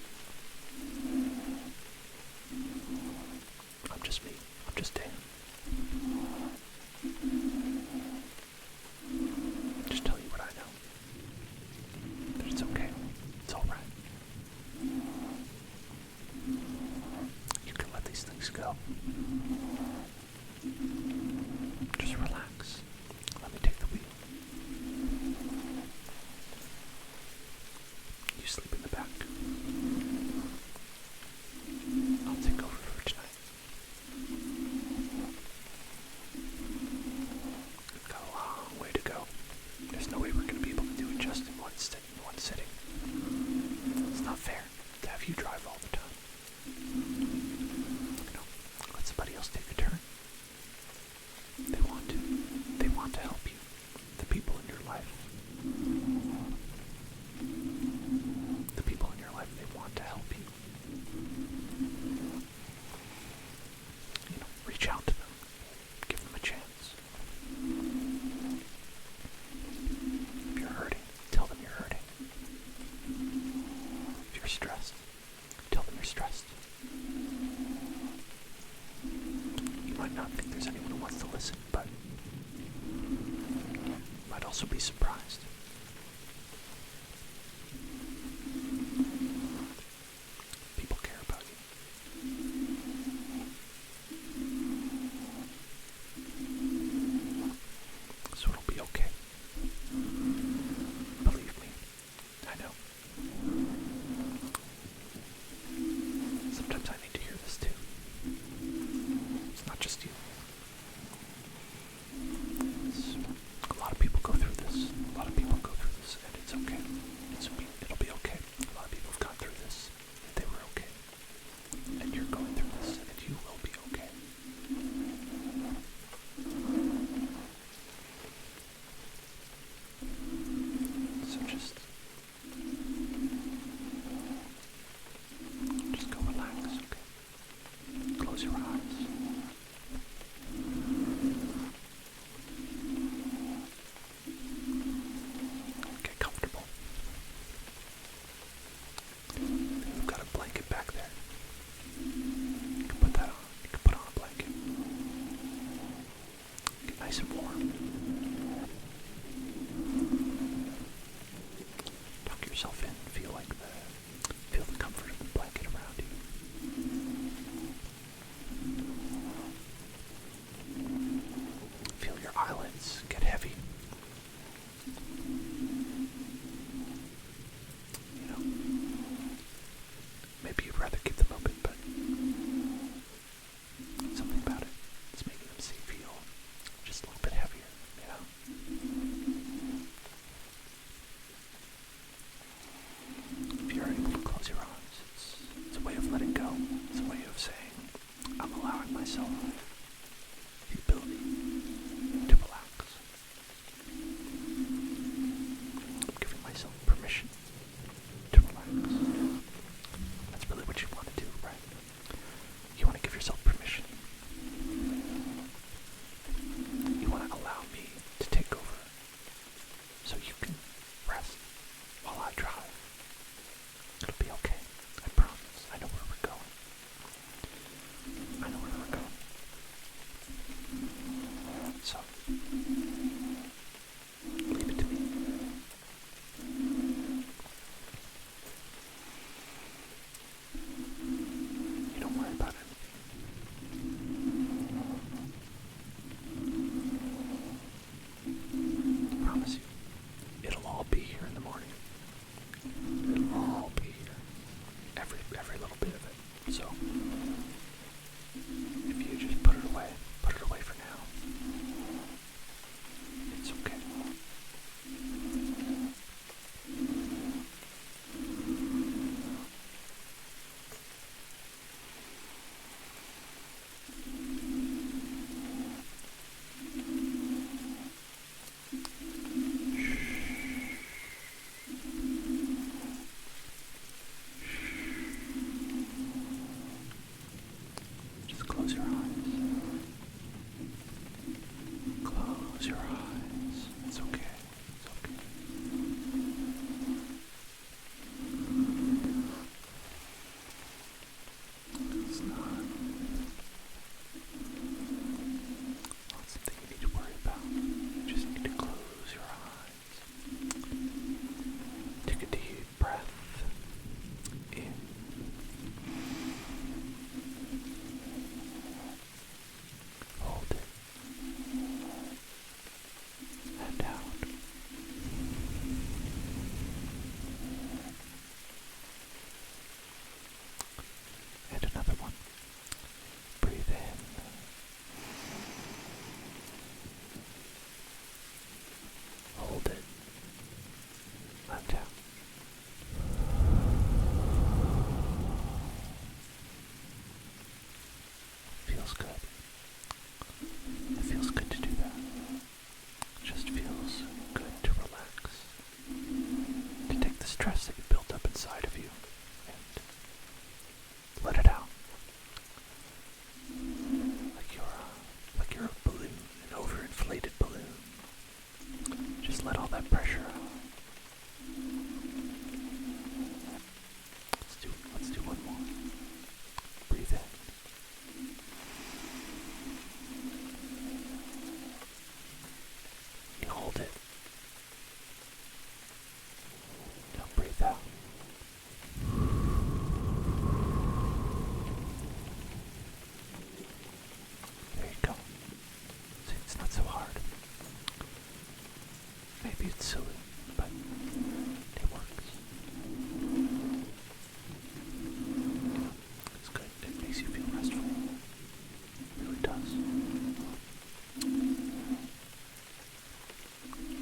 I'm just me. I'm just Dan. Just tell you what I know. That it's okay. It's alright. You can let these things go. Just relax. Let me take the wheel. You sleep in the back. I'll take over for tonight. We've got a long way to go. There's no way we're going to be able to do it just in one sitting. It's not fair to have you drive all the time. You know, let somebody else take a turn. They want to. They want to help you. The people in your life. The people in your life, they want to help you. You know, reach out to them. Give them a chance. If you're hurting, tell them you're hurting. If you're stressed, tell them you're stressed. You might not think there's anyone who wants to listen, but you might also be surprised. People care about you. So it'll be okay. Believe me, I know. Sometimes I need to hear this too. It's not just you. A lot of people go through this. A lot of people go through this, and it's okay. It'll be okay. A lot of people have gone through this, and they were okay. And you're going through this, and you will be okay. So just go relax, okay? Close your eyes. Get comfortable. You've got a blanket back there. You can put that on. You can put on a blanket. Get nice and warm. Tuck yourself in. Feel the comfort of the blanket around you. Feel your eyelids get heavy. You know, maybe you'd rather keep them open, but something about it is making them feel just a little bit heavier, you know? stress that you built up inside of you and let it out. Like you're a balloon, an overinflated balloon. Just let all that pressure out. Let's do one more. Breathe in. You hold it. Now breathe out. There you go. See, it's not so hard. Maybe it's silly, but it works. It's good. It makes you feel restful. It really does.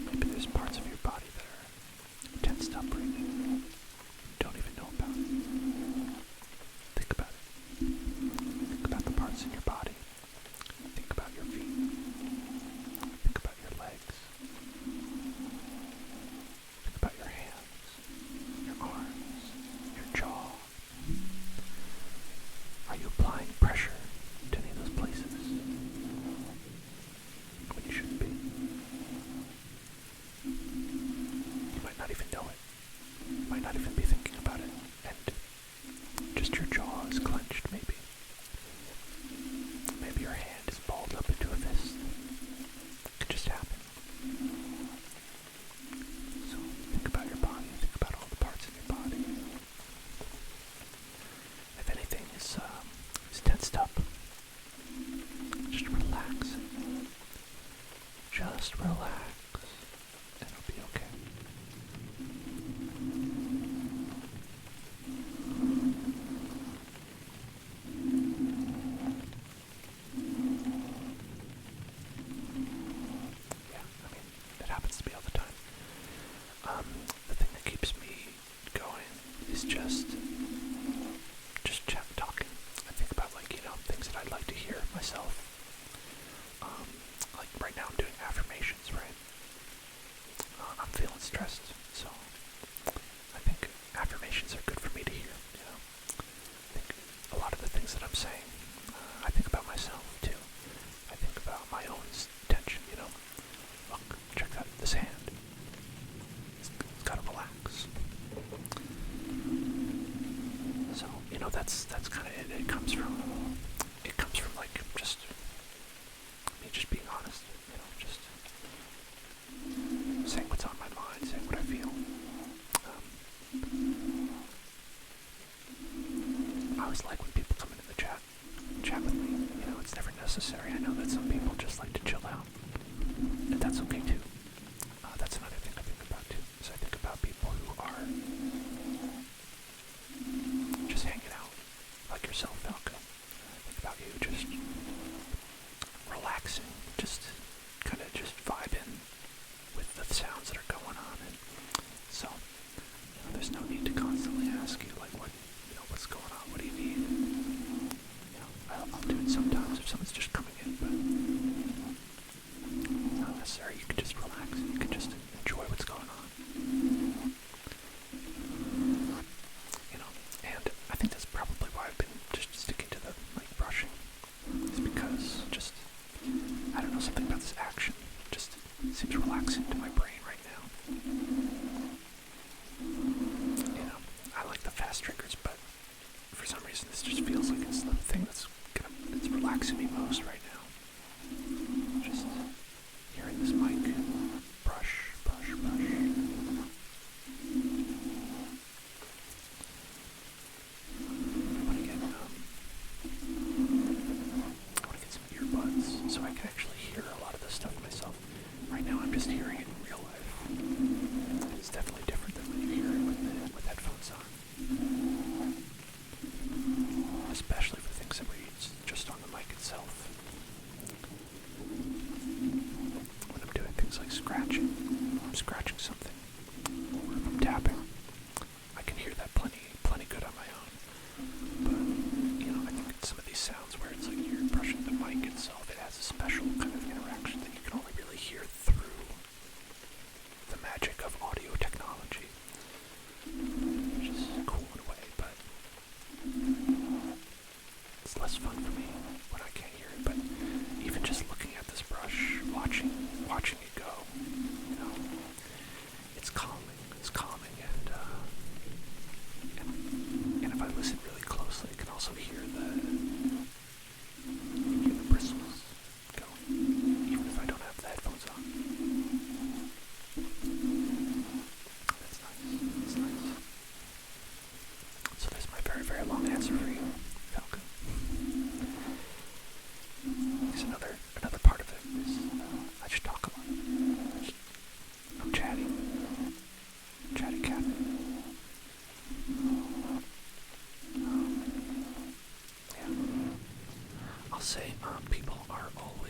Maybe there's parts of your body that are tensed up right now. You don't even know about it. Think about it. Think about the parts in your body. Think about your feet. Think about your legs. Think about your hands, your arms, your jaw. Are you applying pressure to any of those places when you shouldn't be? You might not even know it. You might not even be thinking about it. And just your jaw is clenched, maybe. Maybe your hand is balled up into a fist. It could just happen. So think about your body. Think about all the parts in your body. If anything is tensed up, just relax. Just relax. And it'll be okay. Yeah, I mean, it happens to me all the time. The thing that keeps me going is just talking. I think about, things that I'd like to hear myself. Like right now I'm doing affirmations, right? I'm feeling stressed, so I think affirmations are good for me to hear, I think a lot of the things that I'm saying, I think about myself too. I think about my own tension, Look, check out this hand. It's gotta relax. So, that's kind of it. It comes from like just me just being honest, just saying what's on my mind, saying what I feel. I always like when people come into the chat with me. It's never necessary. I know that some people just like to chill out, and that's okay too. That's another thing I think about too, is I think about people who are just hanging out, like yourself, Falco.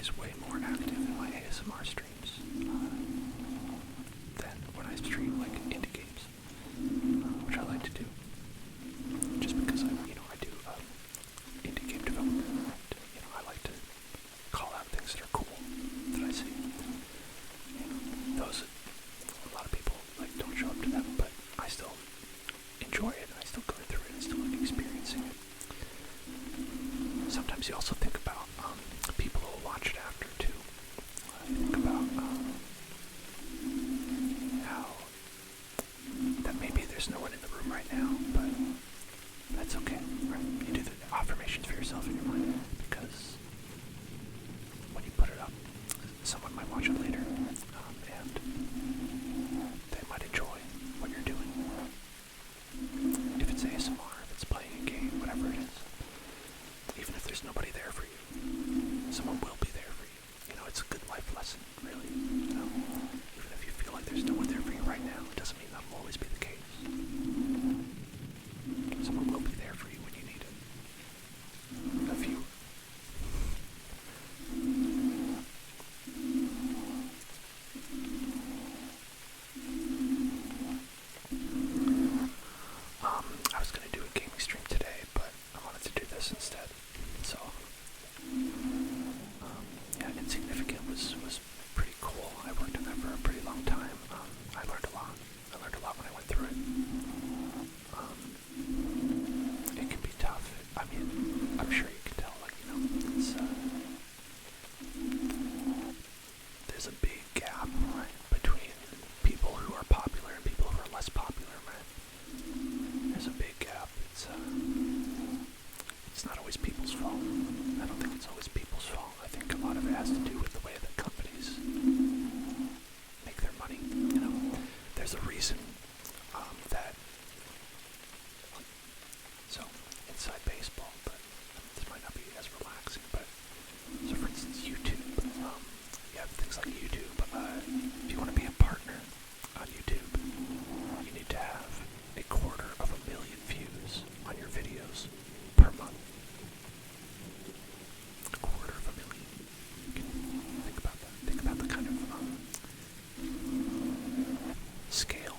always way more active in my ASMR streams than when I stream like indie games, which I like to do, just because I do indie game development. And, I like to call out things that are cool that I see. Those a lot of people don't show up to them, but I still enjoy it. I still go through it. I still like experiencing it. Sometimes you also think about people who will watch it after too. You think about how that maybe there's no one in the room right now, but that's okay, right? You do the affirmations for yourself in your mind, because when you put it up, someone might watch it later, and they might enjoy what you're doing. If it's ASMR, if it's playing a game, whatever it is, even if there's nobody there for you, someone will be there for you. It's a good life lesson, really. Even if you feel like there's no one there for you right now, it doesn't mean that will always be the case. Someone will be there for you when you need it. A few. I was going to do a gaming stream today, but I wanted to do this instead. So, yeah, Insignificant was pretty cool. I worked on that for a pretty long time. I learned a lot. I learned a lot when I went through it. It can be tough. I mean, I'm sure you can tell, it's, there's a big gap, right, between people who are popular and people who are less popular, right? There's a big gap. It's not always people's fault. I don't think it's always people's fault. I think a lot of it has to do with the way that companies make their money. There's a reason that. So, inside baseball, but this might not be as relaxing. But so, for instance, YouTube. You have things like YouTube. If you want to be a partner on YouTube, you need to have 250,000 views on your videos per month. 250,000. Think about that. Think about the kind of scale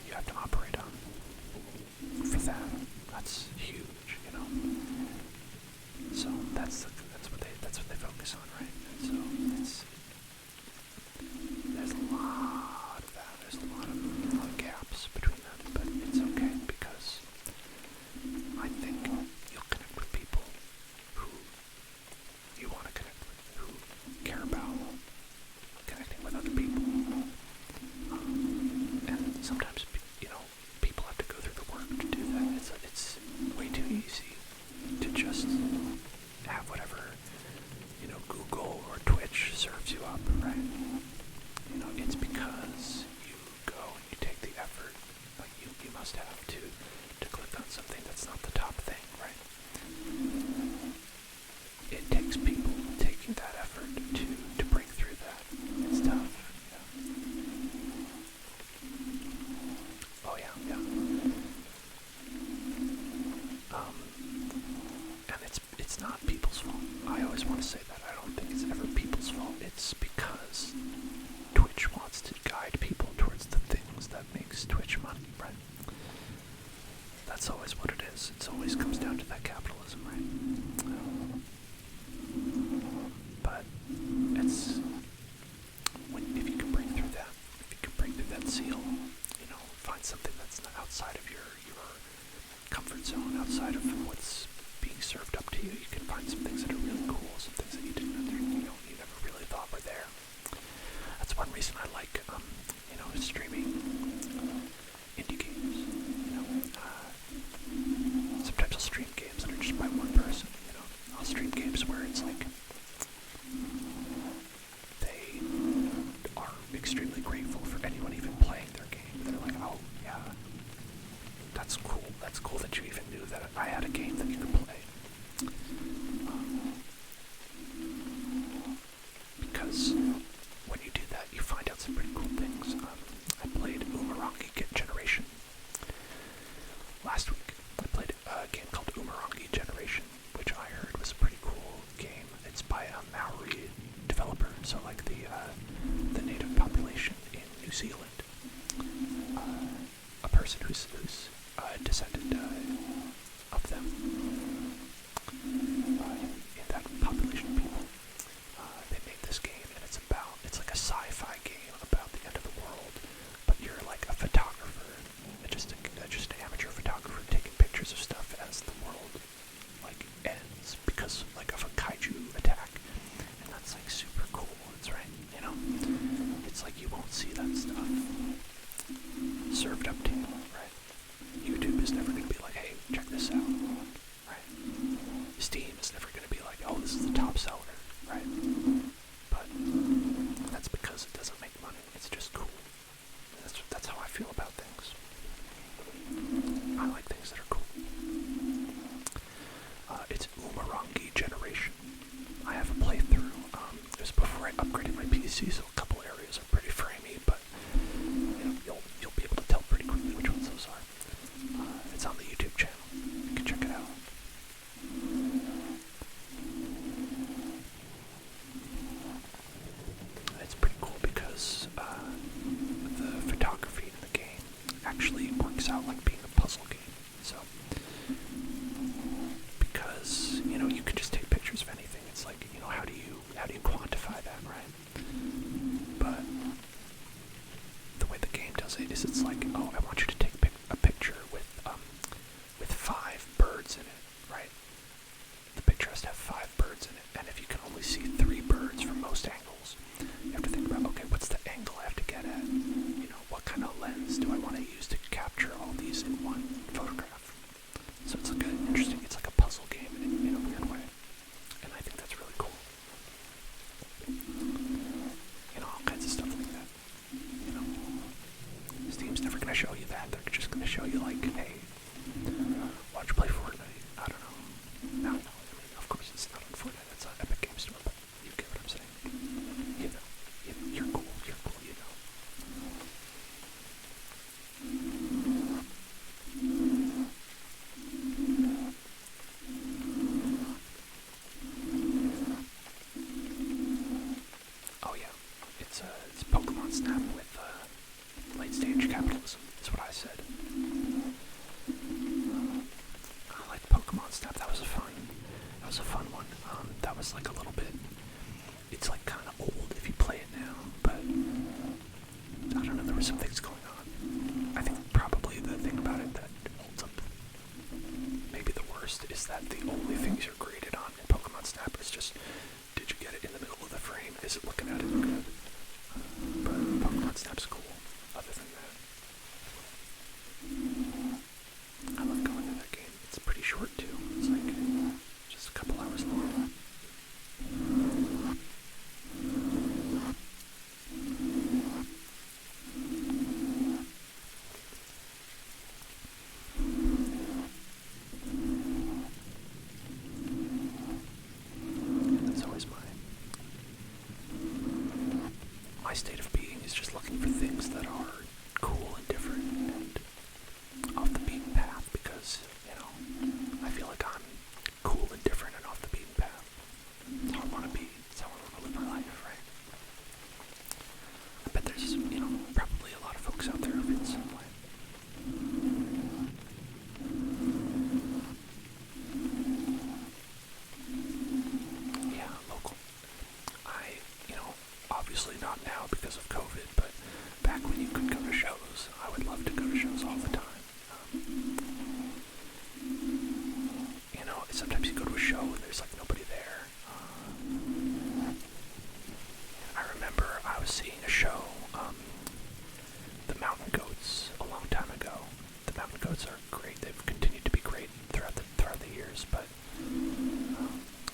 you have to operate on for that. That's huge, So that's what they focus on, right? And so there's a lot of that. There's a lot of gaps between that, but it's okay, because I think you'll connect with people who you want to connect with, who care about connecting with other people. And sometimes, people have to go through the work to do that. It's way too easy to just have whatever, Google or Twitch serves you up, right? It's because you go and you take the effort, you must have to click on something that's not the top thing, right? It takes people taking that effort to break through that. It's tough. Oh yeah. And it's not people's fault. I always want to say that. I don't think it's ever people's fault. It's because Twitch wants to guide people towards the things that makes Twitch money, right? That's always what it is. It always comes down to that capitalism, right? But it's if you can break through that, seal, find something that's not outside of your comfort zone, outside of what's being served up to you. You can find some things that are really cool, some things that you never really thought were there. That's one reason I like, streaming indie games. Sometimes I'll stream games that are just by one person. I'll stream games where it's like they are extremely grateful for anyone even playing their game. They're like, oh yeah, that's cool. That's cool that you even knew that I had a game that you could play. Because when you do that, you find out some pretty cool things. I played Umurangi Generation last week. I played a game called Umurangi Generation, which I heard was a pretty cool game. It's by a Maori PC, so a couple areas are pretty framey, but you'll be able to tell pretty quickly which ones those are. It's on the YouTube channel. You can check it out. It's pretty cool because the photography in the game actually works out like being a puzzle game. So, because you can just take pictures of anything. It's like how do you quantify that, right? But the way the game does it is it's like, oh, I want you to take a picture with 5 birds in it, right? The picture has to have 5 birds in it, and if you can only see 3 birds from most angles, you have to think about, okay, what's the angle I have to get at? What kind of lens do I want to use to capture all these in one photograph? So it's like it's like a puzzle game in a weird way, and I think that's really cool. All kinds of stuff like that. Steam's never going to show you that. They're just going to show you like, hey, why don't you play Fortnite? I don't know. No, I mean, of course it's not on Fortnite. It's on Epic Game Store, but you get what I'm saying. You're cool. Oh yeah, it's Pokemon Snap with late stage capitalism. Is what I said. I like Pokemon Snap. That was a fun one. That was like a little bit. It's like kind of old if you play it now, but I don't know. There were some things going on. I think probably the thing about it that holds up maybe the worst is that the only things you're graded on in Pokemon Snap is just, did you get it in the middle of the frame? Is it looking at it good? But Pokemon Snap's cool. Other than that, I love going to that game. It's pretty short too. It's like just a couple hours long. That's always my state of being is just looking for things that are cool and different and off the beaten path, because I feel like I'm cool and different and off the beaten path. That's how I want to be. That's how I want to live my life, right? I bet there's probably a lot of folks out there who feel the same way. Yeah, local. Obviously not now because of COVID, but back when you could go to shows, I would love to go to shows all the time. Sometimes you go to a show and there's like nobody there. I remember I was seeing a show, the Mountain Goats, a long time ago. The Mountain Goats are great. They've continued to be great throughout the years, but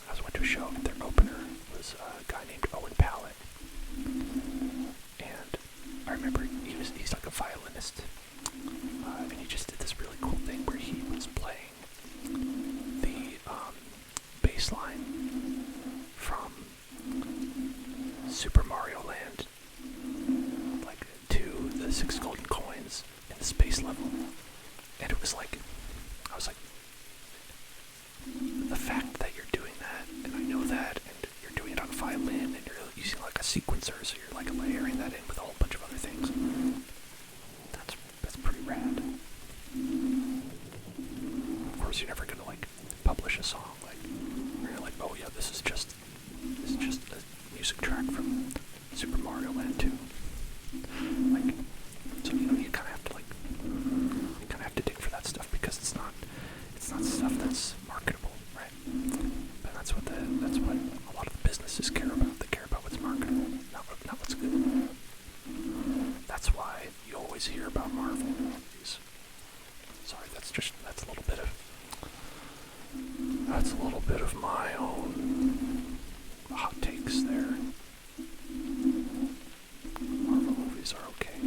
I went to a show and their opener was a guy named Owen Pallett. And I remember he's like a violinist, and he just did this really cool thing where he was playing the bass line from Super Mario Land, like to the 6 golden coins in the space level, and it was like, I was like, the fact that you're doing that, and I know that, and you're doing it on a violin, and you're using like a sequencer, so you're like layering that in with a whole bunch of other things. That's pretty rad. Of course, you're never gonna like publish a song like where you're like, oh yeah, this is just a music track from Super Mario Land 2. Like, so you kind of have to dig for that stuff, because it's not stuff that's marketable, right? And that's what a lot of the businesses care about. They care about what's marketable, not what's good. That's why you always hear about Marvel movies. Sorry, that's a little bit of my own hot takes there. Marvel movies are okay.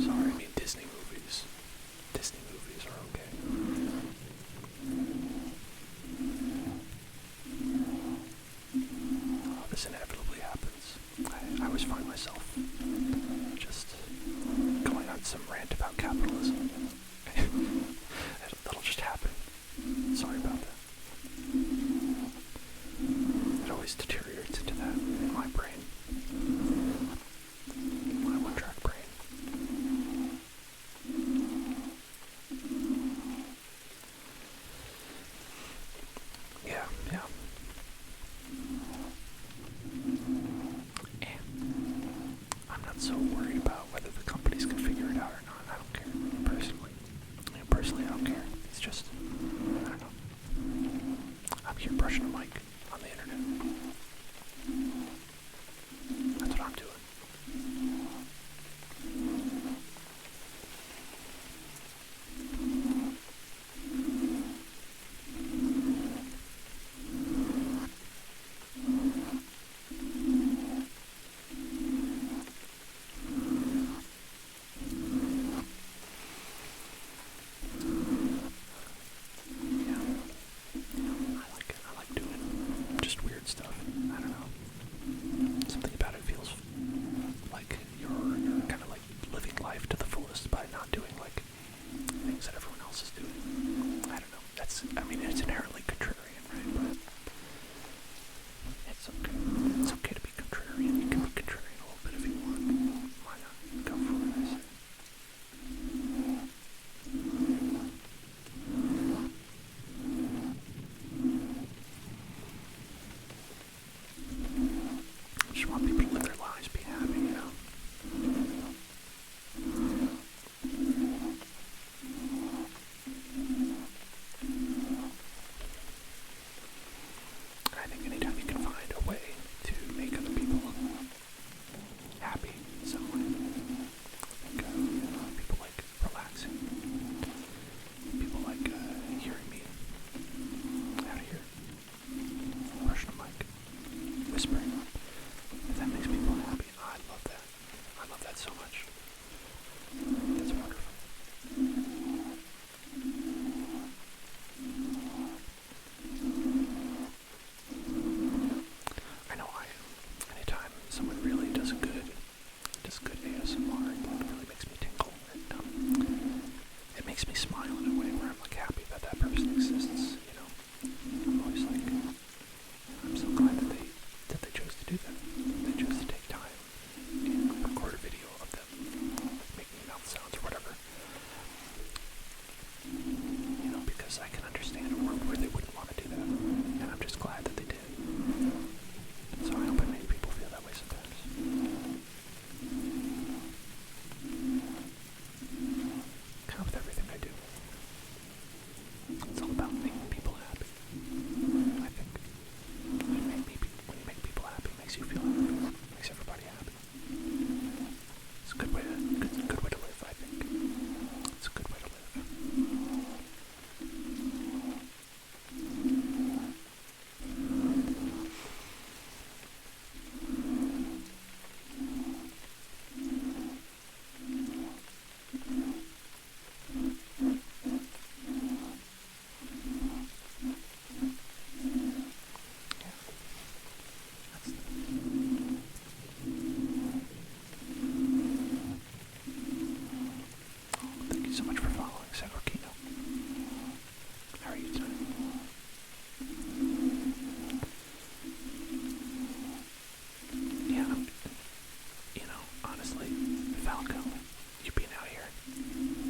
Sorry, I mean Disney movies. Disney movies are okay. much. That's wonderful. I know anytime someone really does good ASMR, it really makes me tingle. It makes me smile in a way where I'm like happy that that person exists, you know. I'm always like, I'm so glad that they chose to do that. They chose to take time and record a video of them making mouth sounds or whatever. You know, because I can understand a world where they wouldn't want to do that. And I'm just glad that they did. So I hope I make people feel that way sometimes. Kind of with everything I do. It's all about making people happy. I think when you make people happy, it makes you feel happy. It makes everybody happy. It's a good way to live, I think. It's a good way to live. Thank you so much for following, San Joaquino. How are you tonight? Yeah, you know, honestly, Falco, you being out here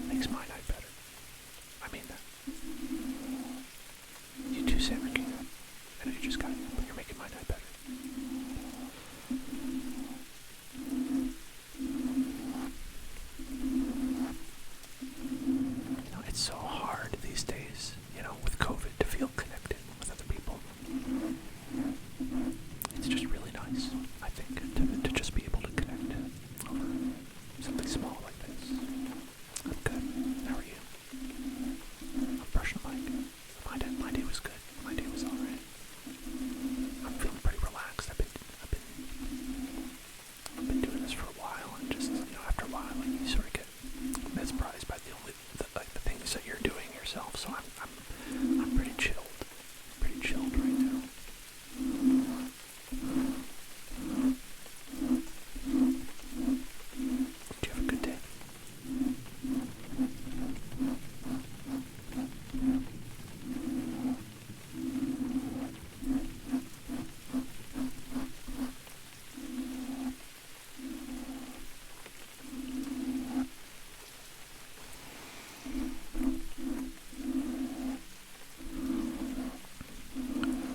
makes my night better. I mean that. You too, San Joaquino. I know you just got it, but you're making my night better. You know, it's so hard these days, you know, with COVID to feel connected with other people. It's just really nice, I think, to just be able to connect over something small like this. I'm good. How are you? I'm brushing the mic. My day was good. My day was alright. I'm feeling pretty relaxed. I've been doing this for a while, and just, you know, after a while, like, you sort of get mesmerized by the things that you're doing yourself. So I'm pretty chilled. Pretty chilled right now. Do you have a good day?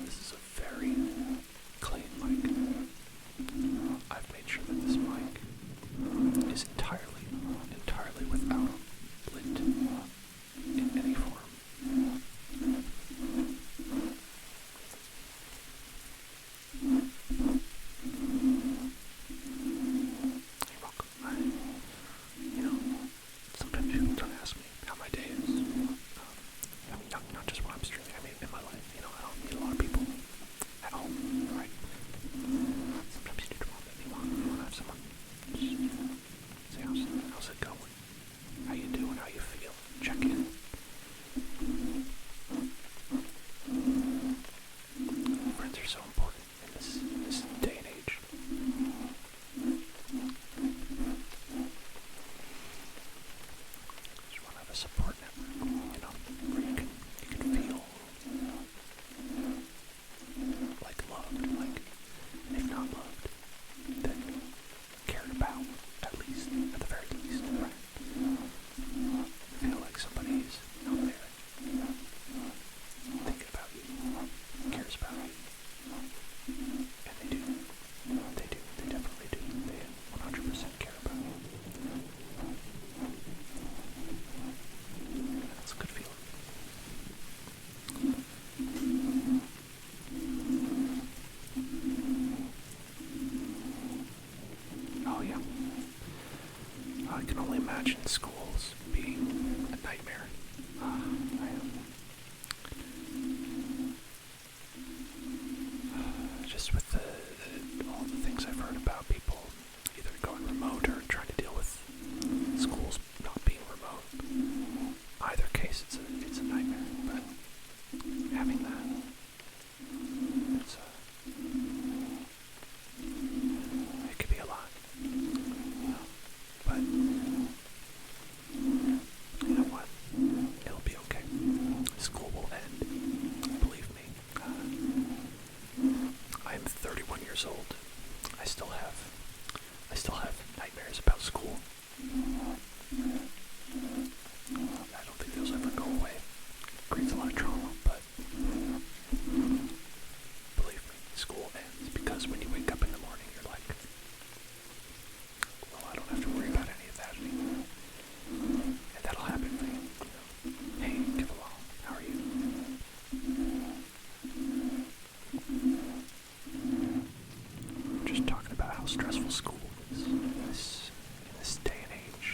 This is a very clean mic. I've made sure that this mic is entirely without lint in any form. You're welcome. You know, sometimes people don't ask me how my day is. I mean, not just while I'm streaming. I mean, in my life. You know, I don't meet a lot of people at home, right? Sometimes you do want that. You want to have someone say, how's it going? How you doing? How you feel? Check in. Friends are so important in this day and age. Just want to have a support network, you know, where you can feel like loved, like, and if not loved, then cared about, at the very least, right? Feel like somebody's out there thinking about you, cares about you, and they do, they definitely do, they 100% care about you. That's a good feeling. Oh yeah. I can only imagine schools being a nightmare. Just with all the things I've heard about people either going remote or trying to deal with school. I don't think those ever go away. It creates a lot of trauma, but believe me, school ends because when you wake up in the morning, you're like, well, I don't have to worry about any of that anymore. And that'll happen for you. Hey, Kevin, how are you? Just talking about how stressful school is in this day and age.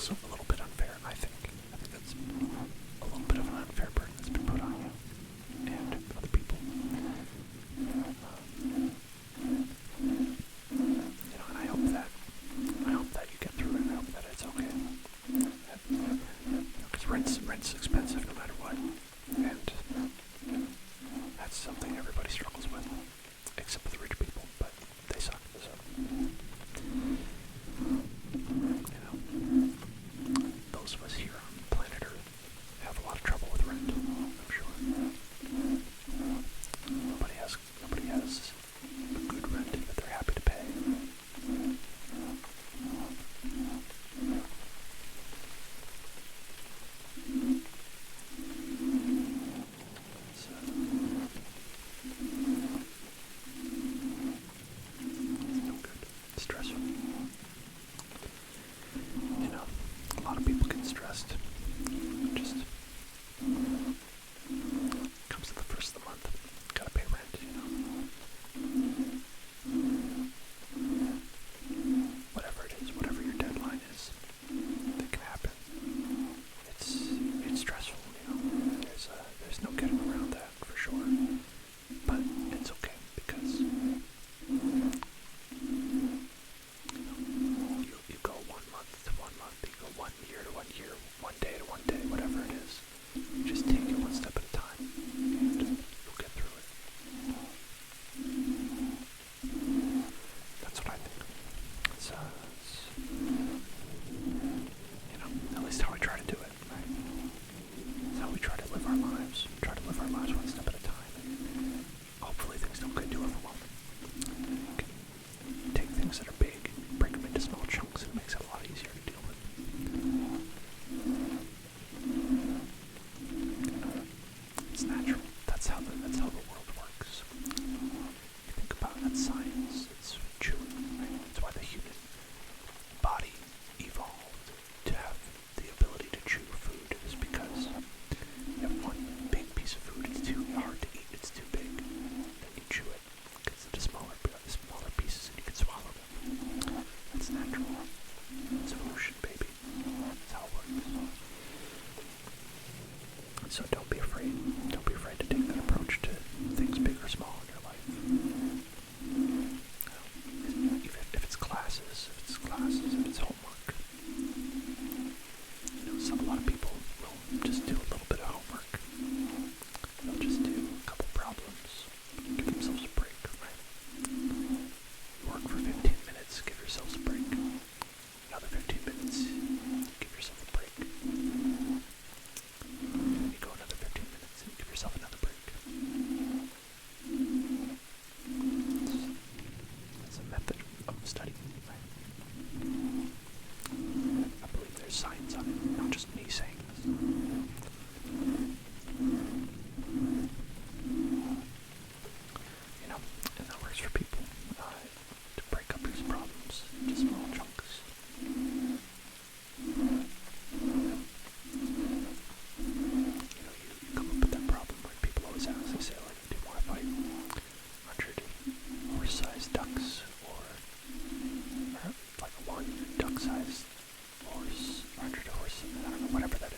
also a little bit unfair, I think. I think that's a little bit of an unfair burden that's been put on you and other people. And I hope that you get through it. I hope that it's okay. Because rent's expensive no matter what, and that's something everybody struggles with, except for the rich people. But they suck. So, those of us here on planet Earth have a lot of trouble with rent, I'm sure. Nobody has a good rent that they're happy to pay. So, no good. It's stressful. A lot of people get stressed. Just comes to the first of the month. Gotta pay rent, Whatever it is, whatever your deadline is, that can happen. It's stressful, There's no getting around that for sure. But it's okay because you go 1 month to 1 month, you go 1 year to 1 year, 1 day to 1 day, whatever it is. Just take it one step at a time, and you'll get through it. That's what I think. It's at least how I try to do it, right? It's how we try to live our lives. Try to live our lives one step at a time. And hopefully things don't get too overwhelming. You can take things that are big, break them into small chunks, and it makes it a lot easier to deal with. It's natural. That's how the world works. You think about it, that's science. It's chewing, right? That's why the human body evolved to have the ability to chew food, is because you have one big piece of food, it's too hard to eat, it's too big. Then you chew it, gets into smaller pieces, and you can swallow them. That's natural. It's evolution, baby. That's how it works. So don't be afraid. Don't be afraid to take that approach to things big or small in your life. If it's classes, if it's homework. A lot of people will just do a little bit of homework. They'll just do a couple problems, give themselves a break, right? Work for 15 minutes, give yourselves a break. Another 15 minutes, give yourself a break. You go another 15 minutes and give yourself another break. That's a method of study, right? I believe there's science on it, not just me saying this. And that works for people, to break up these problems into small chunks. You come up with that problem where people always ask, they say, do you want to fight 100 horse-sized ducks, or like one duck-sized horse, 100 horse, I don't know, whatever that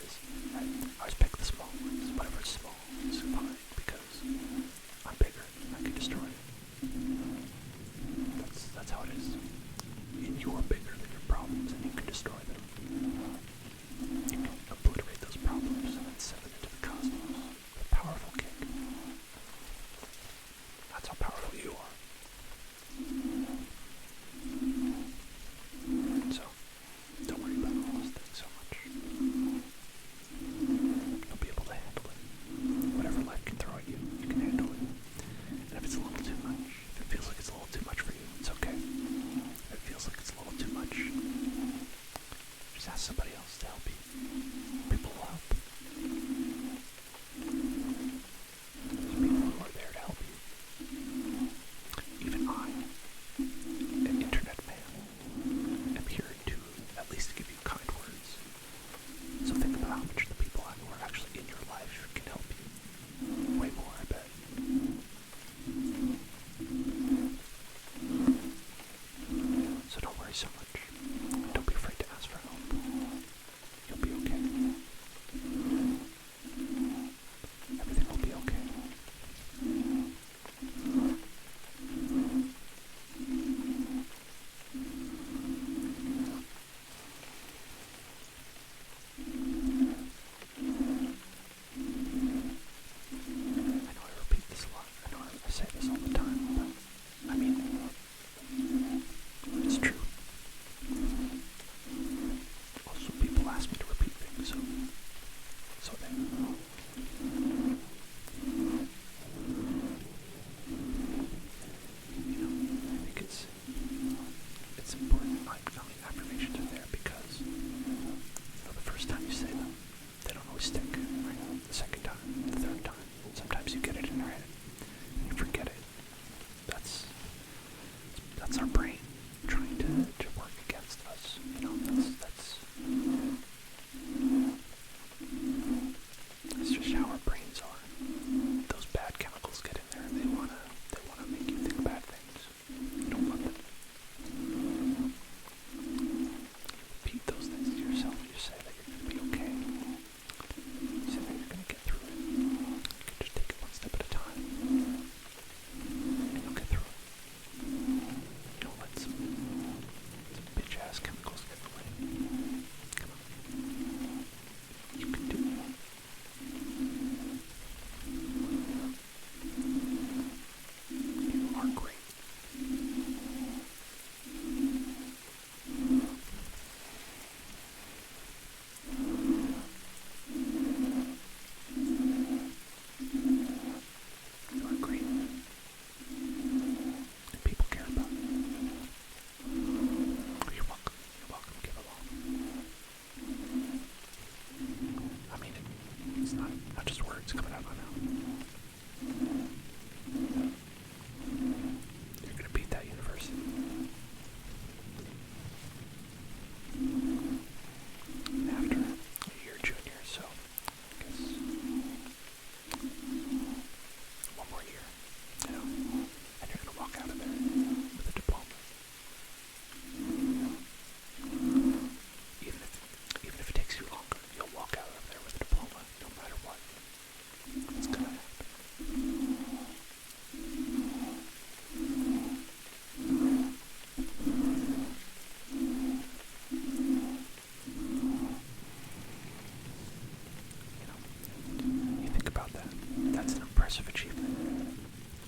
massive achievement.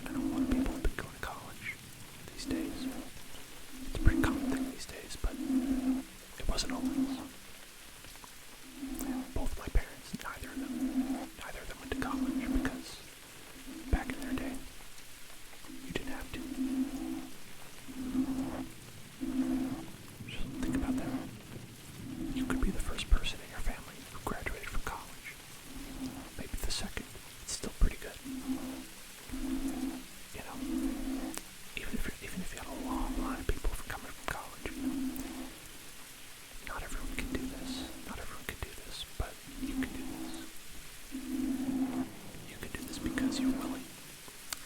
I know a lot of people have been going to college these days. It's a pretty common thing these days, but it wasn't always. Both my parents, neither of them went to college because back in their day, you didn't have to. Just think about that. You could be the first person in your family who graduated from college. Maybe the second. It's still pretty good. You know, even if you had a long line of people coming from college, not everyone can do this. Not everyone can do this, but you can do this. You can do this because you're willing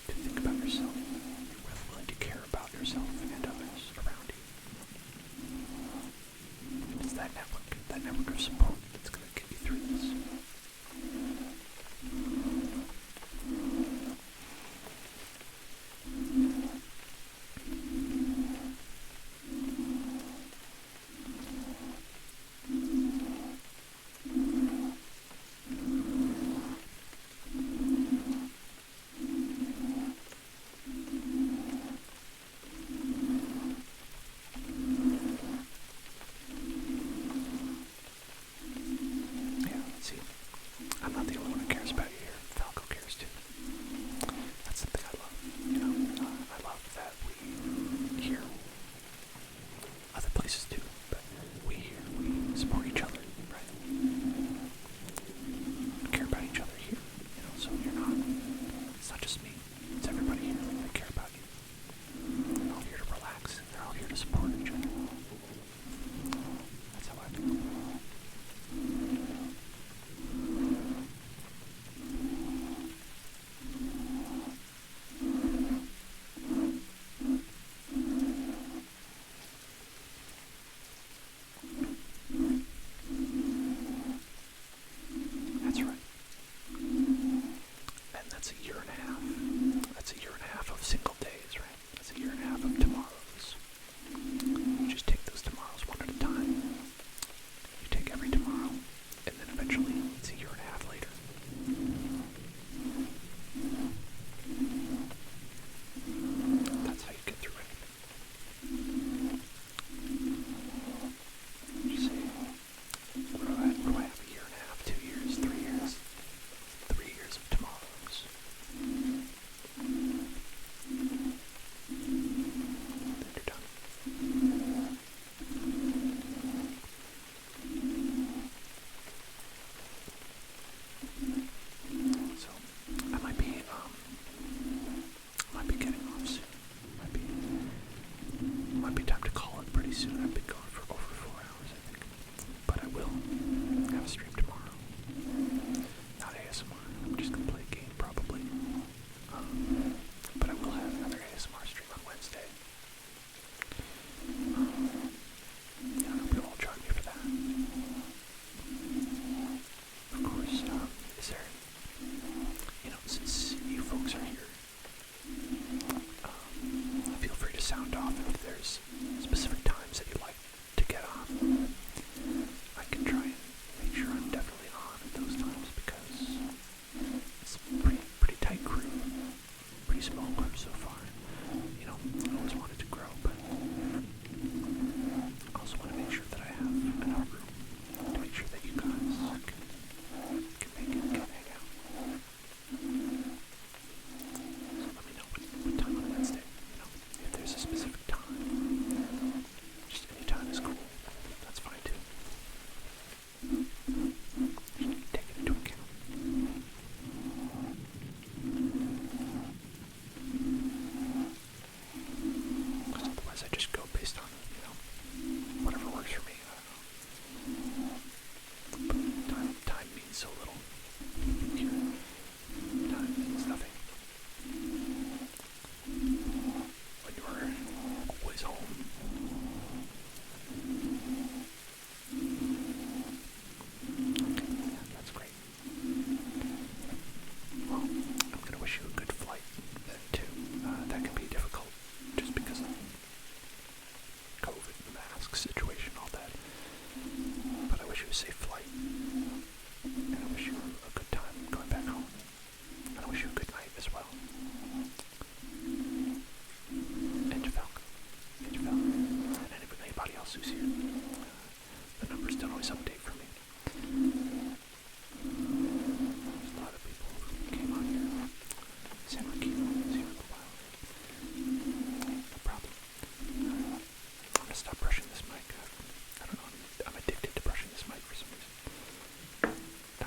to think about yourself. You're willing to care about yourself and others around you. And it's that network of support that's going to get you through this.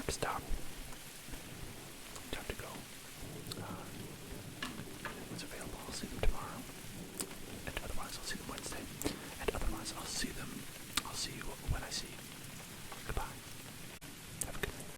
it's time to go. What's available? I'll see them tomorrow, and otherwise I'll see them Wednesday, and otherwise I'll see you when I see